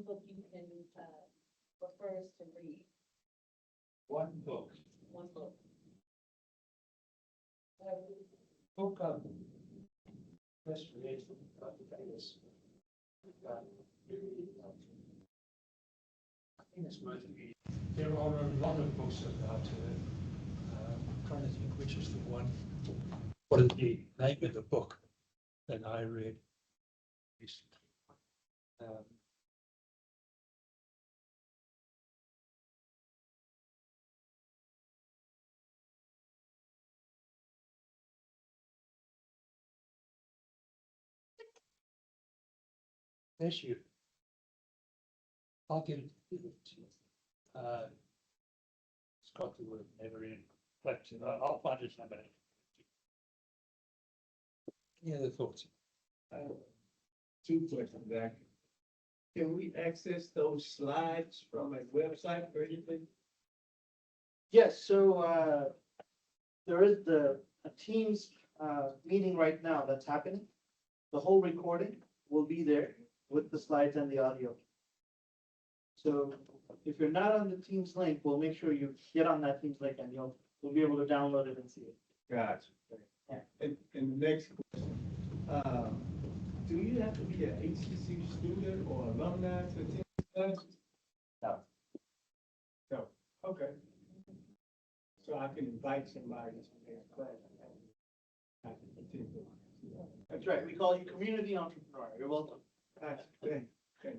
book you can refer us to read? One book. One book. Book of restoration of the famous. I think it's worth reading. There are a lot of books about I'm trying to think which is the one. What is the name of the book that I read recently? Bless you. I'll give it to you. Scott would have never in collection. I'll find his number. Any other thoughts? Two questions back. Can we access those slides from a website or anything? Yes, so, there is a Teams, meeting right now that's happening. The whole recording will be there with the slides and the audio. So if you're not on the Teams link, we'll make sure you get on that Teams link and we'll be able to download it and see it. Gotcha. Yeah. And the next question, do you have to be an HCC student or alumni to attend classes? No. No, okay. So I can invite somebody to their class. I can attend. That's right. We call you community entrepreneur. You're welcome. Gotcha. Thank you.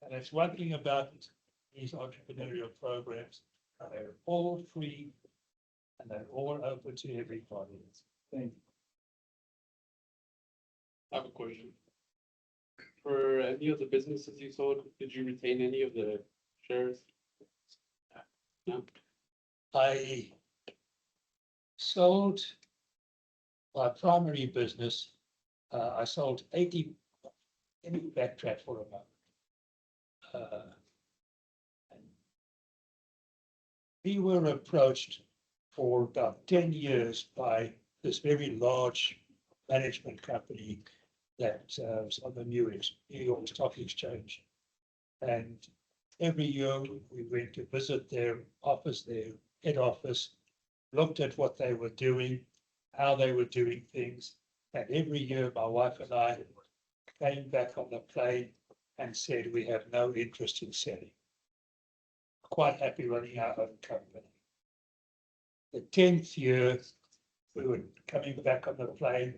And that's one thing about these entrepreneurial programs. They're all free and they're all open to everybody. Thank you. I have a question. For any of the businesses you sold, did you retain any of the shares? No? I sold my primary business. I sold 80, let me backtrack for a moment. We were approached for about 10 years by this very large management company that was on the New York Stock Exchange. And every year we went to visit their office, their head office, looked at what they were doing, how they were doing things. And every year my wife and I came back on the plane and said, we have no interest in selling. Quite happy running our own company. The 10th year, we were coming back on the plane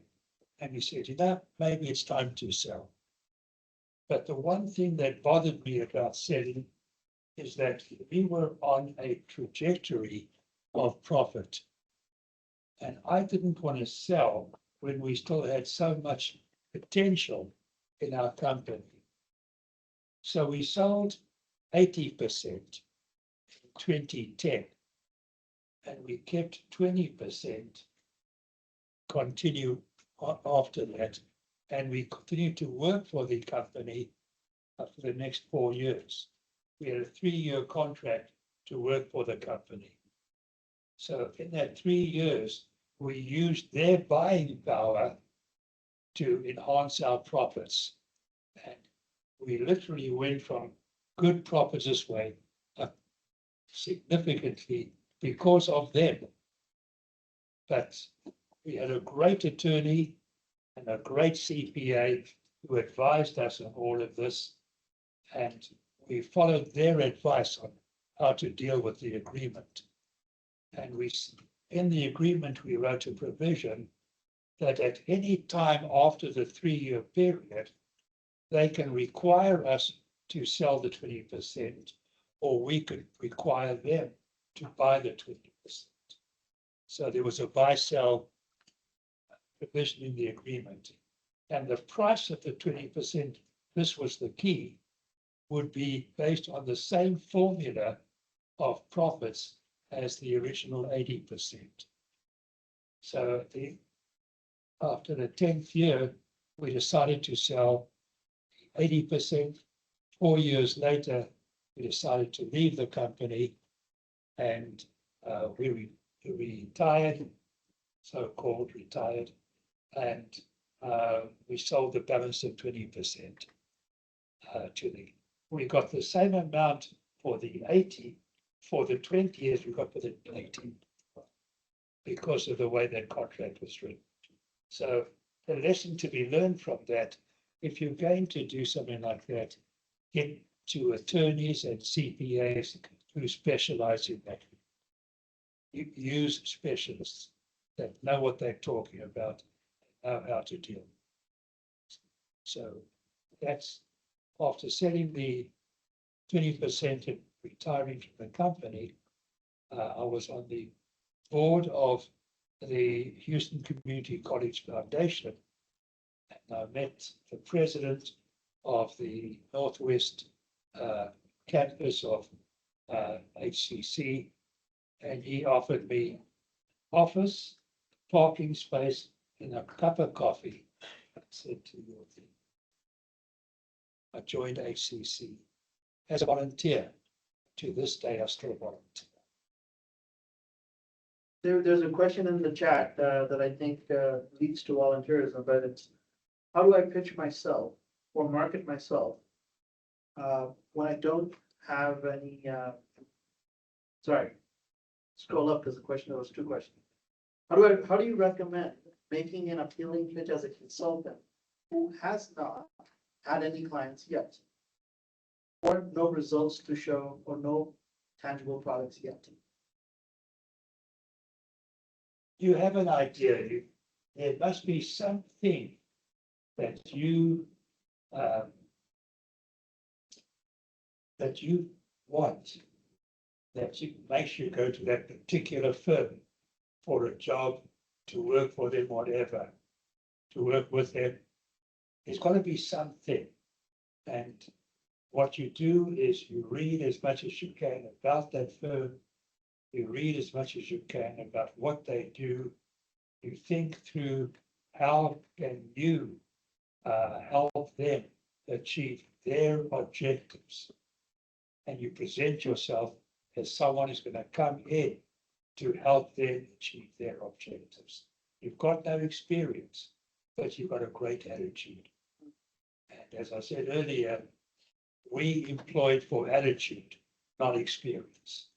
and we said, you know, maybe it's time to sell. But the one thing that bothered me about selling is that we were on a trajectory of profit. And I didn't want to sell when we still had so much potential in our company. So we sold 80% in 2010. And we kept 20% continue after that. And we continued to work for the company for the next 4 years. We had a 3-year contract to work for the company. So in that 3 years, we used their buying power to enhance our profits. And we literally went from good profits this way up significantly because of them. But we had a great attorney and a great CPA who advised us on all of this. And we followed their advice on how to deal with the agreement. And in the agreement, we wrote a provision that at any time after the 3-year period, they can require us to sell the 20%, or we could require them to buy the 20%. So there was a buy-sell provision in the agreement. And the price of the 20%, this was the key, would be based on the same formula of profits as the original 80%. So after the 10th year, we decided to sell 80%. 4 years later, we decided to leave the company and we retired, so-called retired, and we sold the balance of 20% to the. We got the same amount for the 80. For the 20 years, we got for the 80 because of the way that contract was written. So the lesson to be learned from that, if you're going to do something like that, get to attorneys and CPAs who specialize in that. You use specialists that know what they're talking about, know how to deal. So that's after selling the 20% and retiring from the company, I was on the board of the Houston Community College Foundation. And I met the president of the Northwest campus of HCC, and he offered me office, parking space, and a cup of coffee. I said to you, I joined HCC as a volunteer. To this day, I still volunteer. There's a question in the chat that I think leads to volunteerism, but it's how do I pitch myself or market myself when I don't have any, sorry, scroll up, there's a question, there was 2 questions. How do you recommend making an appealing pitch as a consultant who has not had any clients yet? Or no results to show, or no tangible products yet? You have an idea. There must be something that you want, that makes you go to that particular firm for a job, to work for them, whatever, to work with them. There's got to be something. And what you do is you read as much as you can about that firm. You read as much as you can about what they do. You think through how can you help them achieve their objectives. And you present yourself as someone who's going to come in to help them achieve their objectives. You've got no experience, but you've got a great attitude. And as I said earlier, we employed for attitude, not experience.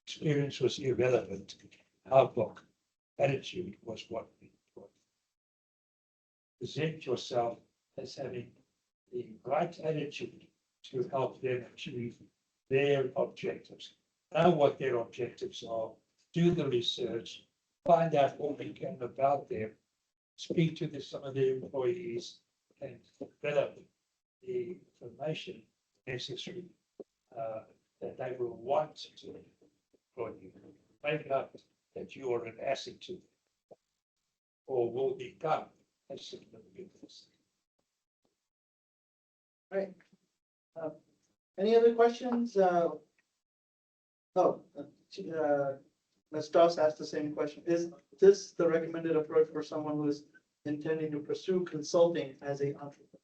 Experience was irrelevant. Our book, attitude was what we employed. Present yourself as having the right attitude to help them achieve their objectives. Know what their objectives are, do the research, find out what we can about them, speak to some of the employees and develop the information necessary that they will want to employ you. Make up that you are an asset to them or will become a significant asset. Right. Any other questions? Ms. Strauss asked the same question. Is this the recommended approach for someone who is intending to pursue consulting as an entrepreneur?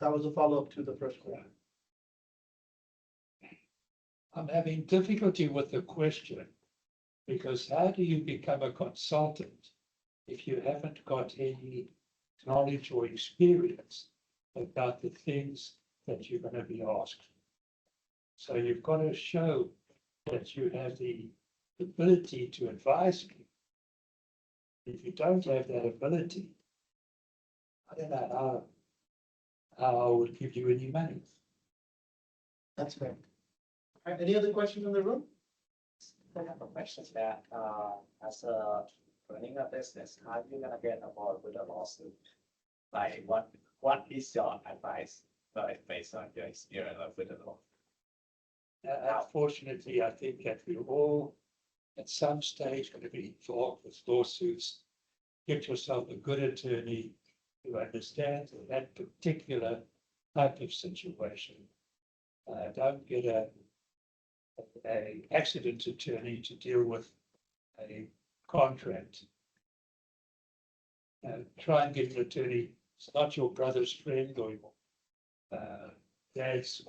That was a follow-up to the first question. I'm having difficulty with the question because how do you become a consultant if you haven't got any knowledge or experience about the things that you're going to be asked? So you've got to show that you have the ability to advise people. If you don't have that ability, I don't know how I would give you any money. That's fair. All right, any other questions in the room? I have a question that, as a running a business, how are you gonna get involved with a lawsuit? Like, what is your advice, like, based on your experience with the law? Unfortunately, I think that we're all at some stage going to be involved with lawsuits. Get yourself a good attorney who understands that particular type of situation. Don't get a accident attorney to deal with a contract. Try and get an attorney. It's not your brother's friend or dad's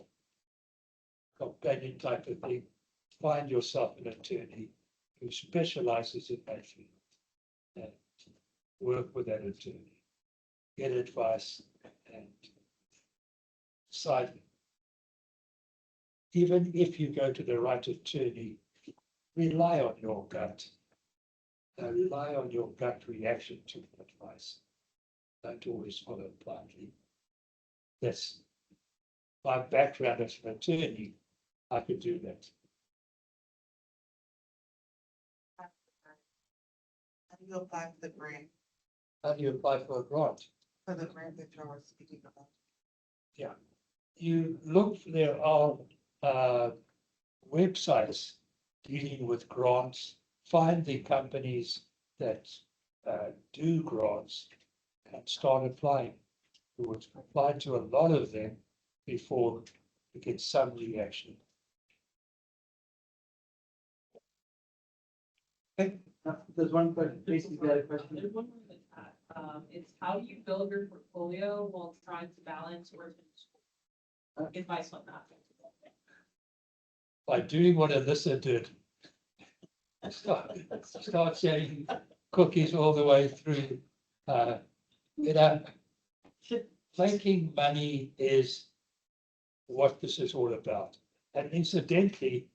companion type of thing. Find yourself an attorney who specializes in that field and work with that attorney. Get advice and decide. Even if you go to the right attorney, rely on your gut. Rely on your gut reaction to advice. Don't always follow blindly. That's my background as an attorney. I could do that. How do you apply for the grant? How do you apply for a grant? For the grant that you were speaking about? Yeah, you look, there are websites dealing with grants. Find the companies that do grants and start applying. You would apply to a lot of them before you get some reaction. Okay, there's one question. Casey's got a question. There's one more in the chat. It's how do you build your portfolio while trying to balance work and school? Advice on that. By doing what Alyssa did. Start selling cookies all the way through. Making money is what this is all about. And incidentally,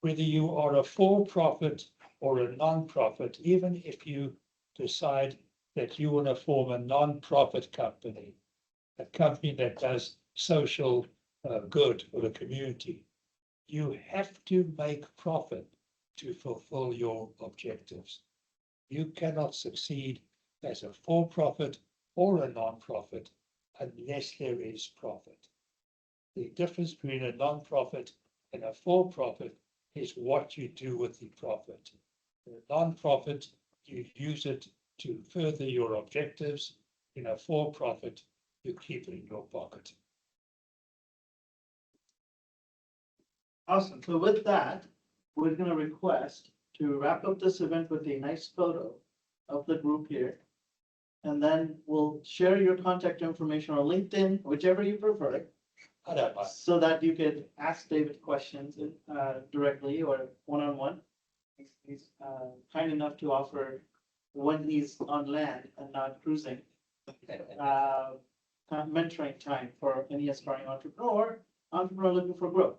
whether you are a for-profit or a non-profit, even if you decide that you want to form a non-profit company, a company that does social good for the community, you have to make profit to fulfill your objectives. You cannot succeed as a for-profit or a non-profit unless there is profit. The difference between a non-profit and a for-profit is what you do with the profit. In a non-profit, you use it to further your objectives. In a for-profit, you keep it in your pocket. Awesome. So with that, we're going to request to wrap up this event with a nice photo of the group here. And then we'll share your contact information on LinkedIn, whichever you prefer. I don't mind. So that you could ask David questions directly or one-on-one. He's kind enough to offer when he's on land and not cruising, mentoring time for any aspiring entrepreneur looking for growth.